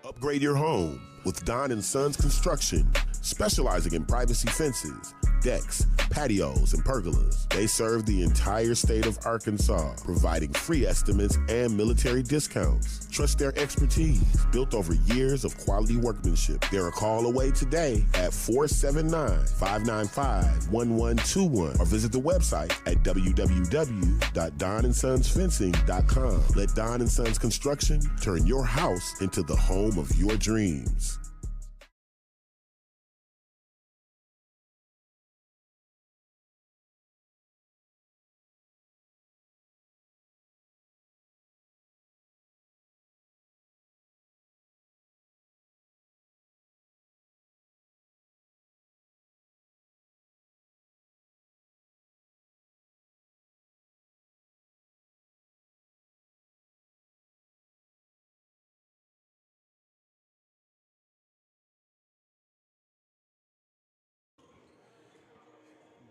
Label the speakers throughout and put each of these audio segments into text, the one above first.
Speaker 1: Upgrade your home with Don & Sons Construction, specializing in privacy fences, decks, patios, and pergolas. They serve the entire state of Arkansas, providing free estimates and military discounts. Trust their expertise, built over years of quality workmanship. They're a call away today at 479-595-1121 or visit the website at www.donsonsfencing.com. Let Don & Sons Construction turn your house into the home of your dreams.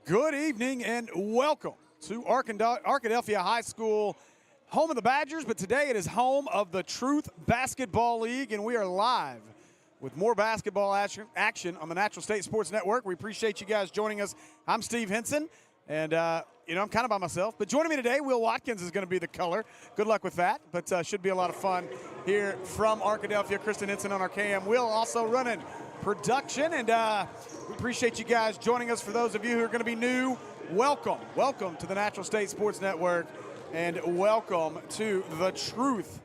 Speaker 2: Good evening and welcome to Arkadelphia High School, home of the Badgers, but today it is home of the Truth Basketball League, and we are live with more basketball action on the Natural State Sports Network. We appreciate you guys joining us. I'm Steve Henson, and I'm kind of by myself, but joining me today, Will Watkins is going to be the color. Good luck with that, but should be a lot of fun here from Arkadelphia. Kristen Henson on our cam. Will also running production, and we appreciate you guys joining us. For those of you who are going to be new, welcome to the Natural State Sports Network, and welcome to the Truth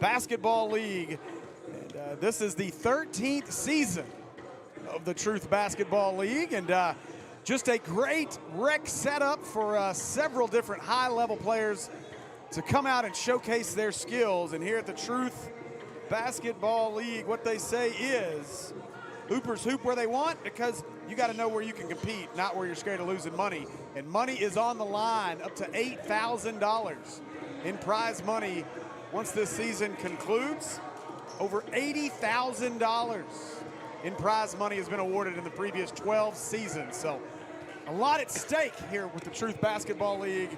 Speaker 2: Basketball League. And this is the 13th season of the Truth Basketball League, and just a great rec setup for several different high-level players to come out and showcase their skills. And here at the Truth Basketball League, what they say is, hoopers hoop where they want, because you got to know where you can compete, not where you're scared of losing money. And money is on the line, up to $8,000 in prize money once this season concludes. Over $80,000 in prize money has been awarded in the previous 12 seasons. So a lot at stake here with the Truth Basketball League.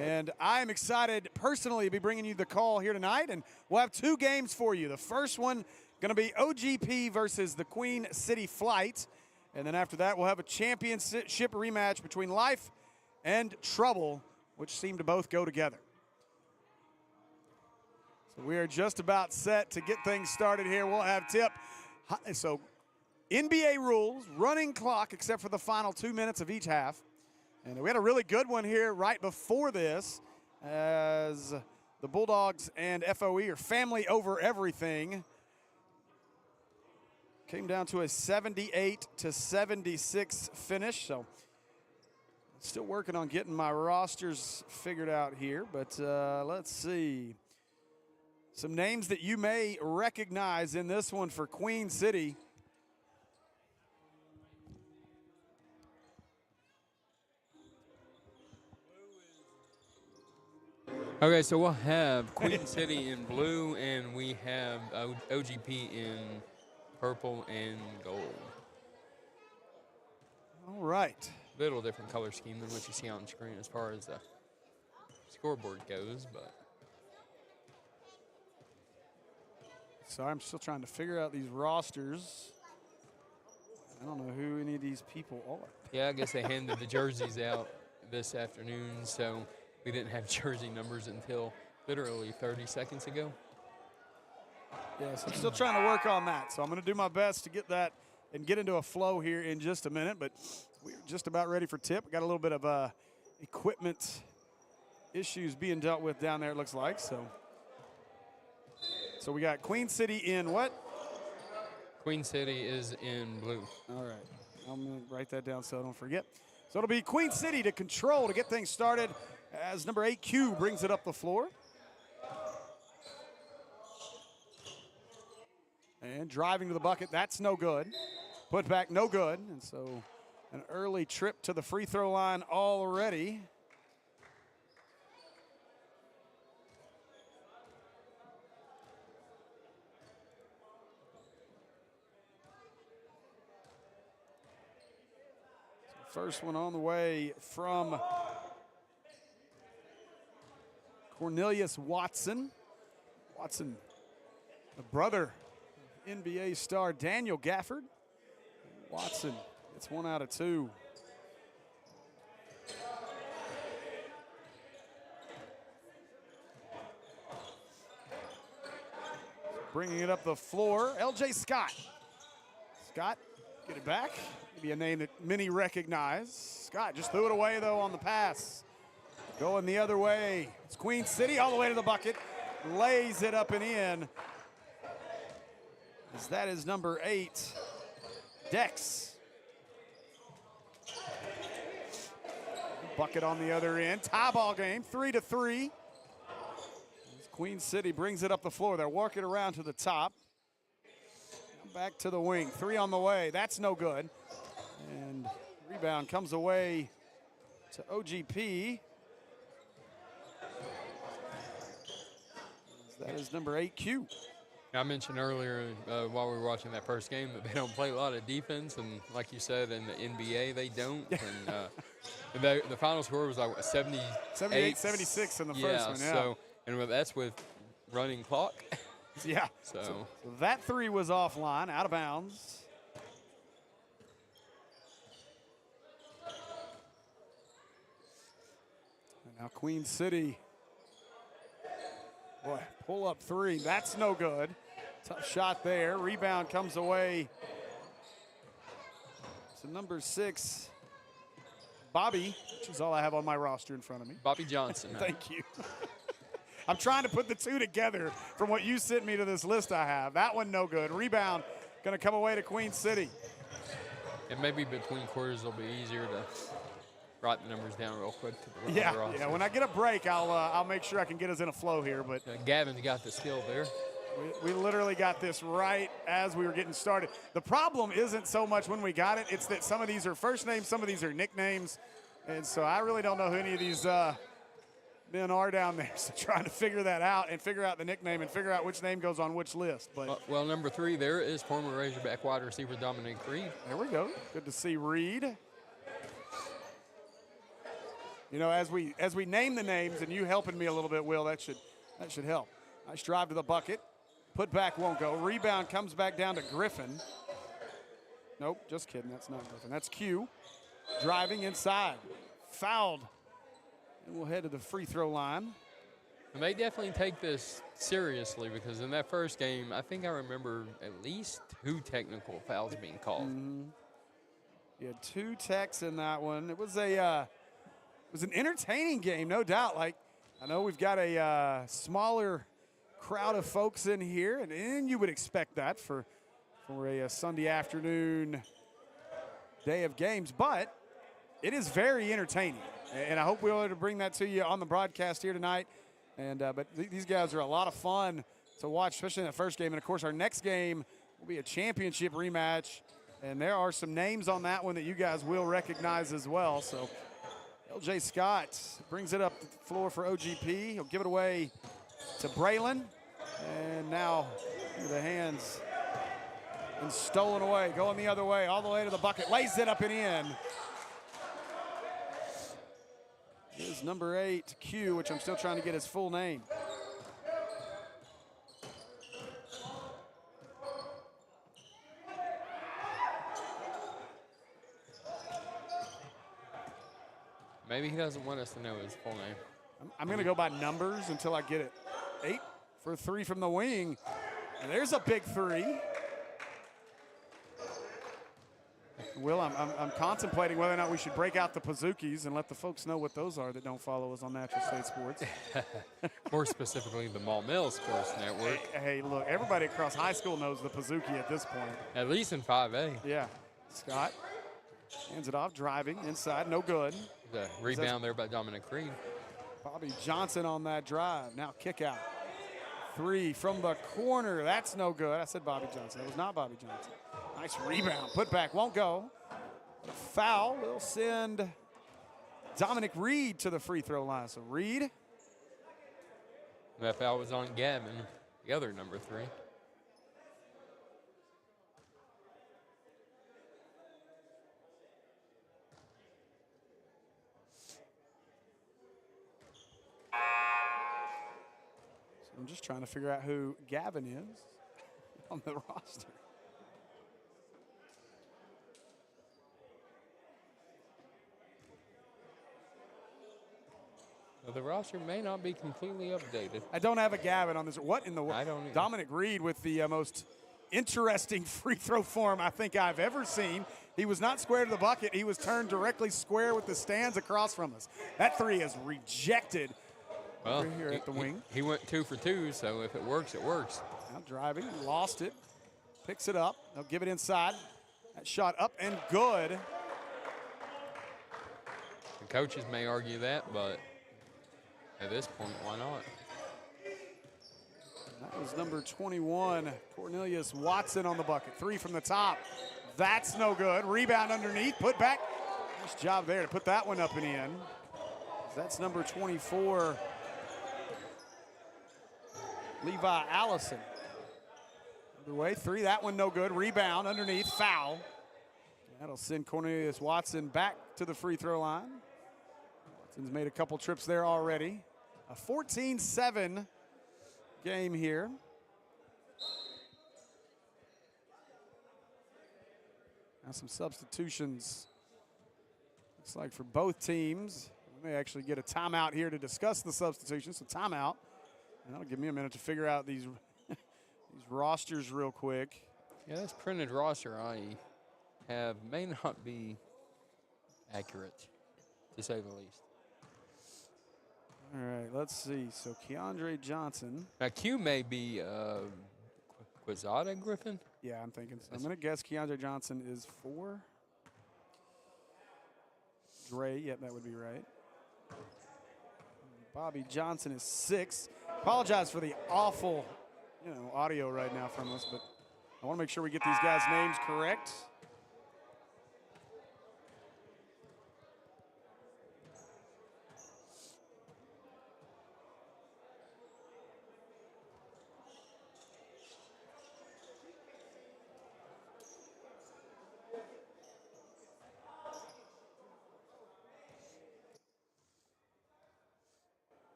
Speaker 2: And I am excited personally to be bringing you the call here tonight. And we'll have two games for you. The first one going to be OGP versus the Queen City Flight. And then after that, we'll have a championship rematch between Life and Trouble, which seem to both go together. So we are just about set to get things started here. We'll have tip. So NBA rules, running clock, except for the final 2 minutes of each half. And we had a really good one here right before this, as the Bulldogs and FOE are family over everything. Came down to a 78-76 finish. So still working on getting my rosters figured out here, but let's see. Some names that you may recognize in this one for Queen City.
Speaker 3: Okay, so we'll have Queen City in blue, and we have OGP in purple and gold.
Speaker 2: All right.
Speaker 3: Little different color scheme than what you see on screen as far as the scoreboard goes, but.
Speaker 2: Sorry, I'm still trying to figure out these rosters. I don't know who any of these people are.
Speaker 3: Yeah, I guess they handed the jerseys out this afternoon, so we didn't have jersey numbers until literally 30 seconds ago.
Speaker 2: Yes, I'm still trying to work on that, so I'm going to do my best to get that and get into a flow here in just a minute, but we're just about ready for tip. We got a little bit of equipment issues being dealt with down there, it looks like. So we got Queen City in what?
Speaker 3: Queen City is in blue.
Speaker 2: All right. I'm going to write that down so I don't forget. So it'll be Queen City to control to get things started as number 8, Q, brings it up the floor. And driving to the bucket, that's no good. Put back, no good. And so an early trip to the free throw line already. First one on the way from Cornelius Watson. Watson, the brother, NBA star Daniel Gafford. Watson, it's 1 out of 2. Bringing it up the floor, LJ Scott. Scott, get it back. Maybe a name that many recognize. Scott just threw it away, though, on the pass. Going the other way. It's Queen City all the way to the bucket. Lays it up and in. As that is number 8, Dex. Bucket on the other end. Tie ball game, 3-3. Queen City brings it up the floor. They're working around to the top. Back to the wing. 3 on the way. That's no good. And rebound comes away to OGP. That is number 8, Q.
Speaker 3: I mentioned earlier while we were watching that first game that they don't play a lot of defense, and like you said, in the NBA they don't. And the final score was like 78,
Speaker 2: 76 in the first one. Yeah.
Speaker 3: So and that's with running clock.
Speaker 2: Yeah.
Speaker 3: So
Speaker 2: that 3 was offline, out of bounds. And now Queen City. Boy, pull up 3. That's no good. Tough shot there. Rebound comes away to number 6, Bobby, which is all I have on my roster in front of me.
Speaker 3: Bobby Johnson.
Speaker 2: Thank you. I'm trying to put the 2 together from what you sent me to this list I have. That one no good. Rebound going to come away to Queen City.
Speaker 3: And maybe between quarters it'll be easier to write the numbers down real quick. To the
Speaker 2: Yeah. When I get a break, I'll make sure I can get us in a flow here. But
Speaker 3: Gavin's got the skill there.
Speaker 2: We literally got this right as we were getting started. The problem isn't so much when we got it. It's that some of these are first names, some of these are nicknames. And so I really don't know who any of these men are down there. So trying to figure that out and figure out the nickname and figure out which name goes on which list. But
Speaker 3: well, number 3 there is former Razorback wide receiver Dominic Reed.
Speaker 2: There we go. Good to see Reed. You know, as we name the names, and you helping me a little bit, Will, that should help. Nice drive to the bucket. Put back won't go. Rebound comes back down to Griffin. Nope, just kidding. That's not Griffin. That's Q. Driving inside. Fouled. And we'll head to the free throw line.
Speaker 3: And they definitely take this seriously because in that first game, I think I remember at least 2 technical fouls being called.
Speaker 2: Mm-hmm. You had 2 techs in that one. It was an entertaining game, no doubt. Like, I know we've got a smaller crowd of folks in here, and you would expect that for a Sunday afternoon day of games, but it is very entertaining, and I hope we're able to bring that to you on the broadcast here tonight. And but these guys are a lot of fun to watch, especially in the first game. And of course, our next game will be a championship rematch, and there are some names on that one that you guys will recognize as well. So LJ Scott brings it up the floor for OGP. He'll give it away to Braylon. And now into the hands and stolen away. Going the other way, all the way to the bucket. Lays it up and in. Is number 8, Q, which I'm still trying to get his full name.
Speaker 3: Maybe he doesn't want us to know his full name.
Speaker 2: I'm going to go by numbers until I get it. 8 for 3 from the wing. And there's a big 3. Will, I'm contemplating whether or not we should break out the Pazookies and let the folks know what those are that don't follow us on Natural State Sports.
Speaker 3: More specifically, the Mall Mill Sports Network.
Speaker 2: Hey, look, everybody across high school knows the Pazookie at this point.
Speaker 3: At least in 5A.
Speaker 2: Yeah. Scott hands it off, driving inside, no good.
Speaker 3: The rebound there by Dominic Reed.
Speaker 2: Bobby Johnson on that drive. Now kick out. 3 from the corner. That's no good. I said Bobby Johnson. It was not Bobby Johnson. Nice rebound. Put back won't go. A foul will send Dominic Reed to the free throw line. So Reed.
Speaker 3: That foul was on Gavin, the other number 3.
Speaker 2: I'm just trying to figure out who Gavin is. on the roster.
Speaker 3: Well, the roster may not be completely updated.
Speaker 2: I don't have a Gavin on this. What in the world?
Speaker 3: I don't either.
Speaker 2: Dominic Reed with the most interesting free throw form I think I've ever seen. He was not square to the bucket. He was turned directly square with the stands across from us. That three is rejected.
Speaker 3: Well,
Speaker 2: over here at the wing.
Speaker 3: He went 2 for 2, so if it works, it works.
Speaker 2: Now driving, lost it, picks it up. They'll give it inside. That shot up and good.
Speaker 3: The coaches may argue that, but at this point, why not?
Speaker 2: That was number 21, Cornelius Watson on the bucket. 3 from the top. That's no good. Rebound underneath, put back. Nice job there to put that one up and in. That's number 24, Levi Allison. Underway, 3, that one no good. Rebound underneath, foul. That'll send Cornelius Watson back to the free throw line. Watson's made a couple trips there already. A 14-7 game here. Now some substitutions. Looks like for both teams. We may actually get a timeout here to discuss the substitutions. So timeout. And that'll give me a minute to figure out these these rosters real quick.
Speaker 3: Yeah, this printed roster I have may not be accurate, to say the least.
Speaker 2: All right, let's see. So Keandre Johnson.
Speaker 3: Now, Q may be Quezada Griffin.
Speaker 2: Yeah, I'm thinking so. I'm going to guess Keandre Johnson is 4. Dre, yep, that would be right. Bobby Johnson is 6. Apologize for the awful, audio right now from us, but I want to make sure we get these guys' names correct.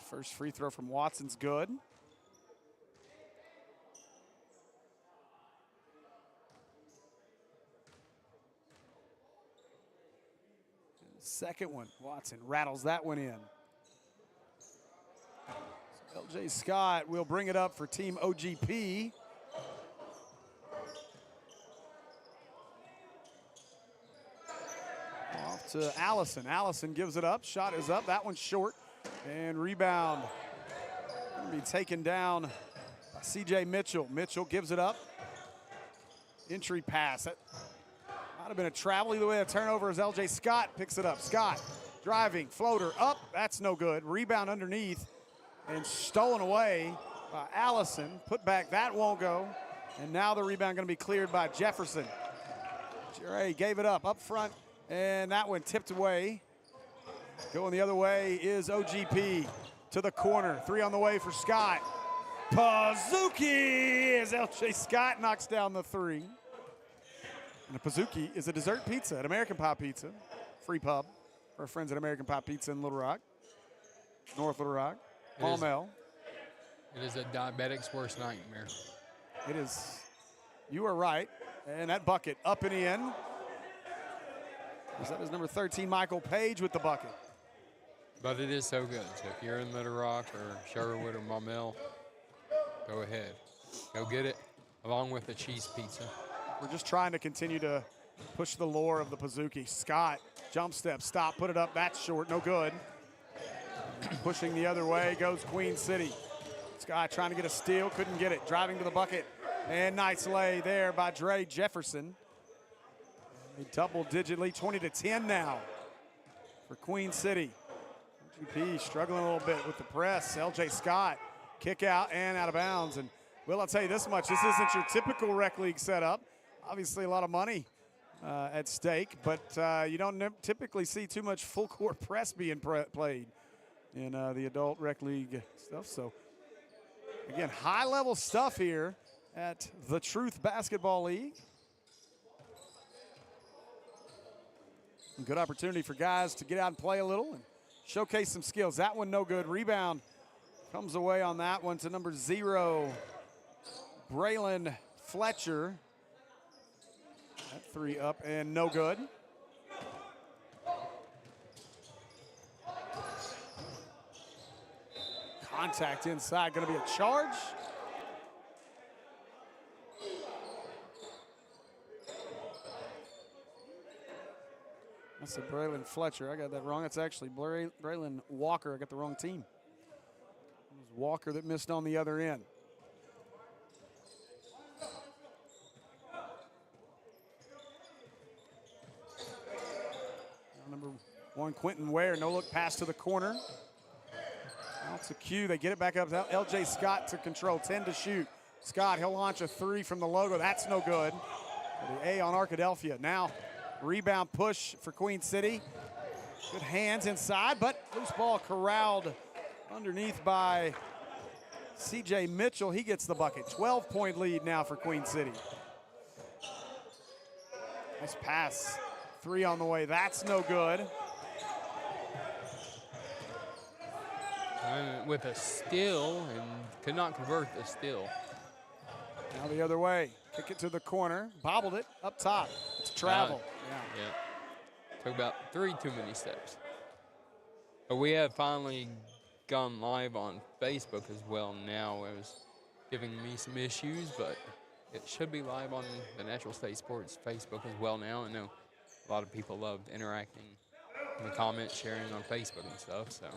Speaker 2: First free throw from Watson's good. Second one, Watson rattles that one in. So LJ Scott will bring it up for Team OGP. Off to Allison. Allison gives it up. Shot is up. That one's short. And rebound going to be taken down by C.J. Mitchell. Mitchell gives it up. Entry pass. That might have been a travel. Either way, a turnover as L.J. Scott picks it up. Scott driving, floater up. That's no good. Rebound underneath and stolen away by Allison. Put back, that won't go. And now the rebound going to be cleared by Jefferson. Jerry gave it up front, and that one tipped away. Going the other way is OGP to the corner. 3 on the way for Scott. Pazuki as LJ Scott knocks down the 3. And a Pazuki is a dessert pizza at American Pie Pizza. Free pub for our friends at American Pie Pizza in Little Rock. North Little Rock. Palmel.
Speaker 3: It is a diabetic's worst nightmare.
Speaker 2: It is. You are right. And that bucket up and in. That is number 13, Michael Page with the bucket.
Speaker 3: But it is so good. So if you're in Little Rock or Sherwood or Maumelle, go ahead. Go get it, along with the cheese pizza.
Speaker 2: We're just trying to continue to push the lore of the Pazuki. Scott, jump step, stop, put it up. That's short, no good. Pushing the other way goes Queen City. Scott trying to get a steal, couldn't get it. Driving to the bucket, and nice lay there by Dre Jefferson. Double-digit lead, 20-10 now for Queen City. OGP struggling a little bit with the press. LJ Scott, kick out and out of bounds. And Will, I'll tell you this much, this isn't your typical rec league setup. Obviously a lot of money at stake, but you don't typically see too much full court press being played in the adult rec league stuff. So again, high level stuff here at the Truth Basketball League. Good opportunity for guys to get out and play a little and showcase some skills. That one no good. Rebound Comes away on that one to number 0, Braylon Fletcher. That 3 up and no good. Contact inside, gonna be a charge. That's a Braylon Fletcher. I got that wrong. It's actually Braylon Walker. I got the wrong team. It was Walker that missed on the other end. Number 1, Quentin Ware, no look pass to the corner. Out to Q, they get it back up. LJ Scott to control, 10 to shoot. Scott, he'll launch a 3 from the logo. That's no good. The A on Arkadelphia. Now, rebound push for Queen City. Good hands inside, but loose ball corralled underneath by CJ Mitchell. He gets the bucket. 12-point lead now for Queen City. Nice pass. 3 on the way. That's no good.
Speaker 3: With a steal, and could not convert the steal.
Speaker 2: Now the other way. Kick it to the corner. Bobbled it up top. It's travel.
Speaker 3: Yeah. Took about 3 too many steps. But we have finally gone live on Facebook as well now. It was giving me some issues, but it should be live on the Natural State Sports Facebook as well now. I know a lot of people loved interacting in the comments, sharing on Facebook and stuff. So
Speaker 2: now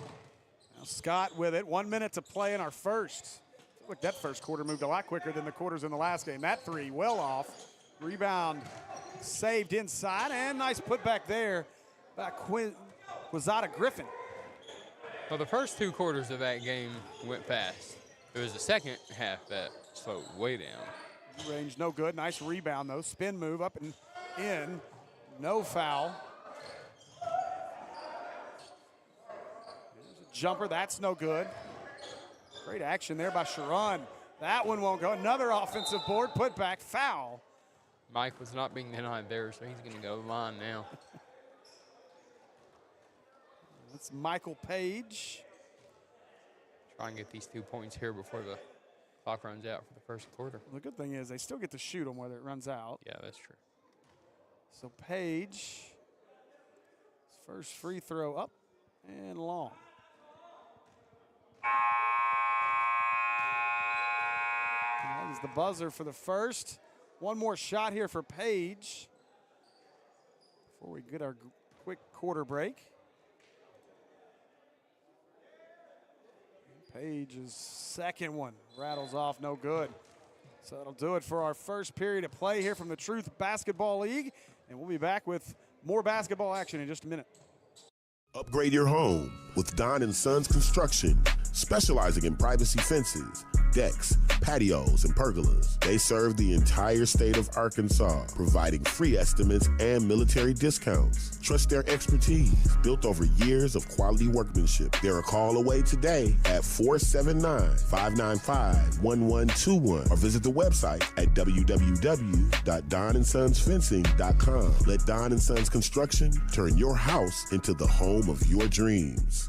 Speaker 2: Scott with it. 1 minute to play in our first. Look, that first quarter moved a lot quicker than the quarters in the last game. That 3 well off. Rebound saved inside, and nice putback there by Quizada Griffin.
Speaker 3: Well, the first 2 quarters of that game went fast. It was the second half that slowed way down.
Speaker 2: Range no good. Nice rebound though. Spin move up and in. No foul. There's a jumper. That's no good. Great action there by Sharon. That one won't go. Another offensive board. Put back. Foul.
Speaker 3: Mike was not being denied there, so he's going to go to the line now.
Speaker 2: That's Michael Page.
Speaker 3: Try and get these 2 points here before the clock runs out for the first quarter.
Speaker 2: Well, the good thing is they still get to shoot them whether it runs out.
Speaker 3: Yeah, that's true.
Speaker 2: So Page, his first free throw up and long. That is the buzzer for the first. One more shot here for Page before we get our quick quarter break. Page's second one rattles off, no good. So that'll do it for our first period of play here from the Truth Basketball League. And we'll be back with more basketball action in just a minute.
Speaker 1: Upgrade your home with Don & Sons Construction, specializing in privacy fences, decks, patios, and pergolas. They serve the entire state of Arkansas, providing free estimates and military discounts. Trust their expertise, built over years of quality workmanship. They're a call away today at 479-595-1121 or visit the website at www.donsonsfencing.com. Let Don & Sons Construction turn your house into the home of your dreams.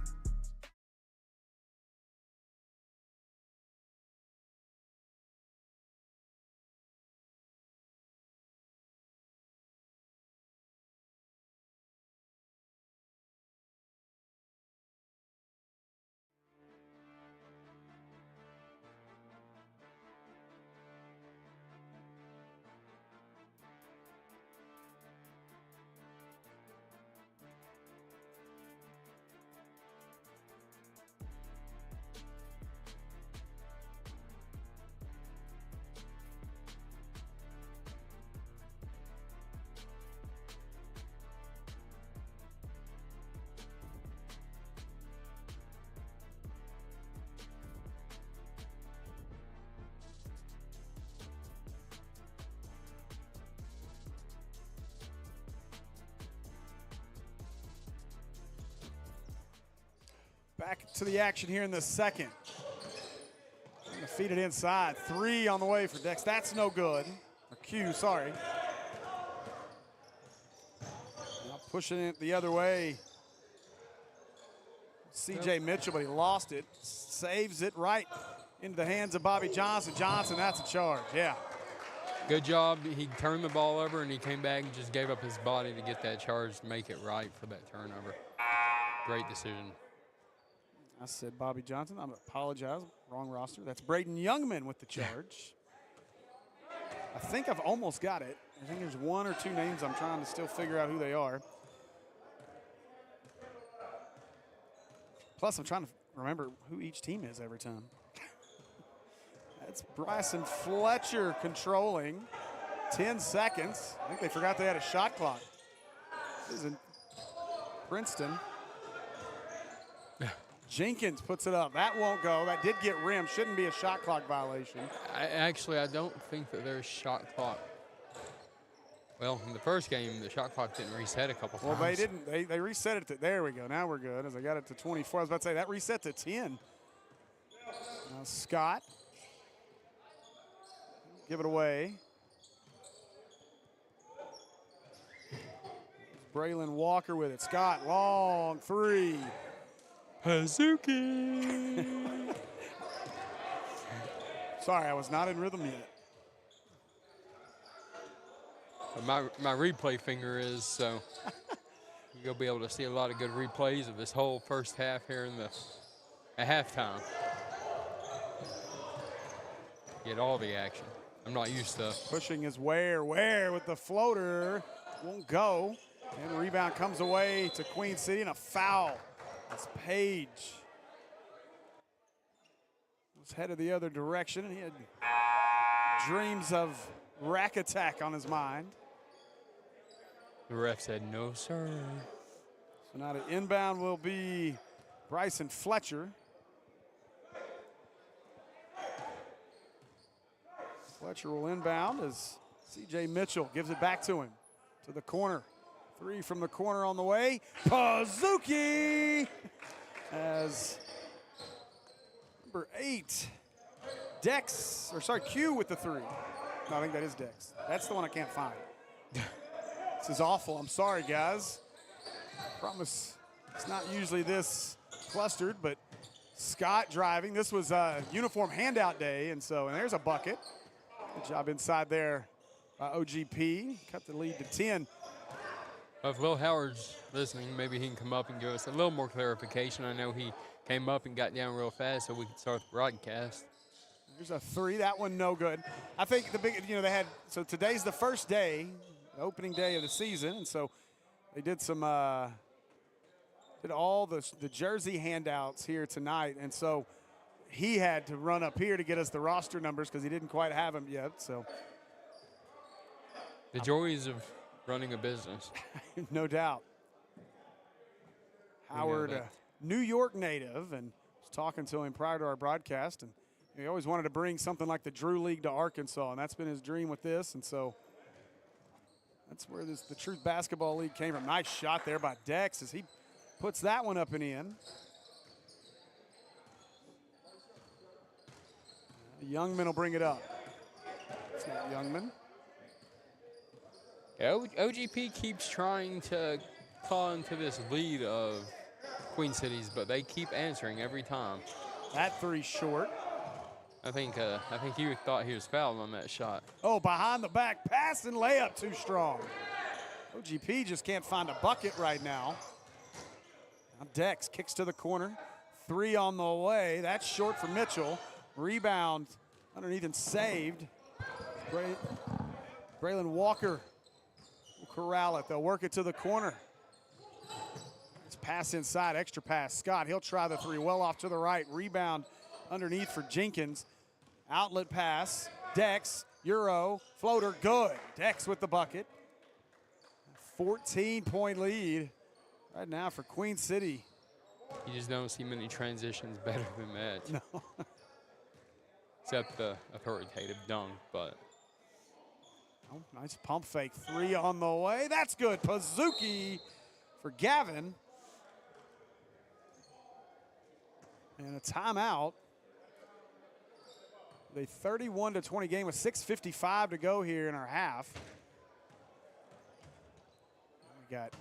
Speaker 2: Back to the action here in the second. Trying to feed it inside. 3 on the way for Dex. That's no good. Or Q, sorry. Now pushing it the other way. C.J. Mitchell, but he lost it. Saves it right into the hands of Bobby Johnson. Johnson, that's a charge, yeah.
Speaker 3: Good job. He turned the ball over, and he came back and just gave up his body to get that charge to make it right for that turnover. Great decision.
Speaker 2: I said Bobby Johnson. I apologize. Wrong roster. That's Braden Youngman with the charge. I think I've almost got it. I think there's one or two names I'm trying to still figure out who they are. Plus, I'm trying to remember who each team is every time. That's Bryson Fletcher controlling. 10 seconds. I think they forgot they had a shot clock. This is in Princeton. Jenkins puts it up. That won't go. That did get rimmed. Shouldn't be a shot clock violation.
Speaker 3: I don't think that there's shot clock. Well, in the first game, the shot clock didn't reset a couple times.
Speaker 2: Well, they didn't. They reset it to, there we go. Now we're good. As I got it to 24. I was about to say, that reset to 10. Now Scott. Give it away. Braylon Walker with it. Scott, long three.
Speaker 3: Hazuki.
Speaker 2: Sorry, I was not in rhythm yet.
Speaker 3: My replay finger is, so you'll be able to see a lot of good replays of this whole first half here at halftime. Get all the action. I'm not used to.
Speaker 2: Pushing is Ware with the floater. Won't go. And the rebound comes away to Queen City and a foul. It's Page. Was headed the other direction, and he had dreams of rack attack on his mind.
Speaker 3: The ref said, no, sir.
Speaker 2: So now the inbound will be Bryson Fletcher. Fletcher will inbound as C.J. Mitchell gives it back to him. To the corner. Three from the corner on the way. Pazuki! As number 8, Q with the three. No, I think that is Dex. That's the one I can't find. This is awful. I'm sorry, guys. I promise it's not usually this clustered, but Scott driving. This was uniform handout day, and there's a bucket. Good job inside there by OGP. Cut the lead to 10.
Speaker 3: If Will Howard's listening, maybe he can come up and give us a little more clarification. I know he came up and got down real fast so we could start the broadcast.
Speaker 2: There's a three. That one no good. I think they had, so today's the first day, the opening day of the season, and so they did some, did all the jersey handouts here tonight, and so he had to run up here to get us the roster numbers because he didn't quite have them yet, so.
Speaker 3: The joys of running a business.
Speaker 2: No doubt. Howard, a New York native, and was talking to him prior to our broadcast, and he always wanted to bring something like the Drew League to Arkansas, and that's been his dream with this, and so that's where the Truth Basketball League came from. Nice shot there by Dex as he puts that one up and in. Youngman will bring it up. It's not Youngman.
Speaker 3: OGP keeps trying to claw into this lead of Queen City's, but they keep answering every time.
Speaker 2: That three short.
Speaker 3: I think he thought he was fouled on that shot.
Speaker 2: Oh, behind the back pass and layup too strong. OGP just can't find a bucket right now. Now Dex kicks to the corner. Three on the way. That's short for Mitchell. Rebound underneath and saved. Braylon Walker will corral it. They'll work it to the corner. It's pass inside, extra pass. Scott, he'll try the three. Well off to the right. Rebound underneath for Jenkins. Outlet pass. Dex, Euro, floater, good. Dex with the bucket. 14-point lead right now for Queen City.
Speaker 3: You just don't see many transitions better than that.
Speaker 2: No.
Speaker 3: Except the authoritative dunk, but.
Speaker 2: Oh, nice pump fake. Three on the way. That's good. Pazuki for Gavin. And a timeout. The 31-20 game with 6:55 to go here in our half. We got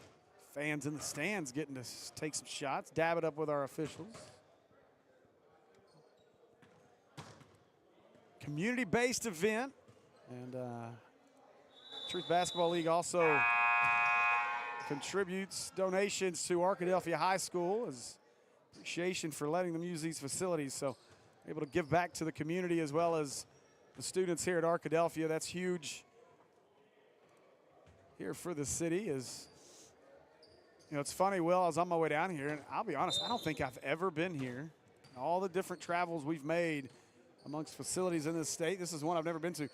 Speaker 2: Fans in the stands getting to take some shots, dab it up with our officials. Community-based event, and Truth Basketball League also contributes donations to Arkadelphia High School as appreciation for letting them use these facilities. So able to give back to the community as well as the students here at Arkadelphia. That's huge here for the city. Is, you know, it's funny, Will, I was on my way down here, and I'll be honest, I don't think I've ever been here. All the different travels we've made amongst facilities in this state, this is one I've never been to.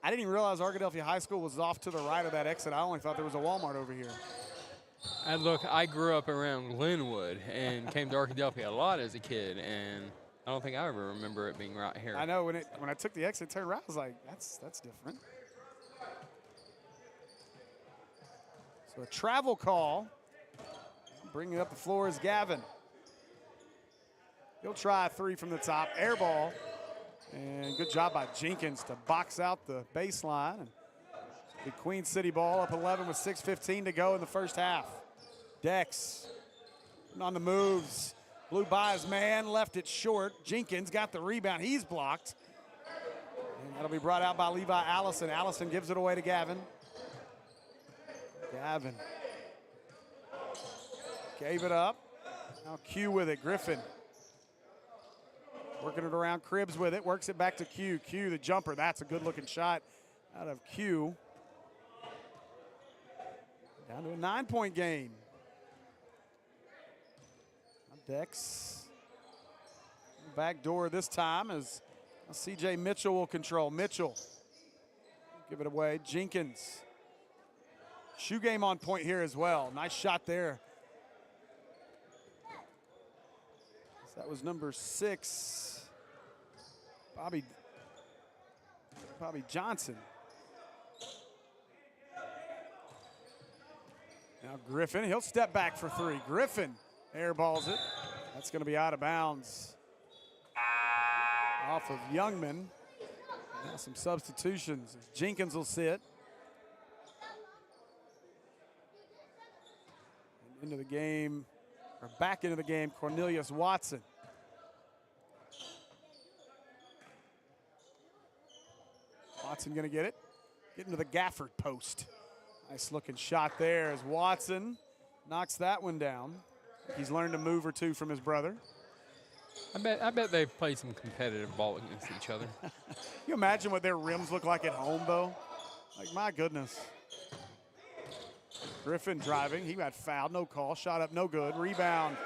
Speaker 2: I didn't even realize Arkadelphia High School was off to the right of that exit. I only thought there was a Walmart over here.
Speaker 3: Look, I grew up around Glenwood and came to Arkadelphia a lot as a kid, and I don't think I ever remember it being right here.
Speaker 2: I know when I took the exit, turned around, I was like, that's different. So a travel call. Bringing up the floor is Gavin. He'll try a three from the top, air ball. And good job by Jenkins to box out the baseline. And the Queen City ball up 11 with 6:15 to go in the first half. Dex on the moves. Blew by his man, left it short. Jenkins got the rebound. He's blocked. And that'll be brought out by Levi Allison. Allison gives it away to Gavin. Gavin gave it up. Now Q with it. Griffin working it around. Cribbs with it. Works it back to Q. Q, the jumper. That's a good-looking shot out of Q. Down to a 9-point game. Dex. Back door this time as C.J. Mitchell will control. Mitchell. Give it away. Jenkins. Shoe game on point here as well. Nice shot there. That was number 6. Bobby Johnson. Now Griffin, he'll step back for three. Griffin airballs it. That's going to be out of bounds. Off of Youngman. Now some substitutions. Jenkins will sit. And into the game, or back into the game, Cornelius Watson. Watson going to get it. Get into the Gafford post. Nice looking shot there as Watson knocks that one down. He's learned a move or two from his brother.
Speaker 3: I bet they play some competitive ball against each other.
Speaker 2: You imagine what their rims look like at home, though? Like, my goodness. Griffin driving. He got fouled. No call. Shot up. No good. Rebound.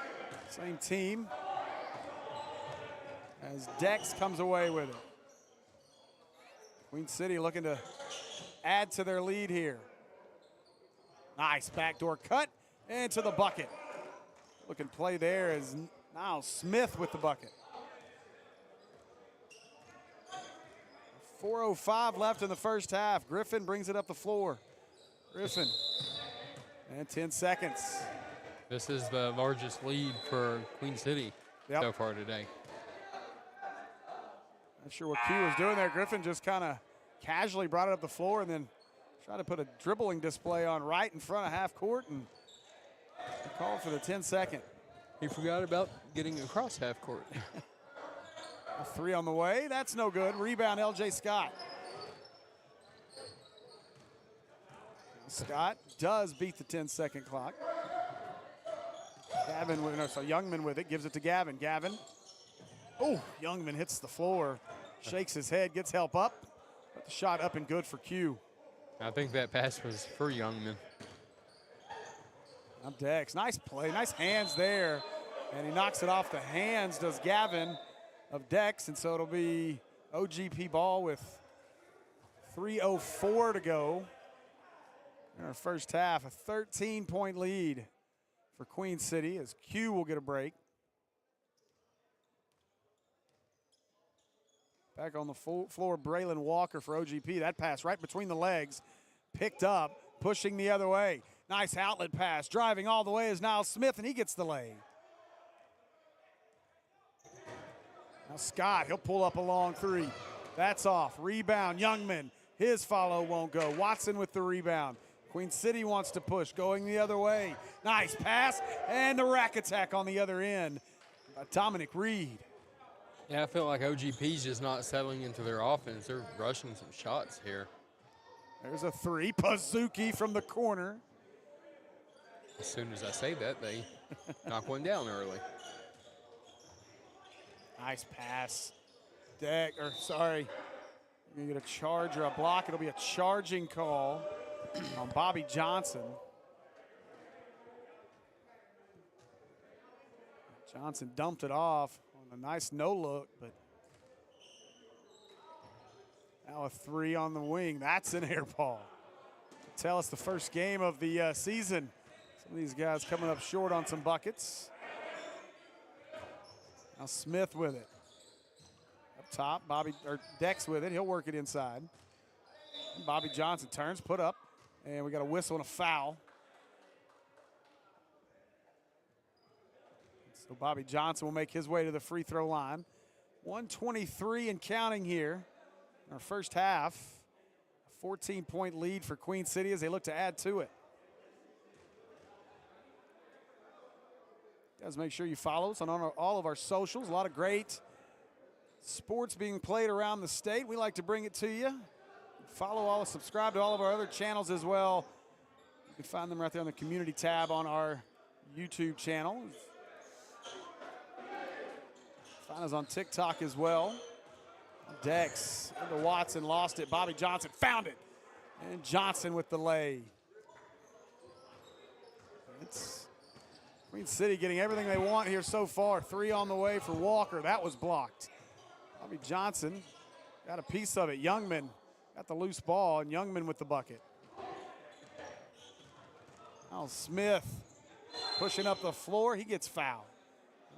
Speaker 2: Same team. As Dex comes away with it. Queen City looking to add to their lead here. Nice backdoor cut into the bucket. Looking play there is now Smith with the bucket. 4:05 left in the first half. Griffin brings it up the floor. Griffin. And 10 seconds.
Speaker 3: This is the largest lead for Queen City so far today.
Speaker 2: Not sure what Q was doing there. Griffin just kind of casually brought it up the floor and then tried to put a dribbling display on right in front of half court and called for the 10-second.
Speaker 3: He forgot about getting across half court.
Speaker 2: A three on the way. That's no good. Rebound, L.J. Scott. Scott does beat the 10-second clock. Gavin with it. So Youngman with it. Gives it to Gavin. Gavin. Oh, Youngman hits the floor. Shakes his head. Gets help up. But the shot up and good for Q.
Speaker 3: I think that pass was for Youngman.
Speaker 2: Now Dex. Nice play. Nice hands there. And he knocks it off the hands, does Gavin of Dex. And so it'll be OGP ball with 3:04 to go. In our first half, a 13-point lead for Queen City as Q will get a break. Back on the floor, Braylon Walker for OGP. That pass right between the legs, picked up, pushing the other way. Nice outlet pass, driving all the way is Niles Smith, and he gets the lay. Now Scott, he'll pull up a long three. That's off. Rebound, Youngman. His follow won't go. Watson with the rebound. Queen City wants to push, going the other way. Nice pass, and the rack attack on the other end by Dominic Reed.
Speaker 3: Yeah, I feel like OGP's just not settling into their offense. They're rushing some shots here.
Speaker 2: There's a three. Pazuki from the corner.
Speaker 3: As soon as I say that, they knock one down early.
Speaker 2: Nice pass. You're gonna get a charge or a block. It'll be a charging call on Bobby Johnson. Johnson dumped it off on a nice no look, but now a three on the wing. That's an air ball. Tell us the first game of the season. Some of these guys coming up short on some buckets. Now Smith with it. Up top, Dex with it. He'll work it inside. And Bobby Johnson turns, put up, and we got a whistle and a foul. So Bobby Johnson will make his way to the free throw line. 1:23 and counting here in our first half. A 14-point lead for Queen City as they look to add to it. Guys, make sure you follow us on all of our socials. A lot of great sports being played around the state. We like to bring it to you. Subscribe to all of our other channels as well. You can find them right there on the community tab on our YouTube channel. Find us on TikTok as well. Dex into Watson, lost it. Bobby Johnson found it. And Johnson with the lay. It's Queen City getting everything they want here so far. Three on the way for Walker. That was blocked. Bobby Johnson got a piece of it. Youngman got the loose ball, and Youngman with the bucket. Now Smith pushing up the floor. He gets fouled.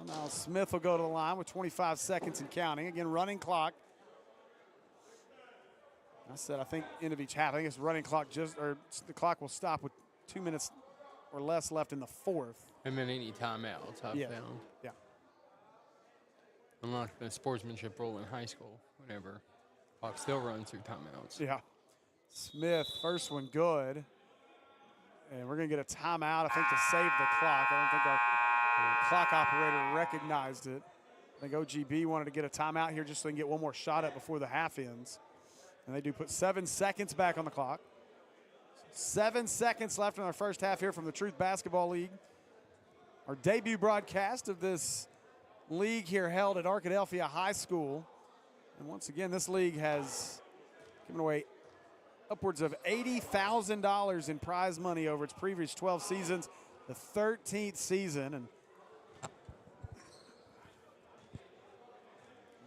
Speaker 2: Now Smith will go to the line with 25 seconds and counting. Again, running clock. I think end of each half. I think it's running clock the clock will stop with 2 minutes or less left in the fourth.
Speaker 3: And then any timeouts I've found.
Speaker 2: Yeah.
Speaker 3: Unlike the sportsmanship rule in high school, whenever clock still runs through timeouts.
Speaker 2: Yeah. Smith, first one good. And we're going to get a timeout, I think, to save the clock. I don't think our clock operator recognized it. I think OGB wanted to get a timeout here just so they can get one more shot up before the half ends. And they do put 7 seconds back on the clock. 7 seconds left in our first half here from the Truth Basketball League. Our debut broadcast of this league here held at Arkadelphia High School. And once again, this league has given away upwards of $80,000 in prize money over its previous 12 seasons, the 13th season. And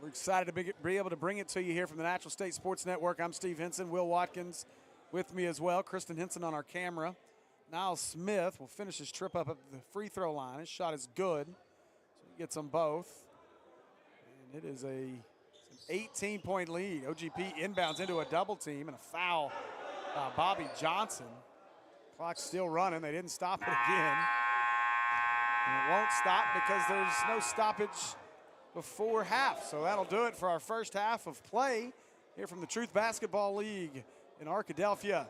Speaker 2: we're excited to be able to bring it to you here from the Natural State Sports Network. I'm Steve Henson, Will Watkins with me as well. Kristen Henson on our camera. Niles Smith will finish his trip up at the free throw line. His shot is good, so he gets them both. And it is an 18-point lead. OGP inbounds into a double team and a foul by Bobby Johnson. Clock's still running. They didn't stop it again. And it won't stop because there's no stoppage before half. So that'll do it for our first half of play here from the Truth Basketball League in Arkadelphia.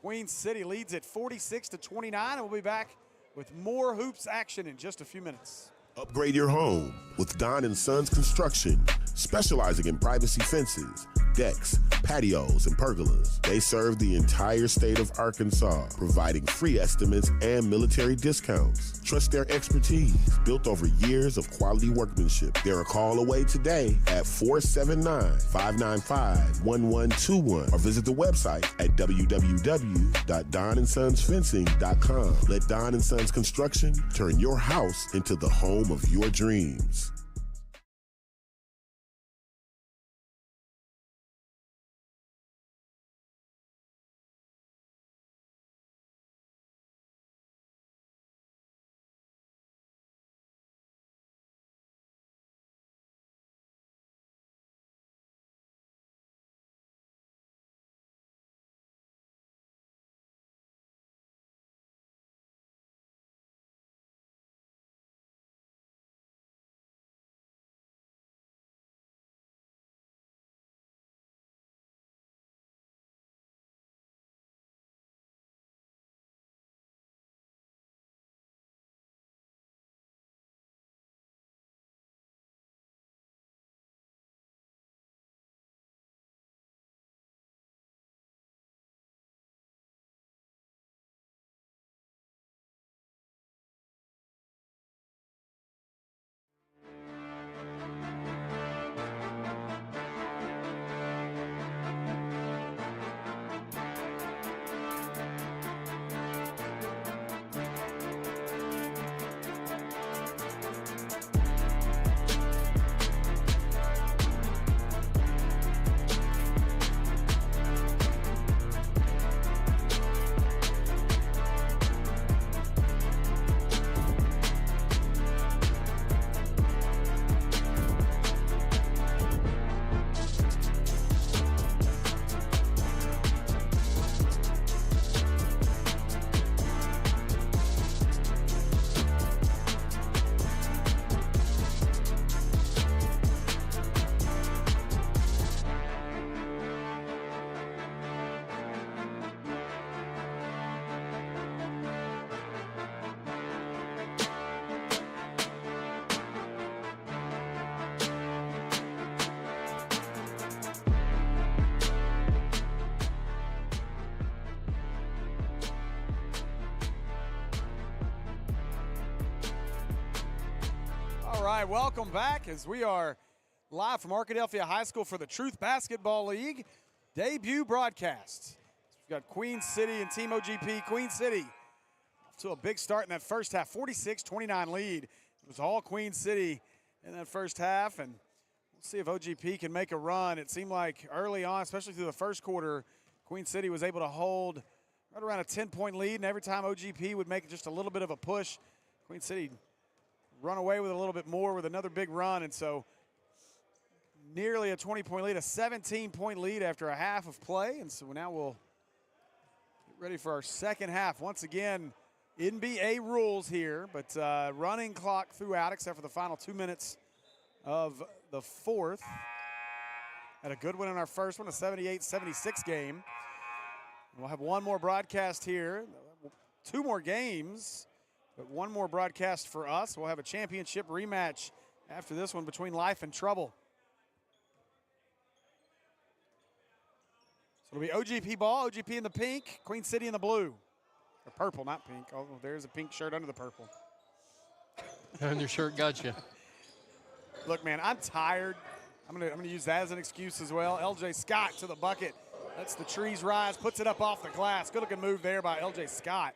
Speaker 2: Queen City leads it 46-29, and we'll be back with more hoops action in just a few minutes.
Speaker 1: Upgrade your home with Don & Sons Construction, specializing in privacy fences, decks, patios, and pergolas. They serve the entire state of Arkansas, providing free estimates and military discounts. Trust their expertise, built over years of quality workmanship. They're a call away today at 479-595-1121 or visit the website at www.donandsonsfencing.com. Let Don & Sons Construction turn your house into the home of your dreams.
Speaker 2: right, welcome back as we are live from Arkadelphia High School for the Truth Basketball League debut broadcast. We've got Queen City and Team OGP. Queen City off to a big start in that first half, 46-29 lead. It was all Queen City in that first half, and we'll see if OGP can make a run. It seemed like early on, especially through the first quarter, Queen City was able to hold right around a 10-point lead, and every time OGP would make just a little bit of a push, Queen City run away with a little bit more with another big run, and so nearly a 20-point lead, a 17-point lead after a half of play, and so now we'll get ready for our second half. Once again, NBA rules here, but running clock throughout except for the final 2 minutes of the fourth. Had a good one in our first one, a 78-76 game. We'll have one more broadcast here, 2 more games, but one more broadcast for us. We'll have a championship rematch after this one between Life and Trouble. So it'll be OGP ball, OGP in the pink, Queen City in the blue. Or purple, not pink. Oh, there's a pink shirt under the purple.
Speaker 3: Undershirt got you.
Speaker 2: Look, man, I'm tired. I'm gonna use that as an excuse as well. LJ Scott to the bucket. Lets the trees rise, puts it up off the glass. Good looking move there by LJ Scott.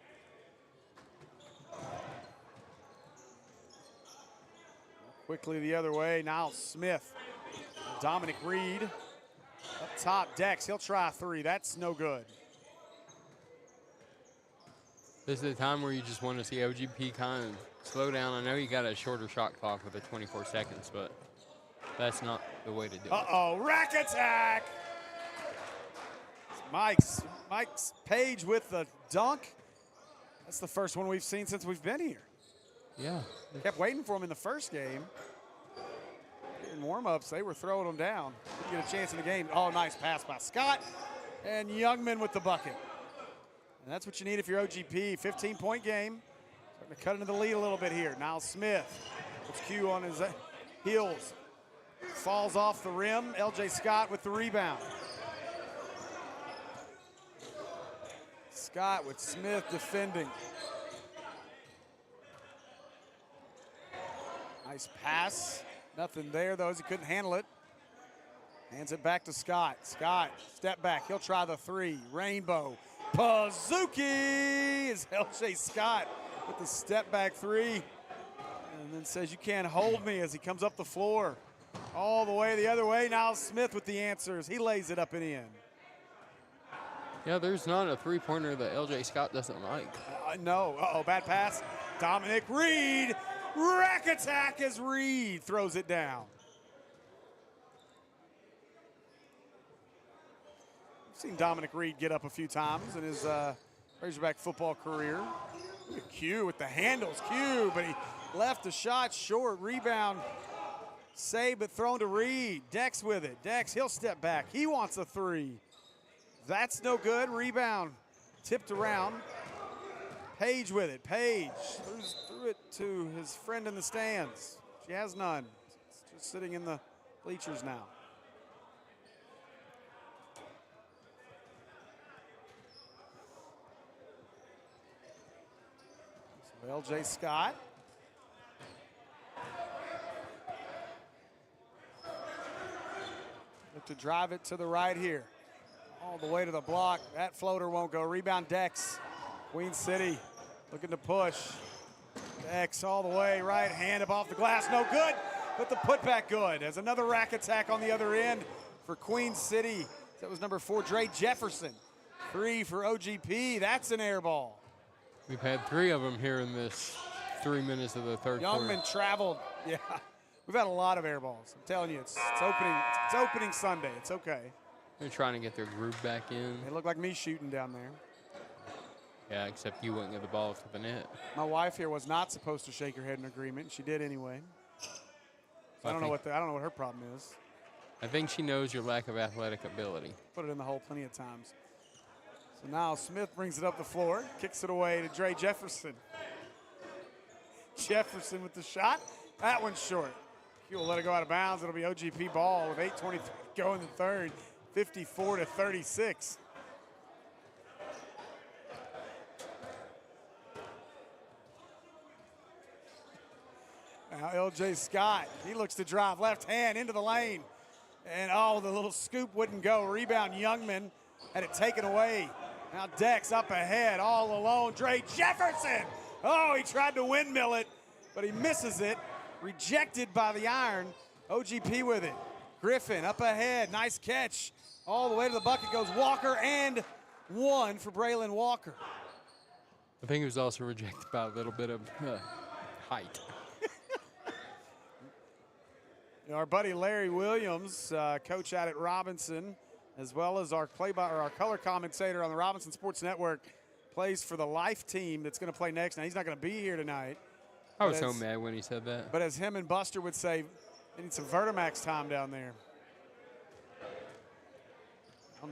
Speaker 2: Quickly the other way, Niles Smith. Dominic Reed. Up top, Dex, he'll try a 3. That's no good.
Speaker 3: This is the time where you just want to see OGP kind of slow down. I know you got a shorter shot clock with the 24 seconds, but that's not the way to do it.
Speaker 2: Uh-oh, rack attack! Mike's Page with the dunk. That's the first one we've seen since we've been here.
Speaker 3: Yeah.
Speaker 2: Kept waiting for him in the first game. In warm-ups, they were throwing him down. Didn't get a chance in the game. Oh, nice pass by Scott. And Youngman with the bucket. And that's what you need if you're OGP. 15-point game. Starting to cut into the lead a little bit here. Niles Smith puts Q on his heels. Falls off the rim. LJ Scott with the rebound. Scott with Smith defending. Nice pass. Nothing there, though, as he couldn't handle it. Hands it back to Scott. Scott, step back. He'll try the 3. Rainbow. Pazuki is LJ Scott with the step back 3. And then says, you can't hold me as he comes up the floor. All the way the other way. Niles Smith with the answers. He lays it up and in.
Speaker 3: Yeah, there's not a 3-pointer that LJ Scott doesn't like.
Speaker 2: No. Uh-oh, bad pass. Dominic Reed. Rack attack as Reed throws it down. I've seen Dominic Reed get up a few times in his Razorback football career. Look at Q with the handles. Q, but he left the shot short. Rebound. Saved, but thrown to Reed. Dex with it. Dex, he'll step back. He wants a 3. That's no good. Rebound. Tipped around. Page with it. Page threw it to his friend in the stands. She has none. It's just sitting in the bleachers now. So LJ Scott. Look to drive it to the right here. All the way to the block. That floater won't go. Rebound Dex. Queen City looking to push. Dex all the way, right hand up off the glass, no good, but the putback good. As another rack attack on the other end for Queen City. That was number 4, Dre Jefferson. 3 for OGP, that's an air ball.
Speaker 3: We've had 3 of them here in this 3 minutes of the third quarter.
Speaker 2: Youngman traveled, yeah. We've had a lot of air balls. I'm telling you, it's opening Sunday, it's okay.
Speaker 3: They're trying to get their groove back in.
Speaker 2: They look like me shooting down there.
Speaker 3: Yeah, except you wouldn't get the ball to the net.
Speaker 2: My wife here was not supposed to shake her head in agreement. She did anyway. So I don't know what her problem is.
Speaker 3: I think she knows your lack of athletic ability.
Speaker 2: Put it in the hole plenty of times. So now Smith brings it up the floor, kicks it away to Dre Jefferson. Jefferson with the shot. That one's short. He will let it go out of bounds. It'll be OGP ball with 8:23 to go in the third, 54-36. Now LJ Scott, he looks to drive left hand into the lane. And oh, the little scoop wouldn't go. Rebound, Youngman had it taken away. Now Dex up ahead, all alone. Dre Jefferson. Oh, he tried to windmill it, but he misses it. Rejected by the iron. OGP with it. Griffin up ahead, nice catch. All the way to the bucket goes Walker, and one for Braylon Walker.
Speaker 3: I think it was also rejected by a little bit of height.
Speaker 2: Our buddy Larry Williams, coach out at Robinson, as well as our color commentator on the Robinson Sports Network, plays for the LIF team that's going to play next. Now, he's not going to be here tonight.
Speaker 3: I was so mad when he said that.
Speaker 2: But as him and Buster would say, they need some Vertimax time down there.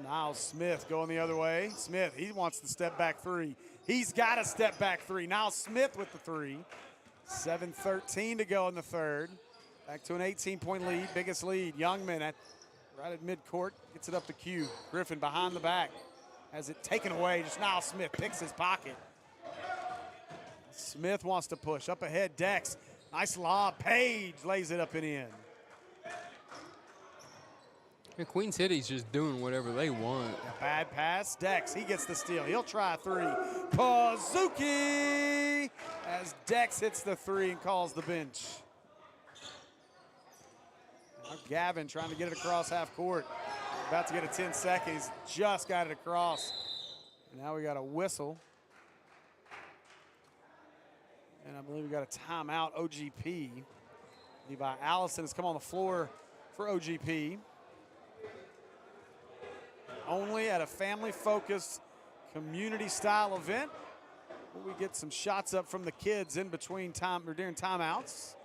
Speaker 2: Niles Smith going the other way. Smith, he wants the step back three. He's got a step back three. Niles Smith with the three. 7:13 to go in the third. Back to an 18-point lead, biggest lead. Youngman right at midcourt, gets it up to Q. Griffin behind the back, has it taken away. Just Niles Smith picks his pocket. Smith wants to push. Up ahead, Dex. Nice lob. Page lays it up and in.
Speaker 3: And Queen City's just doing whatever they want.
Speaker 2: A bad pass. Dex, he gets the steal. He'll try a three. Pazuki as Dex hits the three and calls the bench. Now Gavin trying to get it across half court. About to get a 10-second. He's just got it across. And now we got a whistle. And I believe we got a timeout, OGP. Levi Allison has come on the floor for OGP. Only at a family-focused, community-style event will we get some shots up from the kids in between time or during timeouts.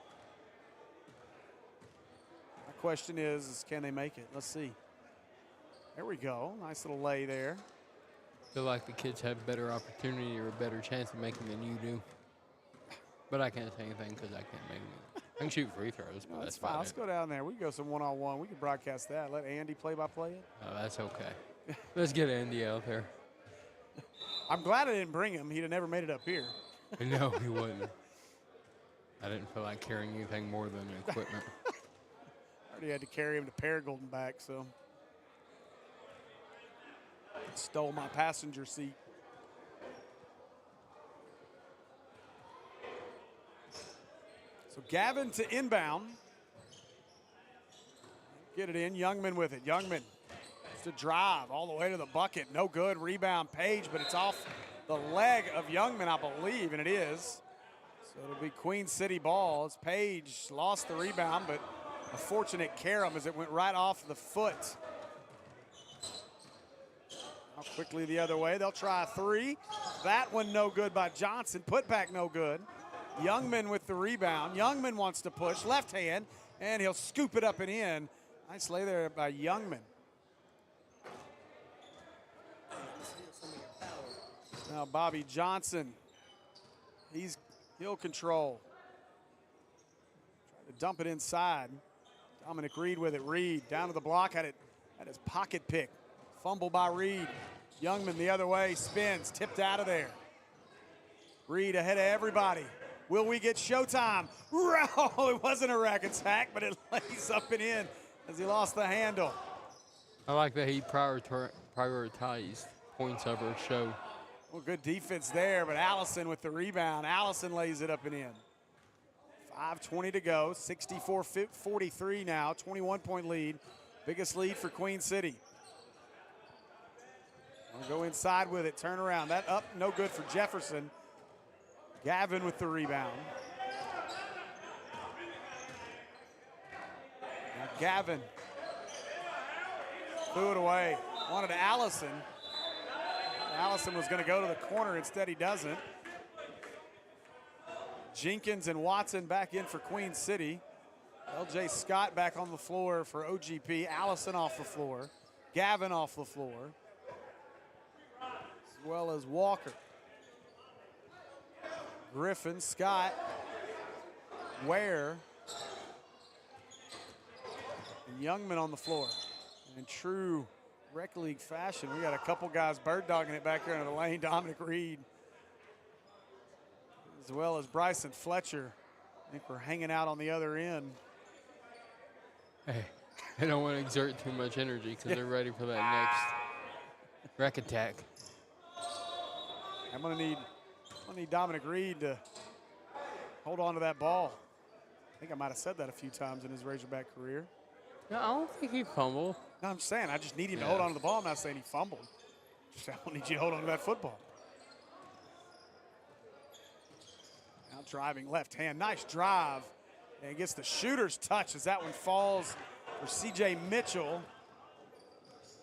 Speaker 2: My question is can they make it? Let's see. There we go. Nice little lay there.
Speaker 3: I feel like the kids have a better opportunity or a better chance of making than you do. But I can't say anything because I can't make them. I can shoot free throws, but
Speaker 2: That's fine. Let's go down there. We can go some one-on-one. We can broadcast that. Let Andy play-by-play it.
Speaker 3: Oh, that's okay. Let's get Andy out there.
Speaker 2: I'm glad I didn't bring him. He'd have never made it up here.
Speaker 3: No, he wouldn't. I didn't feel like carrying anything more than equipment.
Speaker 2: I already had to carry him to Paragould and back, so. Stole my passenger seat. So Gavin to inbound. Get it in. Youngman with it. Youngman to drive all the way to the bucket. No good. Rebound Page, but it's off the leg of Youngman, I believe, and it is. So it'll be Queen City ball as Page lost the rebound, but a fortunate carom as it went right off the foot. Now quickly the other way. They'll try a three. That one no good by Johnson. Put back no good. Youngman with the rebound. Youngman wants to push. Left hand, and he'll scoop it up and in. Nice lay there by Youngman. Now Bobby Johnson, he'll control. Try to dump it inside. Dominic Reed with it. Reed down to the block, had his pocket pick. Fumble by Reed. Youngman the other way, spins, tipped out of there. Reed ahead of everybody. Will we get showtime? Oh, it wasn't a rack attack, but it lays up and in as he lost the handle.
Speaker 3: I like that he prioritized points over show.
Speaker 2: Well, good defense there, but Allison with the rebound. Allison lays it up and in. 5:20 to go, 64-43 now, 21-point lead. Biggest lead for Queen City. We'll go inside with it, turn around. That up, no good for Jefferson. Gavin with the rebound. Now Gavin threw it away. Wanted Allison. Allison was going to go to the corner. Instead, he doesn't. Jenkins and Watson back in for Queen City. LJ Scott back on the floor for OGP. Allison off the floor. Gavin off the floor. As well as Walker. Griffin, Scott, Ware, and Youngman on the floor. In true rec league fashion, we got a couple guys bird dogging it back here into the lane. Dominic Reed, as well as Bryson Fletcher I think we're hanging out on the other end.
Speaker 3: Hey, they don't want to exert too much energy because they're ready for that next wreck attack.
Speaker 2: I'm gonna need Dominic Reed to hold on to that ball. I think I might have said that a few times in his Razorback career.
Speaker 3: No, I don't think he fumbled.
Speaker 2: No, I'm just saying, I just need him to hold on to the ball. I'm not saying he fumbled. Just I don't need you to hold on to that football. Now driving left hand, nice drive. And gets the shooter's touch as that one falls for C.J. Mitchell.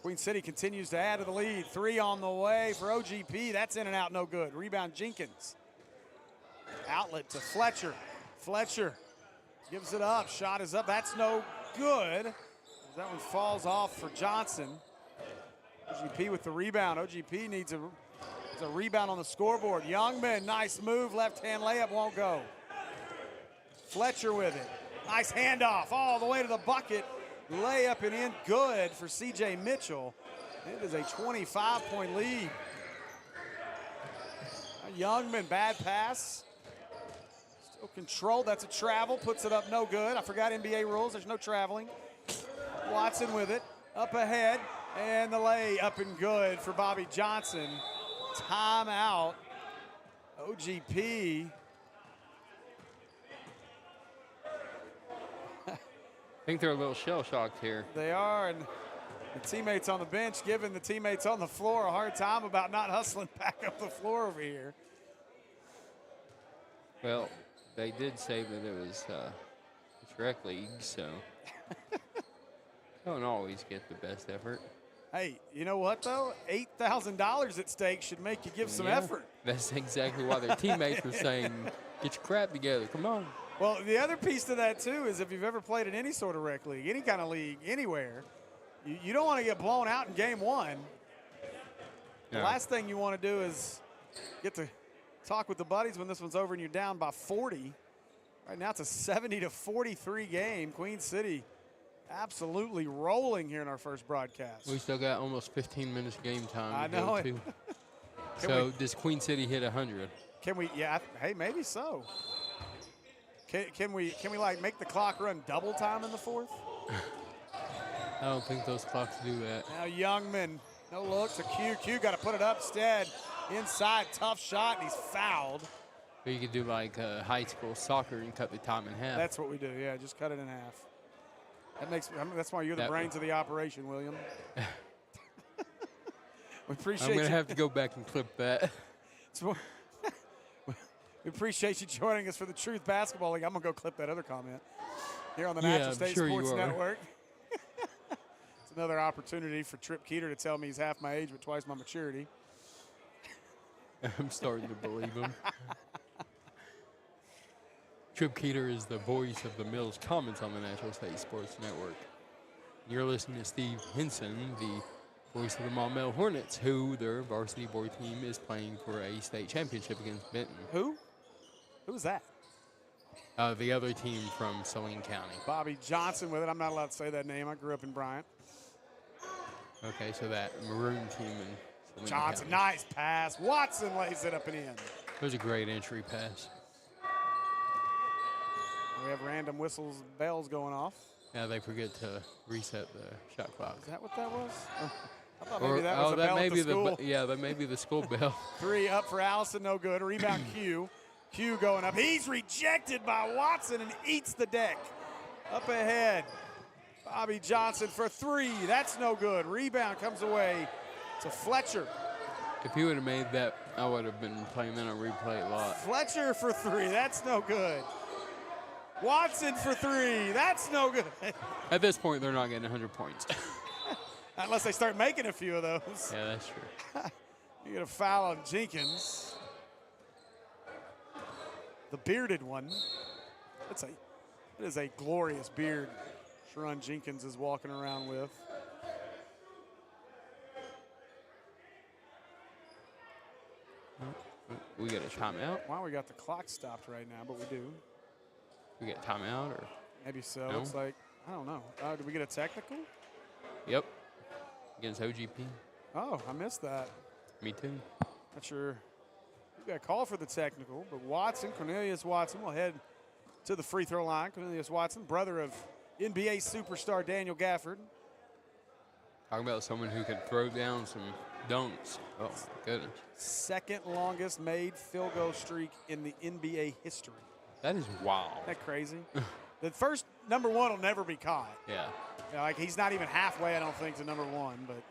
Speaker 2: Queen City continues to add to the lead. 3 on the way for OGP. That's in and out, no good. Rebound Jenkins. Outlet to Fletcher. Fletcher gives it up. Shot is up. That's no good. That one falls off for Johnson. OGP with the rebound. OGP needs a rebound on the scoreboard. Youngman, nice move. Left-hand layup won't go. Fletcher with it. Nice handoff all the way to the bucket. Layup and in, good for C.J. Mitchell. It is a 25-point lead. Youngman, bad pass. Still controlled, that's a travel, puts it up, no good. I forgot NBA rules, there's no traveling. Watson with it, up ahead, and the lay up and good for Bobby Johnson. Timeout, OGP.
Speaker 3: I think they're a little shell-shocked here.
Speaker 2: They are, and the teammates on the bench giving the teammates on the floor a hard time about not hustling back up the floor over here.
Speaker 3: Well, they did say that it was rec league, so don't always get the best effort.
Speaker 2: Hey, you know what, though? $8,000 at stake should make you give some effort.
Speaker 3: That's exactly why their teammates were saying, get your crap together, come on.
Speaker 2: Well, the other piece to that, too, is if you've ever played in any sort of rec league, any kind of league, anywhere, you don't want to get blown out in game one. The last thing you want to do is get to talk with the buddies when this one's over and you're down by 40. Right now it's a 70-43 game. Queen City absolutely rolling here in our first broadcast.
Speaker 3: We still got almost 15 minutes of game time.
Speaker 2: I know it.
Speaker 3: So does Queen City hit 100?
Speaker 2: Can we? Yeah. Hey, maybe so. Can we like make the clock run double time in the fourth?
Speaker 3: I don't think those clocks do that.
Speaker 2: Now Youngman, no look to Q. Q got to put it up instead. Inside, tough shot, and he's fouled.
Speaker 3: Or you could do like high school soccer and cut the time in half.
Speaker 2: That's what we do. Yeah, just cut it in half. That's why you're the brains of the operation, William. We appreciate.
Speaker 3: I'm gonna have to go back and clip that.
Speaker 2: We appreciate you joining us for the Truth Basketball League. I'm going to go clip that other comment here on the Natural State Sports Network. It's another opportunity for Trip Keeter to tell me he's half my age but twice my maturity.
Speaker 3: I'm starting to believe him. Trip Keeter is the voice of the Mills Comments on the Natural State Sports Network. You're listening to Steve Henson, the voice of the Maumelle Hornets, who their varsity boy team is playing for a state championship against Benton.
Speaker 2: Who? Who's that?
Speaker 3: The other team from Saline County.
Speaker 2: Bobby Johnson with it. I'm not allowed to say that name. I grew up in Bryant.
Speaker 3: Okay, so that maroon team in Saline
Speaker 2: Johnson,
Speaker 3: County.
Speaker 2: nice pass. Watson lays it up and in.
Speaker 3: It was a great entry pass.
Speaker 2: We have random whistles, bells going off.
Speaker 3: Yeah, they forget to reset the shot clock.
Speaker 2: Is that what that was? I thought maybe that was a bell at the school.
Speaker 3: Yeah, that may be the school bell.
Speaker 2: 3 up for Allison, no good. Rebound Q. Q going up. He's rejected by Watson and eats the deck. Up ahead, Bobby Johnson for 3. That's no good. Rebound comes away to Fletcher.
Speaker 3: If he would have made that, I would have been playing that on replay a lot.
Speaker 2: Fletcher for 3. That's no good. Watson for 3. That's no good.
Speaker 3: At this point, they're not getting 100 points.
Speaker 2: Unless they start making a few of those.
Speaker 3: Yeah, that's true.
Speaker 2: You get a foul on Jenkins. The bearded one. It is a glorious beard Sharon Jenkins is walking around with.
Speaker 3: We get a timeout?
Speaker 2: Wow, we got the clock stopped right now, but we do.
Speaker 3: We get a timeout, or?
Speaker 2: Maybe so.
Speaker 3: No?
Speaker 2: Looks like, I don't know. Did we get a technical?
Speaker 3: Yep. Against OGP.
Speaker 2: Oh, I missed that.
Speaker 3: Me too.
Speaker 2: Not sure. We got a call for the technical, but Watson, Cornelius Watson, will head to the free throw line. Cornelius Watson, brother of NBA superstar Daniel Gafford.
Speaker 3: Talking about someone who could throw down some dunks. Oh, my goodness.
Speaker 2: Second longest made field goal streak in the NBA history.
Speaker 3: That is wild.
Speaker 2: Isn't that crazy? The first number one will never be caught.
Speaker 3: Yeah.
Speaker 2: You know, like he's not even halfway, I don't think, to number one. But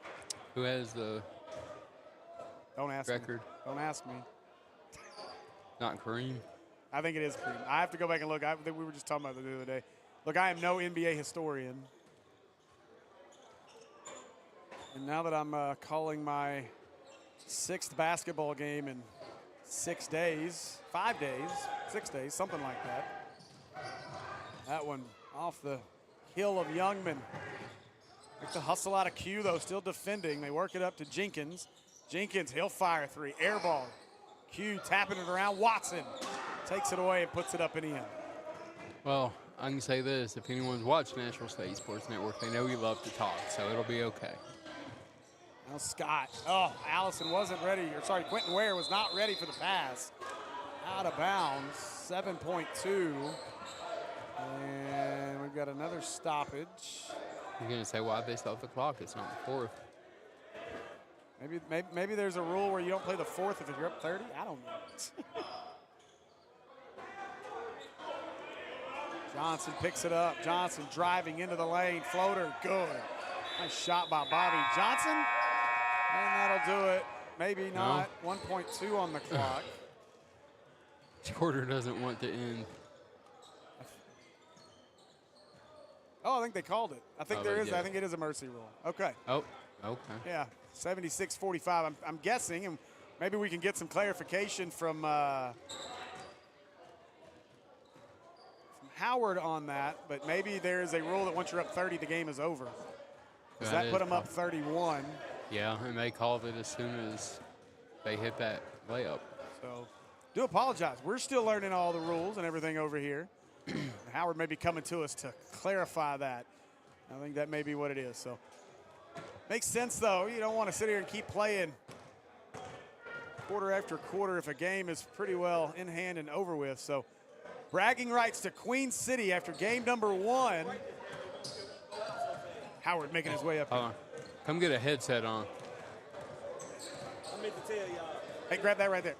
Speaker 3: Who has the
Speaker 2: don't ask
Speaker 3: record?
Speaker 2: me. Don't ask me.
Speaker 3: Not Kareem?
Speaker 2: I think it is Kareem. I have to go back and look. I think we were just talking about it the other day. Look, I am no NBA historian. And now that I'm calling my 6th basketball game in 6 days, 5 days, 6 days, something like that. That one off the heel of Youngman. Like the hustle out of Q, though, still defending. They work it up to Jenkins. Jenkins, he'll fire a 3. Air ball. Q tapping it around. Watson takes it away and puts it up and in.
Speaker 3: Well, I can say this. If anyone's watched National State Sports Network, they know we love to talk, so it'll be okay.
Speaker 2: Now Scott. Oh, Allison wasn't ready. Or sorry, Quentin Ware was not ready for the pass. Out of bounds. 7.2. And we've got another stoppage.
Speaker 3: You're going to say, why based off the clock? It's not the 4th.
Speaker 2: Maybe there's a rule where you don't play the 4th if you're up 30. I don't know. Johnson picks it up. Johnson driving into the lane. Floater, good. Nice shot by Bobby Johnson. And that'll do it. Maybe not. No. 1.2 on the clock.
Speaker 3: This quarter doesn't want to end.
Speaker 2: Oh, I think they called it. I think there is. I think it is a mercy rule. Okay.
Speaker 3: Oh, okay.
Speaker 2: Yeah, 76-45. I'm guessing, and maybe we can get some clarification from Howard on that. But maybe there is a rule that once you're up 30, the game is over. Does that put them up 31?
Speaker 3: Yeah, and they called it as soon as they hit that layup.
Speaker 2: So, do apologize. We're still learning all the rules and everything over here. Howard may be coming to us to clarify that. I think that may be what it is. So, makes sense, though. You don't want to sit here and keep playing quarter after quarter if a game is pretty well in hand and over with. So, bragging rights to Queen City after game number 1. Howard making his way up here.
Speaker 3: Come get a headset on.
Speaker 4: I meant to tell y'all.
Speaker 2: Hey, grab that right there.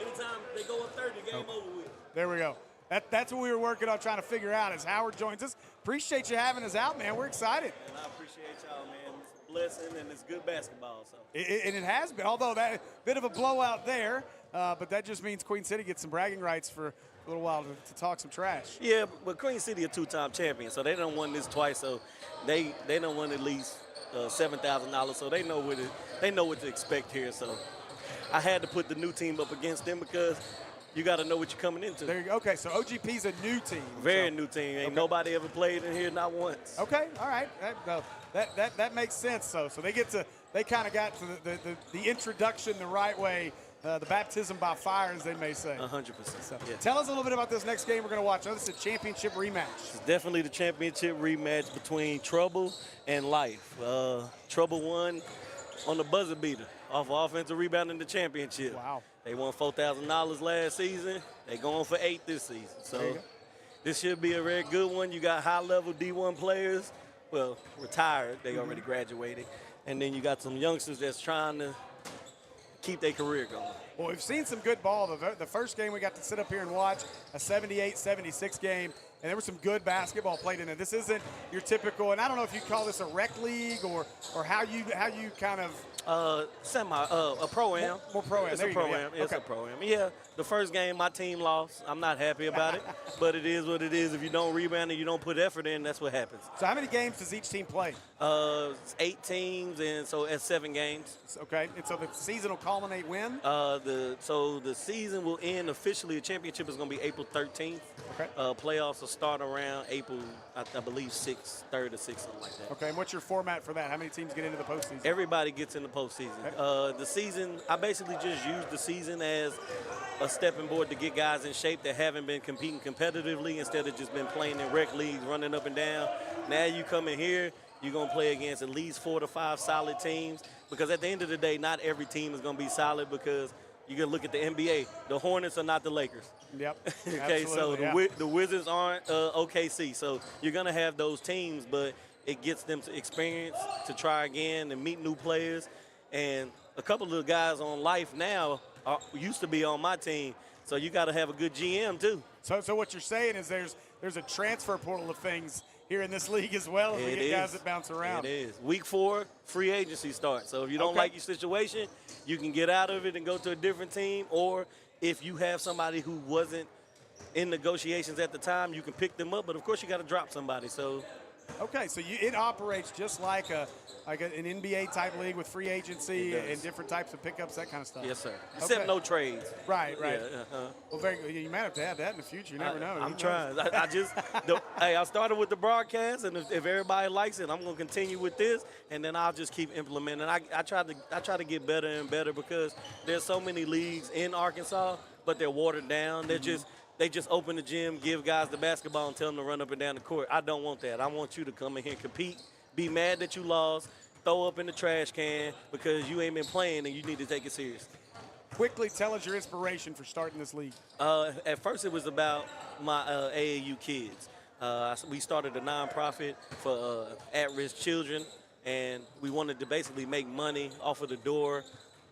Speaker 4: Anytime they go up 30, game over with.
Speaker 2: There we go. That's what we were working on trying to figure out as Howard joins us. Appreciate you having us out, man. We're excited.
Speaker 4: And I appreciate y'all, man. It's a blessing, and it's good basketball. So.
Speaker 2: And it has been, although that bit of a blowout there, but that just means Queen City gets some bragging rights for a little while to talk some trash.
Speaker 4: Yeah, but Queen City a 2-time champion, so they done won this twice, so they done won at least $7,000, so they know what to expect here. So I had to put the new team up against them because you got to know what you're coming into.
Speaker 2: There you go. Okay, so OGP's a new team.
Speaker 4: Very new team. Ain't nobody ever played in here, not once.
Speaker 2: Okay, all right. That makes sense. So they kind of got to the introduction the right way. The baptism by fire, as they may say.
Speaker 4: 100%.
Speaker 2: So,
Speaker 4: yeah.
Speaker 2: Tell us a little bit about this next game we're going to watch. This is a championship rematch.
Speaker 4: It's definitely the championship rematch between Trouble and Life. Trouble won on the buzzer beater off of offensive rebound in the championship.
Speaker 2: Wow.
Speaker 4: They won $4,000 last season. They going for 8 this season. So this should be a very good one. You got high-level D1 players, well, retired. They already graduated. And then you got some youngsters that's trying to keep their career going.
Speaker 2: Well, we've seen some good ball. The first game we got to sit up here and watch, a 78-76 game, and there was some good basketball played in it. This isn't your typical, and I don't know if you call this a rec league or how you kind of
Speaker 4: a pro-am.
Speaker 2: More pro-am.
Speaker 4: It's a pro-am. It's a pro-am. Yeah, the first game my team lost. I'm not happy about it, but it is what it is. If you don't rebound and you don't put effort in, that's what happens.
Speaker 2: So how many games does each team play?
Speaker 4: 8 teams, and so at 7 games.
Speaker 2: Okay, and so the season will culminate when?
Speaker 4: The season will end officially. The championship is going to be April 13th.
Speaker 2: Okay.
Speaker 4: Playoffs will start around April, I believe, 6th, 3rd or 6th, something like that.
Speaker 2: Okay, and what's your format for that? How many teams get into the postseason?
Speaker 4: Everybody gets in the postseason. Okay. The season, I basically just use the season as a stepping board to get guys in shape that haven't been competing competitively instead of just been playing in rec leagues, running up and down. Now you come in here, you're going to play against at least 4 to 5 solid teams because at the end of the day, not every team is going to be solid because You can look at the NBA. The Hornets are not the Lakers.
Speaker 2: Yep.
Speaker 4: Okay, so the Wizards aren't OKC. So you're going to have those teams, but it gets them to experience, to try again, and meet new players. And a couple of the guys on LIF now used to be on my team. So you got to have a good GM too.
Speaker 2: So what you're saying is there's a transfer portal of things here in this league as well as we get guys that bounce around.
Speaker 4: It is. Week 4, free agency starts. So if you don't like your situation, you can get out of it and go to a different team. Or if you have somebody who wasn't in negotiations at the time, you can pick them up. But, of course, you got to drop somebody. So
Speaker 2: Okay, so it operates just like an NBA-type league with free agency and different types of pickups, that kind of stuff.
Speaker 4: Yes, sir. Except no trades.
Speaker 2: Right.
Speaker 4: Yeah,
Speaker 2: Well, very good. You might have to have that in the future. You never know.
Speaker 4: I'm trying. I started with the broadcast, and if everybody likes it, I'm going to continue with this, and then I'll just keep implementing. I try to get better and better because there's so many leagues in Arkansas, but they're watered down. They just open the gym, give guys the basketball, and tell them to run up and down the court. I don't want that. I want you to come in here and compete, be mad that you lost, throw up in the trash can because you ain't been playing and you need to take it serious.
Speaker 2: Quickly tell us your inspiration for starting this league.
Speaker 4: At first it was about my AAU kids. We started a nonprofit for at-risk children, and we wanted to basically make money off of the door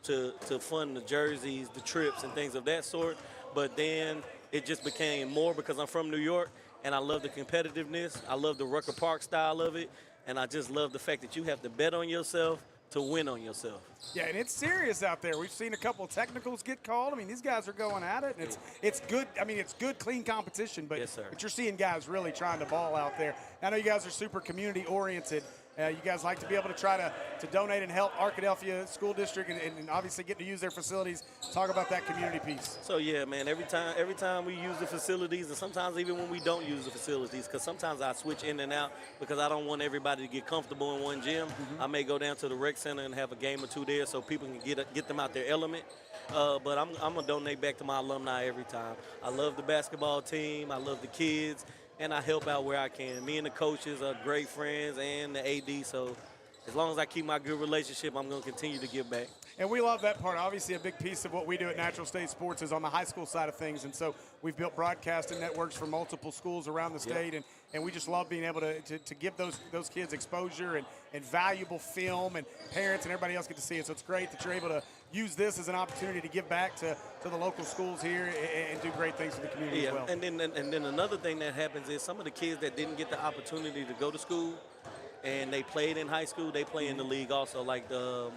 Speaker 4: to fund the jerseys, the trips, and things of that sort. But then it just became more because I'm from New York, and I love the competitiveness. I love the Rucker Park style of it, and I just love the fact that you have to bet on yourself to win on yourself.
Speaker 2: Yeah, and it's serious out there. We've seen a couple of technicals get called. I mean, these guys are going at it, and it's good. I mean, it's good, clean competition, but,
Speaker 4: yes, sir.
Speaker 2: But you're seeing guys really trying to ball out there. I know you guys are super community-oriented. You guys like to be able to try to donate and help Arkadelphia School District and obviously get to use their facilities. Talk about that community piece.
Speaker 4: So, yeah, man, every time we use the facilities, and sometimes even when we don't use the facilities, because sometimes I switch in and out because I don't want everybody to get comfortable in one gym. I may go down to the rec center and have a game or two there so people can get them out their element. But I'm going to donate back to my alumni every time. I love the basketball team. I love the kids. And I help out where I can. Me and the coaches are great friends and the AD, so as long as I keep my good relationship, I'm going to continue to give back.
Speaker 2: And we love that part. Obviously, a big piece of what we do at Natural State Sports is on the high school side of things, and so we've built broadcasting networks for multiple schools around the state, and we just love being able to give those kids exposure and valuable film, and parents and everybody else get to see it. So it's great that you're able to use this as an opportunity to give back to the local schools here and do great things for the community as well.
Speaker 4: And then another thing that happens is some of the kids that didn't get the opportunity to go to school and they played in high school, they play in the league also. Like the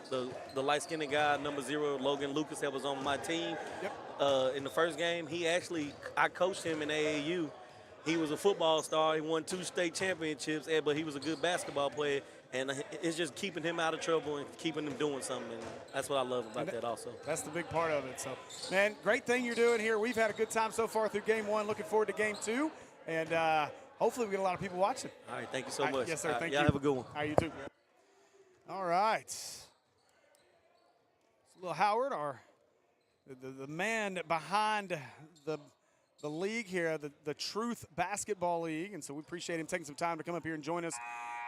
Speaker 4: light-skinned guy, number 0, Logan Lucas, that was on my team. In the first game, I coached him in AAU. He was a football star. He won 2 state championships, but he was a good basketball player. And it's just keeping him out of trouble and keeping him doing something. And that's what I love about that also.
Speaker 2: That's the big part of it. So, man, great thing you're doing here. We've had a good time so far through game 1. Looking forward to game 2. And hopefully we get a lot of people watching.
Speaker 4: All right, thank you so much.
Speaker 2: Yes, sir. Thank you.
Speaker 4: Y'all have a good one.
Speaker 2: All right, you too. All right. Little Howard, the man behind the league here, the Truth Basketball League. And so we appreciate him taking some time to come up here and join us.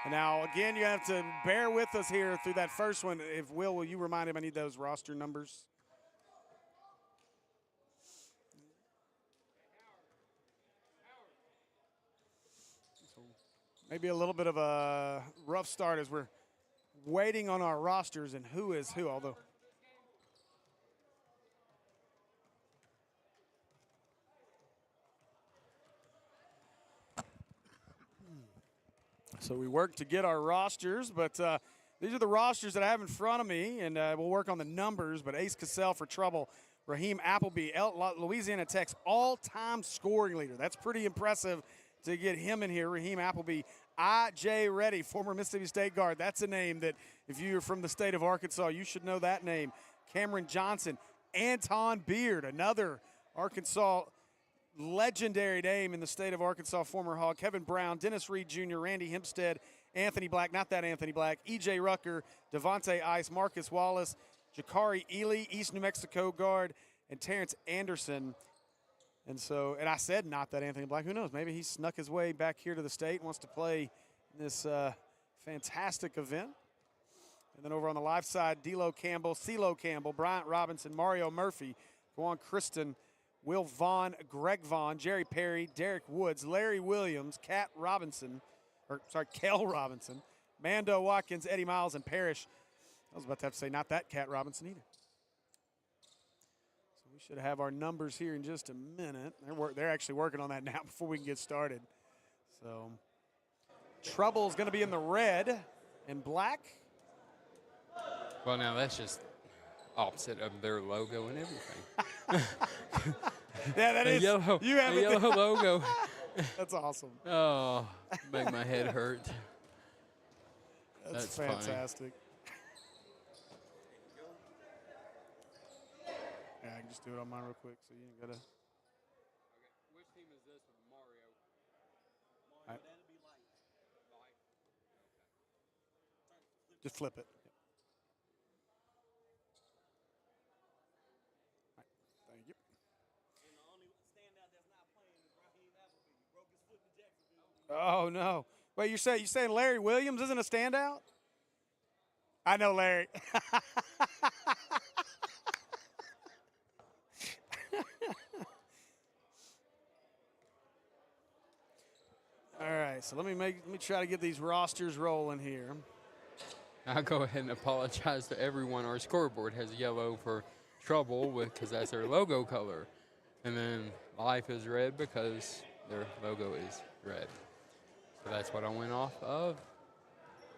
Speaker 2: And now, again, you have to bear with us here through that first one. If will you remind him I need those roster numbers? So maybe a little bit of a rough start as we're waiting on our rosters and who is who, although. So we work to get our rosters, but these are the rosters that I have in front of me, and we'll work on the numbers. But Ace Cassell for trouble. Raheem Appleby, Louisiana Tech's all-time scoring leader. That's pretty impressive to get him in here. Raheem Appleby, I.J. Reddy, former Mississippi State guard. That's a name that if you're from the state of Arkansas, you should know that name. Cameron Johnson, Anton Beard, another Arkansas legendary name in the state of Arkansas, former Hog. Kevin Brown, Dennis Reed Jr., Randy Hempstead, Anthony Black, not that Anthony Black, E.J. Rucker, Devontae Ice, Marcus Wallace, Jakari Ely, East New Mexico guard, and Terrence Anderson. And I said not that Anthony Black. Who knows? Maybe he snuck his way back here to the state and wants to play in this fantastic event. And then over on the live side, D'Lo Campbell, CeeLo Campbell, Bryant Robinson, Mario Murphy, Juan Kristen, Will Vaughn, Greg Vaughn, Jerry Perry, Derek Woods, Larry Williams, Kel Robinson, Mando Watkins, Eddie Miles, and Parrish. I was about to have to say not that Cat Robinson either. So we should have our numbers here in just a minute. They're actually working on that now before we can get started. So Trouble is going to be in the red and black.
Speaker 3: Well, now that's just opposite of their logo and everything.
Speaker 2: Yeah, that is.
Speaker 3: Yellow,
Speaker 2: You have
Speaker 3: a yellow logo.
Speaker 2: That's awesome.
Speaker 3: Oh, make my head hurt.
Speaker 2: That's
Speaker 3: funny.
Speaker 2: fantastic. Yeah, I can just do it on mine real quick, so you ain't gotta.
Speaker 3: Which team is this with Mario?
Speaker 2: Right. Just flip it. Right. Thank you. Oh no! Wait, you saying Larry Williams isn't a standout? I know Larry. All right, so let me try to get these rosters rolling here.
Speaker 3: I'll go ahead and apologize to everyone. Our scoreboard has yellow for Trouble because that's their logo color. And then Life is red because their logo is red. So that's what I went off of.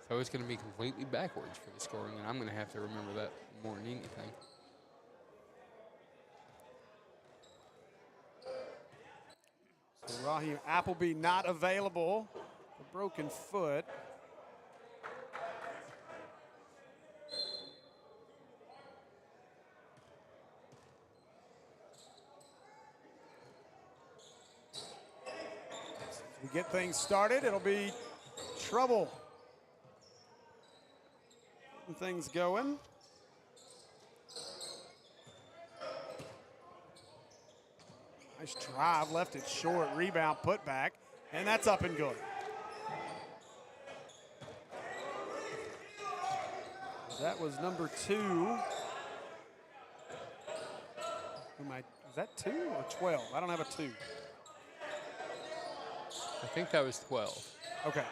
Speaker 3: So it's going to be completely backwards for the scoring, and I'm going to have to remember that more than anything.
Speaker 2: So Raheem Appleby not available. A broken foot. We get things started, it'll be Trouble. Getting things going. Nice drive, left it short, rebound, put back, and that's up and good. That was number 2. Is that 2 or 12? I don't have a 2.
Speaker 3: I think that was 12.
Speaker 2: Okay.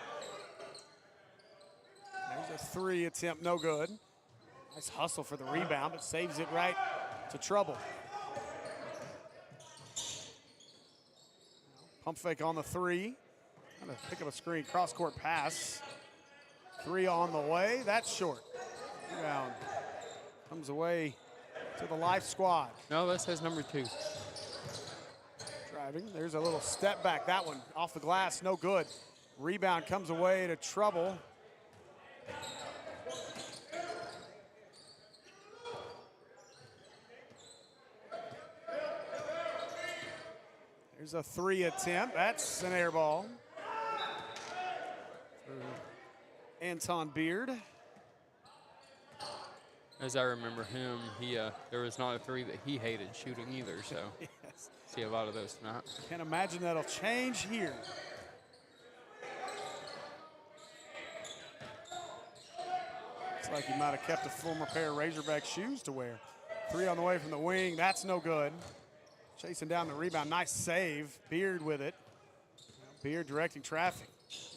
Speaker 2: There's a 3 attempt, no good. Nice hustle for the rebound, but saves it right to Trouble. Pump fake on the 3. Trying to pick up a screen, cross-court pass. 3 on the way, that's short. Rebound comes away to the Life squad.
Speaker 3: No, that says number 2.
Speaker 2: Driving, there's a little step back. That one off the glass, no good. Rebound comes away to Trouble. There's a 3 attempt. That's an air ball. For Anton Beard.
Speaker 3: As I remember him, there was not a 3 that he hated shooting either, so
Speaker 2: Yes.
Speaker 3: see a lot of those tonight.
Speaker 2: Can't imagine that'll change here. Looks like he might have kept a former pair of Razorback shoes to wear. 3 on the way from the wing. That's no good. Chasing down the rebound. Nice save. Beard with it. Beard directing traffic.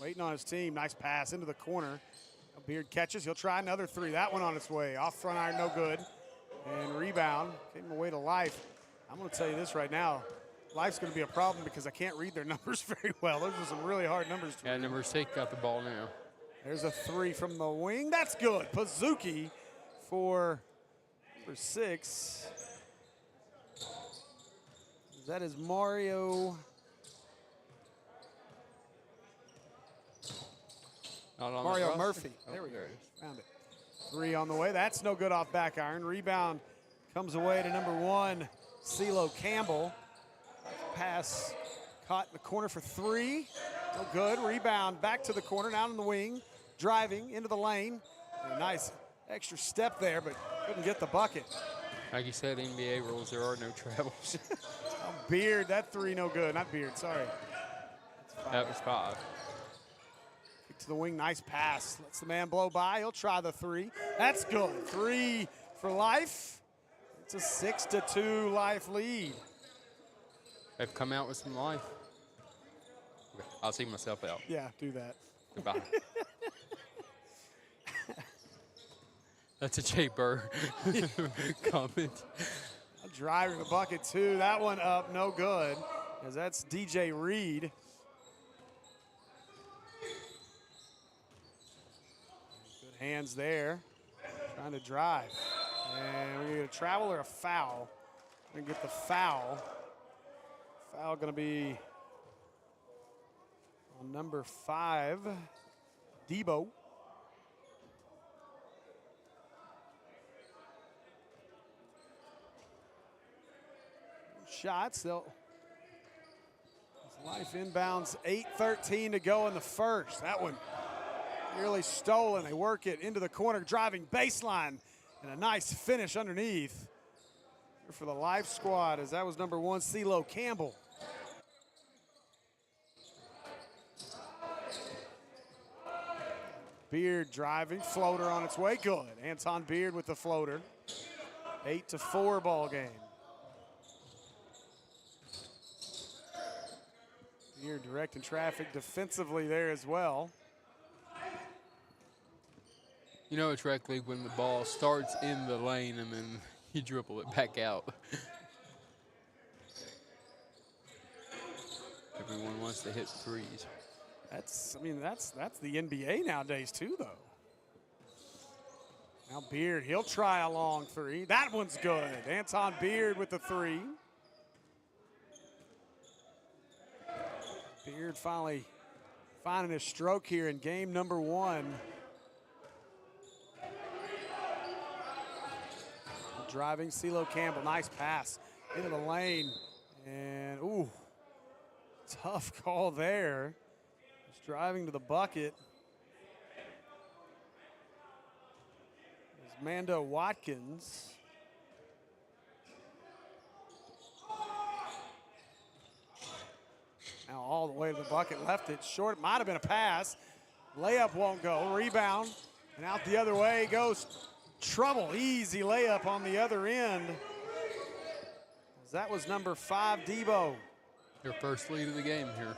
Speaker 2: Waiting on his team. Nice pass into the corner. Beard catches. He'll try another 3. That one on its way. Off front iron, no good. And rebound. Came away to Life. I'm going to tell you this right now. Life's going to be a problem because I can't read their numbers very well. Those are some really hard numbers to read.
Speaker 3: Number 6 got the ball now.
Speaker 2: There's a 3 from the wing. That's good. Pazuki for number 6. That is Mario.
Speaker 3: Not on
Speaker 2: Mario
Speaker 3: the
Speaker 2: Murphy.
Speaker 3: Oh,
Speaker 2: There we go.
Speaker 3: there it is.
Speaker 2: Found it. 3 on the way. That's no good off back iron. Rebound comes away to number 1, CeeLo Campbell. Pass caught in the corner for 3. No good. Rebound back to the corner, down in the wing. Driving into the lane. A nice extra step there, but couldn't get the bucket.
Speaker 3: Like you said, NBA rules, there are no travels.
Speaker 2: Beard, that 3 no good. Not Beard, sorry.
Speaker 3: That was 5.
Speaker 2: Kick to the wing, nice pass. Lets the man blow by. He'll try the three. That's good. 3 for Life. It's a 6-2 Life lead.
Speaker 3: They've come out with some life. Okay, I'll see myself out.
Speaker 2: Yeah, do that.
Speaker 3: Goodbye. That's a Jay Burr comment.
Speaker 2: Driving the bucket too. That one up, no good. As that's DJ Reed. Good hands there. Trying to drive. And we're gonna get a travel or a foul. We're gonna get the foul. Foul gonna be on number 5, Debo. Shots, they'll Life inbounds, 8:13 to go in the first. That one nearly stolen. They work it into the corner, driving baseline, and a nice finish underneath for the Life squad, as that was number 1, CeeLo Campbell. Beard driving, floater on its way, good. Anton Beard with the floater. 8-4 ball game. Beard directing traffic defensively there as well.
Speaker 3: You know it's rec league when the ball starts in the lane and then you dribble it back out. Everyone wants to hit threes.
Speaker 2: That's the NBA nowadays too, though. Now Beard, he'll try a long three. That one's good. Anton Beard with the three. Beard finally finding his stroke here in game number 1. Driving CeeLo Campbell, nice pass into the lane. And ooh, tough call there. Just driving to the bucket. It's Mando Watkins. Now all the way to the bucket, left it short. It might have been a pass. Layup won't go. Rebound. And out the other way goes Trouble. Easy layup on the other end. That was number 5, Debo.
Speaker 3: Your first lead of the game here.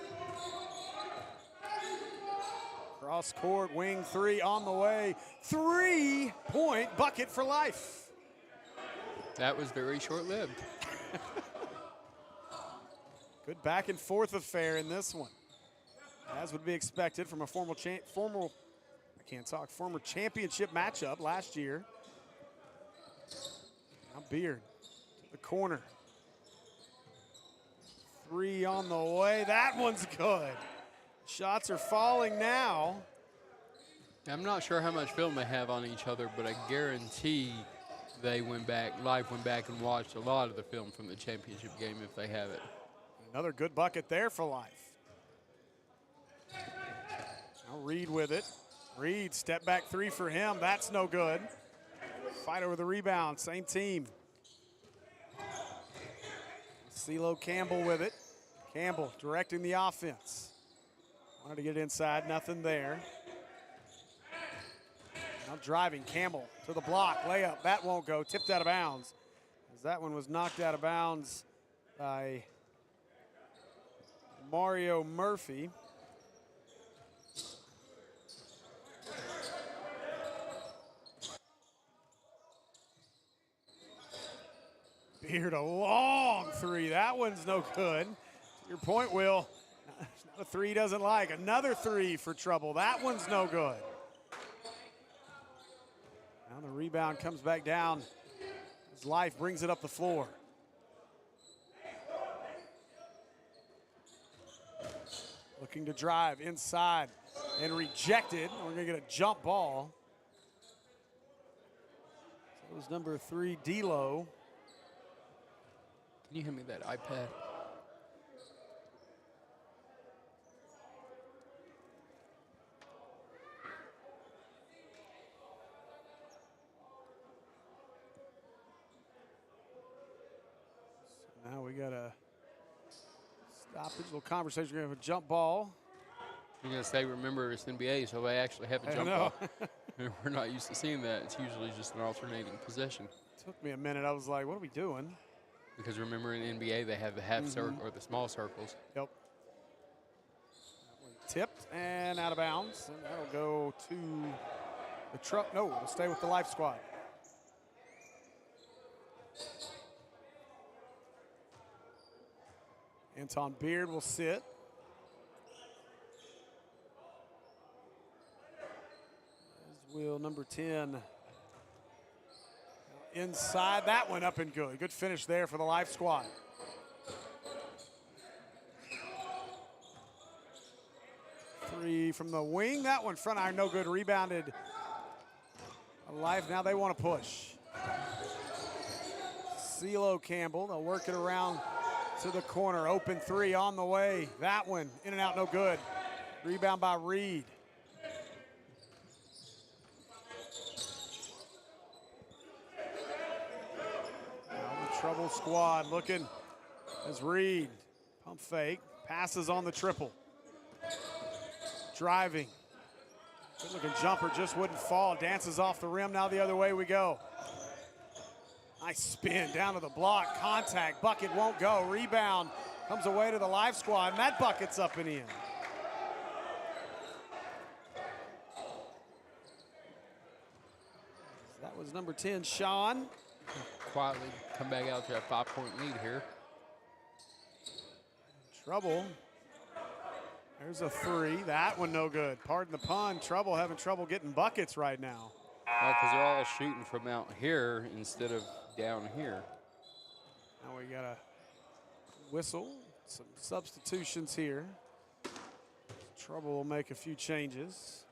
Speaker 2: Cross court, wing three on the way. 3-point bucket for Life.
Speaker 3: That was very short-lived.
Speaker 2: Good back and forth affair in this one, as would be expected from a former championship matchup last year. Now Beard to the corner. 3 on the way. That one's good. Shots are falling now.
Speaker 3: I'm not sure how much film they have on each other, but I guarantee Life went back and watched a lot of the film from the championship game if they have it.
Speaker 2: Another good bucket there for Life. Now Reed with it. Reed, step back 3 for him. That's no good. Fight over the rebound, same team. CeeLo Campbell with it. Campbell directing the offense. Wanted to get it inside, nothing there. Now driving, Campbell to the block, layup, that won't go, tipped out of bounds. As that one was knocked out of bounds by Mario Murphy. Beard, a long 3. That one's no good. To your point, Will. A 3 doesn't like. Another 3 for Trouble. That one's no good. Now the rebound comes back down as Life brings it up the floor. Looking to drive inside and rejected. We're going to get a jump ball. So it was number 3, D'Lo.
Speaker 3: Can you hand me that iPad?
Speaker 2: Now we got a stoppage, little conversation. We're going to have a jump ball.
Speaker 3: You're going to say, remember, it's NBA, so they actually have a jump ball. We're not used to seeing that. It's usually just an alternating possession.
Speaker 2: Took me a minute. I was like, what are we doing?
Speaker 3: Because remember, in NBA, they have the half circle or the small circles.
Speaker 2: Yep. Tipped and out of bounds. And that'll go to the truck. No, it'll stay with the LIF squad. Anton Beard will sit. As will number 10. Inside, that one up and good. Good finish there for the LIF squad. Three from the wing. That one front iron, no good. Rebounded. LIF, now they want to push. CeeLo Campbell, they'll work it around to the corner. Open three on the way. That one, in and out, no good. Rebound by Reed. Now the trouble squad looking as Reed, pump fake, passes on the triple. Driving. Good looking jumper, just wouldn't fall. Dances off the rim, now the other way we go. Nice spin down to the block, contact, bucket won't go. Rebound comes away to the LIF squad, and that bucket's up and in. That was number 10, Sean.
Speaker 3: Quietly come back out to a 5-point lead here.
Speaker 2: Trouble. There's a three. That one no good. Pardon the pun. Trouble having trouble getting buckets right now.
Speaker 3: Because they're all shooting from out here instead of down here.
Speaker 2: Now we got a whistle. Some substitutions here. Trouble will make a few changes.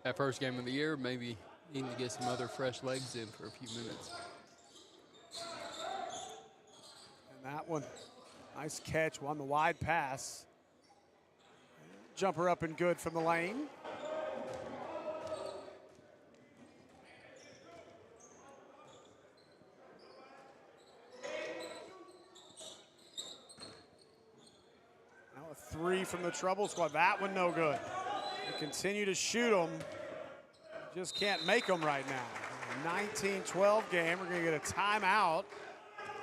Speaker 3: That first game of the year, maybe needing to get some other fresh legs in for a few minutes.
Speaker 2: And that one, nice catch, won the wide pass. Jumper up and good from the lane. Now a three from the trouble squad. That one no good. They continue to shoot them. Just can't make them right now. 19-12 game. We're going to get a timeout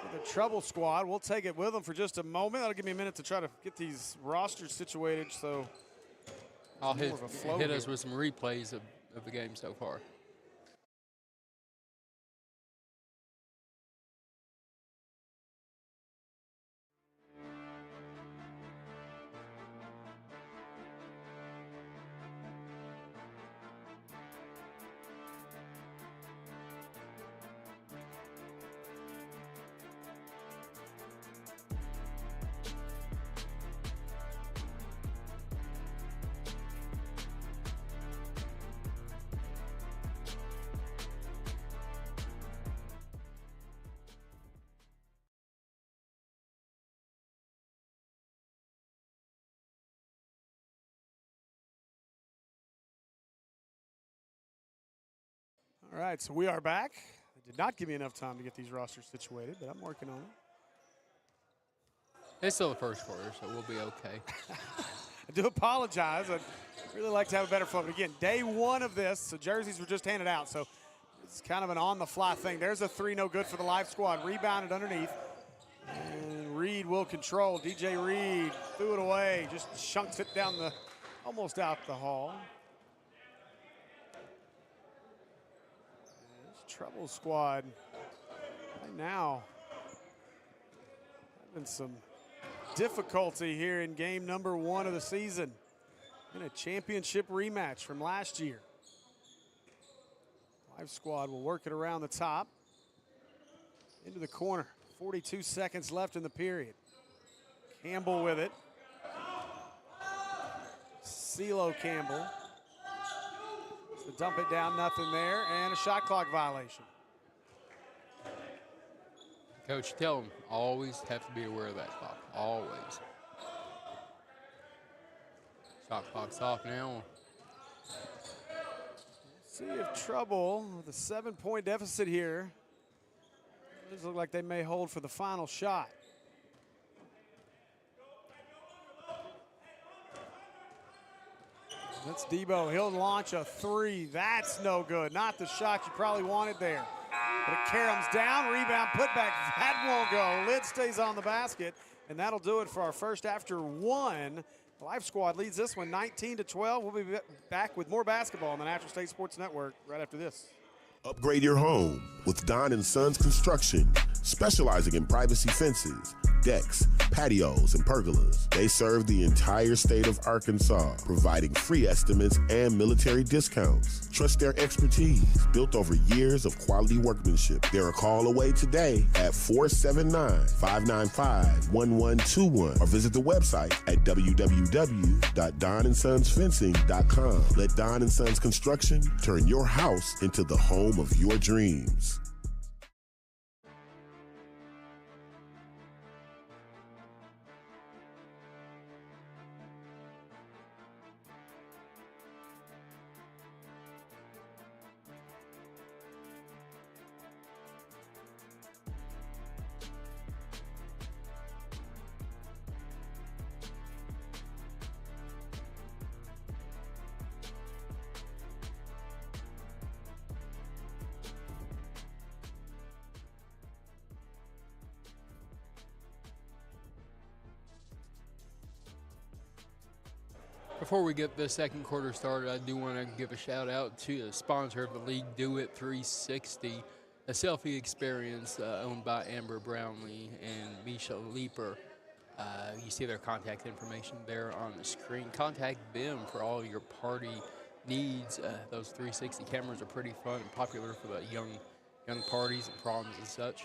Speaker 2: for the trouble squad. We'll take it with them for just a moment. That'll give me a minute to try to get these rosters situated. So
Speaker 3: I'll hit us with some replays of the game so far.
Speaker 2: All right, so we are back. It did not give me enough time to get these rosters situated, but I'm working on it.
Speaker 3: It's still the first quarter, so we'll be okay.
Speaker 2: I do apologize. I'd really like to have a better flow. But again, day one of this, so jerseys were just handed out, so it's kind of an on-the-fly thing. There's a three, no good for the LIF squad. Rebounded underneath. And Reed will control. DJ Reed threw it away, just chunks it down the, almost out the hall. Trouble squad right now having some difficulty here in game number one of the season in a championship rematch from last year. LIF squad will work it around the top into the corner. 42 seconds left in the period. Campbell with it. CeeLo Campbell. So dump it down, nothing there, and a shot clock violation.
Speaker 3: Coach, tell them, always have to be aware of that clock, always. Shot clock's off now.
Speaker 2: See if Trouble, with a 7-point deficit here, does look like they may hold for the final shot. That's Debo. He'll launch a three. That's no good. Not the shot you probably wanted there. But it caroms down, rebound, put back. That won't go. Lid stays on the basket, and that'll do it for our first after one. The Life Squad leads this one 19-12. We'll be back with more basketball on the Natural State Sports Network right after this.
Speaker 1: Upgrade your home with Don & Sons Construction, specializing in privacy fences, decks, patios, and pergolas. They serve the entire state of Arkansas, providing free estimates and military discounts. Trust their expertise, built over years of quality workmanship. They're a call away today at 479-595-1121 or visit the website at www.donandsonsfencing.com. Let Don & Sons Construction turn your house into the home of your dreams.
Speaker 3: Before we get the second quarter started, I do want to give a shout out to the sponsor of the league, Do It 360, a selfie experience owned by Amber Brownlee and Misha Leeper. You see their contact information there on the screen. Contact them for all your party needs. Those 360 cameras are pretty fun and popular for the young parties and proms and such.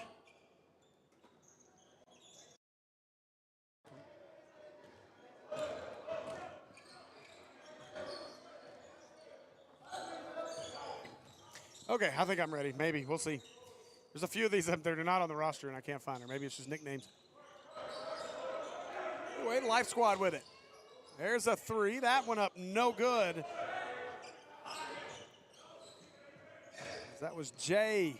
Speaker 2: Okay, I think I'm ready. Maybe. We'll see. There's a few of these up there that are not on the roster, and I can't find them. Maybe it's just nicknames. Wait, Life Squad with it. There's a three. That one up, no good. That was Jay.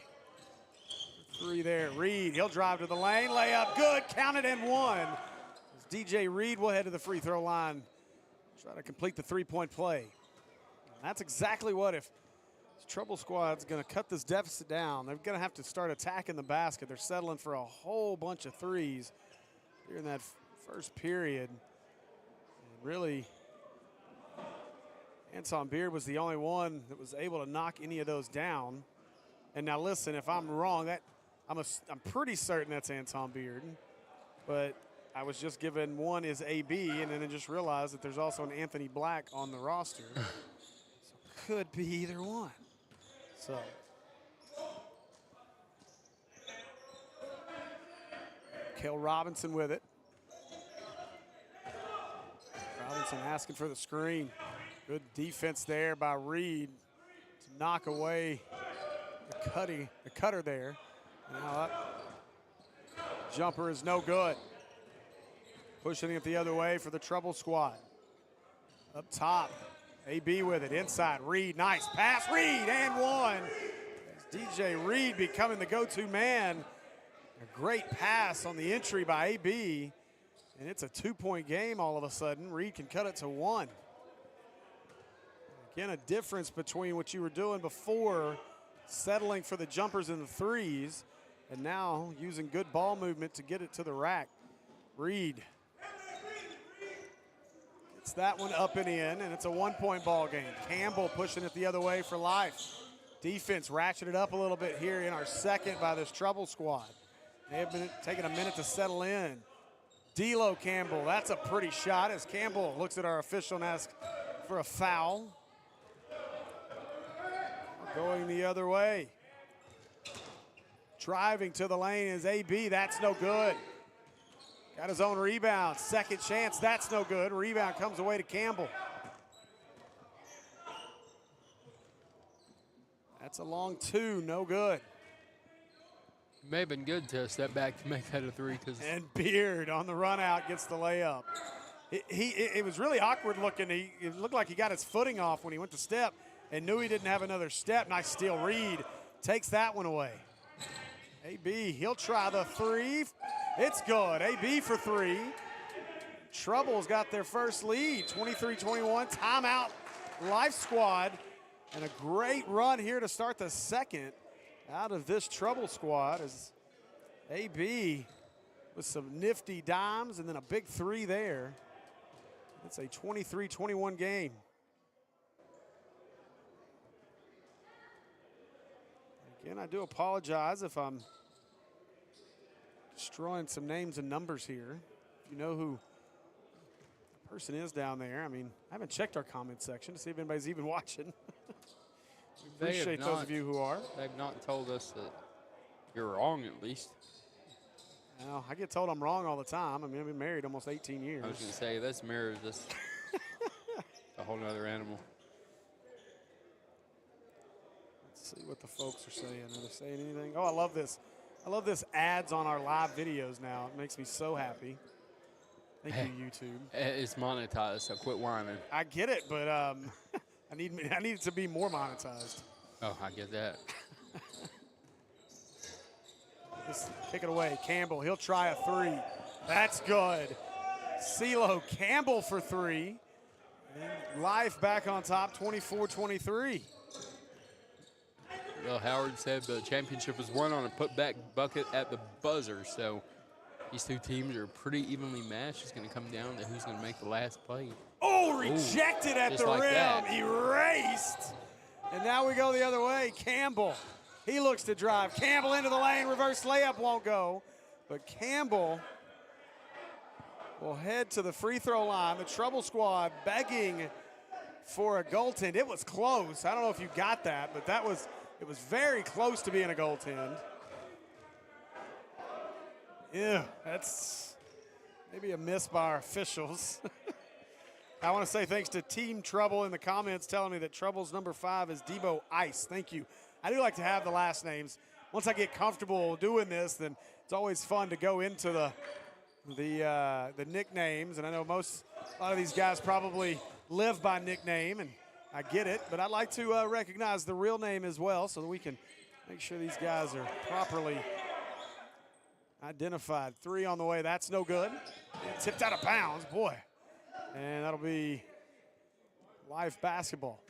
Speaker 2: Three there. Reed, he'll drive to the lane. Layup, good. Counted and one. As DJ Reed will head to the free throw line. Try to complete the three-point play. And that's exactly what if Trouble Squad's going to cut this deficit down. They're going to have to start attacking the basket. They're settling for a whole bunch of threes here in that first period. And really, Anton Beard was the only one that was able to knock any of those down. And now listen, if I'm wrong, I'm pretty certain that's Anton Beard. But I was just given one is AB, and then I just realized that there's also an Anthony Black on the roster. So could be either one. So, Cale Robinson with it. Robinson asking for the screen. Good defense there by Reed to knock away the cutter there. Now that jumper is no good. Pushing it the other way for the Trouble Squad. Up top. AB with it, inside, Reed, nice pass, Reed, and one. DJ Reed becoming the go-to man. A great pass on the entry by AB, and it's a two-point game all of a sudden. Reed can cut it to one. Again, a difference between what you were doing before, settling for the jumpers and the threes, and now using good ball movement to get it to the rack. Reed. That one up and in, and it's a one-point ball game. Campbell pushing it the other way for Life. Defense ratcheted up a little bit here in our second by this Trouble Squad. They have been taking a minute to settle in. D'Lo Campbell, that's a pretty shot as Campbell looks at our official and asks for a foul. Going the other way. Driving to the lane is AB, that's no good. Got his own rebound, second chance, that's no good. Rebound comes away to Campbell. That's a long two, no good.
Speaker 3: May have been good to step back to make that a three.
Speaker 2: And Beard on the run out gets the layup. It was really awkward looking. It looked like he got his footing off when he went to step and knew he didn't have another step. Nice steal, Reed takes that one away. AB, he'll try the three. It's good. AB for three. Trouble's got their first lead, 23-21. Timeout Life squad, and a great run here to start the second out of this trouble squad as AB with some nifty dimes and then a big three there. It's a 23-21 game. Again, I do apologize if I'm destroying some names and numbers here. If you know who the person is down there, I mean, I haven't checked our comment section to see if anybody's even watching. Appreciate those of you who are.
Speaker 3: They've not told us that you're wrong, at least.
Speaker 2: Well, I get told I'm wrong all the time. I mean, I've been married almost 18 years.
Speaker 3: I was going to say, this mirrors this. A whole nother animal.
Speaker 2: Let's see what the folks are saying. Are they saying anything? Oh, I love this. I love this ads on our live videos now. It makes me so happy. Thank you, YouTube.
Speaker 3: It's monetized, so quit whining.
Speaker 2: I get it, but I need it to be more monetized.
Speaker 3: Oh, I get that.
Speaker 2: Just kick it away. Campbell, he'll try a three. That's good. CeeLo Campbell for three. And Life back on top, 24-23.
Speaker 3: Well, Howard said the championship was won on a putback bucket at the buzzer, so these two teams are pretty evenly matched. It's going to come down to who's going to make the last play.
Speaker 2: Oh, rejected at the
Speaker 3: like
Speaker 2: rim.
Speaker 3: that.
Speaker 2: Erased. And now we go the other way. Campbell, he looks to drive. Campbell into the lane. Reverse layup won't go. But Campbell will head to the free throw line. The trouble squad begging for a goaltend. It was close. I don't know if you got that, but it was very close to being a goaltend. Yeah, that's maybe a miss by our officials. I want to say thanks to Team Trouble in the comments telling me that Trouble's number 5 is Debo Ice. Thank you. I do like to have the last names. Once I get comfortable doing this, then it's always fun to go into the nicknames. And I know a lot of these guys probably live by nickname, and I get it. But I'd like to recognize the real name as well so that we can make sure these guys are properly identified. Three on the way. That's no good. It tipped out of bounds. Boy. And that'll be Life basketball.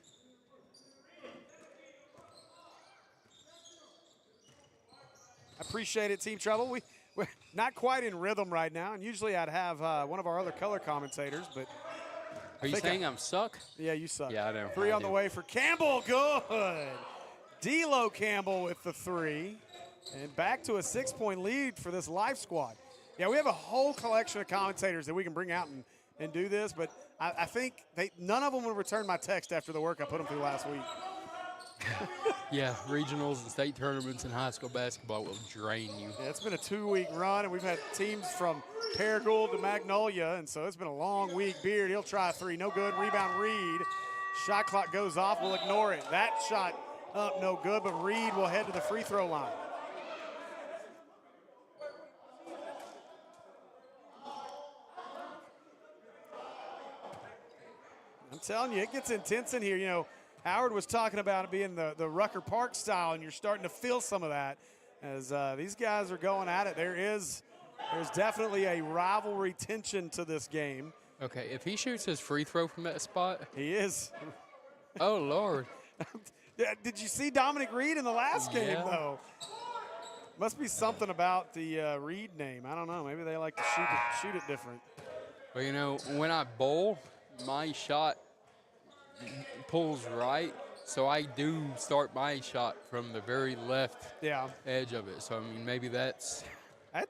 Speaker 2: I appreciate it, Team Trouble. We're not quite in rhythm right now, and usually I'd have one of our other color commentators, but
Speaker 3: Are you saying I'm suck?
Speaker 2: yeah, you suck.
Speaker 3: Yeah, I know.
Speaker 2: Three
Speaker 3: I
Speaker 2: on the
Speaker 3: do.
Speaker 2: way for Campbell. Good. D'Lo Campbell with the three. And back to a 6-point lead for this Life squad. Yeah, we have a whole collection of commentators that we can bring out and do this, but I think none of them will return my text after the work I put them through last week.
Speaker 3: Yeah, regionals and state tournaments in high school basketball will drain you.
Speaker 2: Yeah, it's been a 2-week run, and we've had teams from Paragould to Magnolia, and so it's been a long week. Beard, he'll try a three. No good. Rebound, Reed. Shot clock goes off. We'll ignore it. That shot up, no good, but Reed will head to the free throw line. I'm telling you, it gets intense in here. You know, Howard was talking about it being the Rucker Park style, and you're starting to feel some of that as these guys are going at it. There's definitely a rivalry tension to this game.
Speaker 3: Okay, if he shoots his free throw from that spot.
Speaker 2: He is.
Speaker 3: Oh, Lord.
Speaker 2: Yeah, did you see Dominic Reed in the last game, though? Must be something about the Reed name. I don't know. Maybe they like to shoot it different.
Speaker 3: Well, you know, when I bowl, my shot pulls right, so I do start my shot from the very left edge of it. So, I mean, maybe that's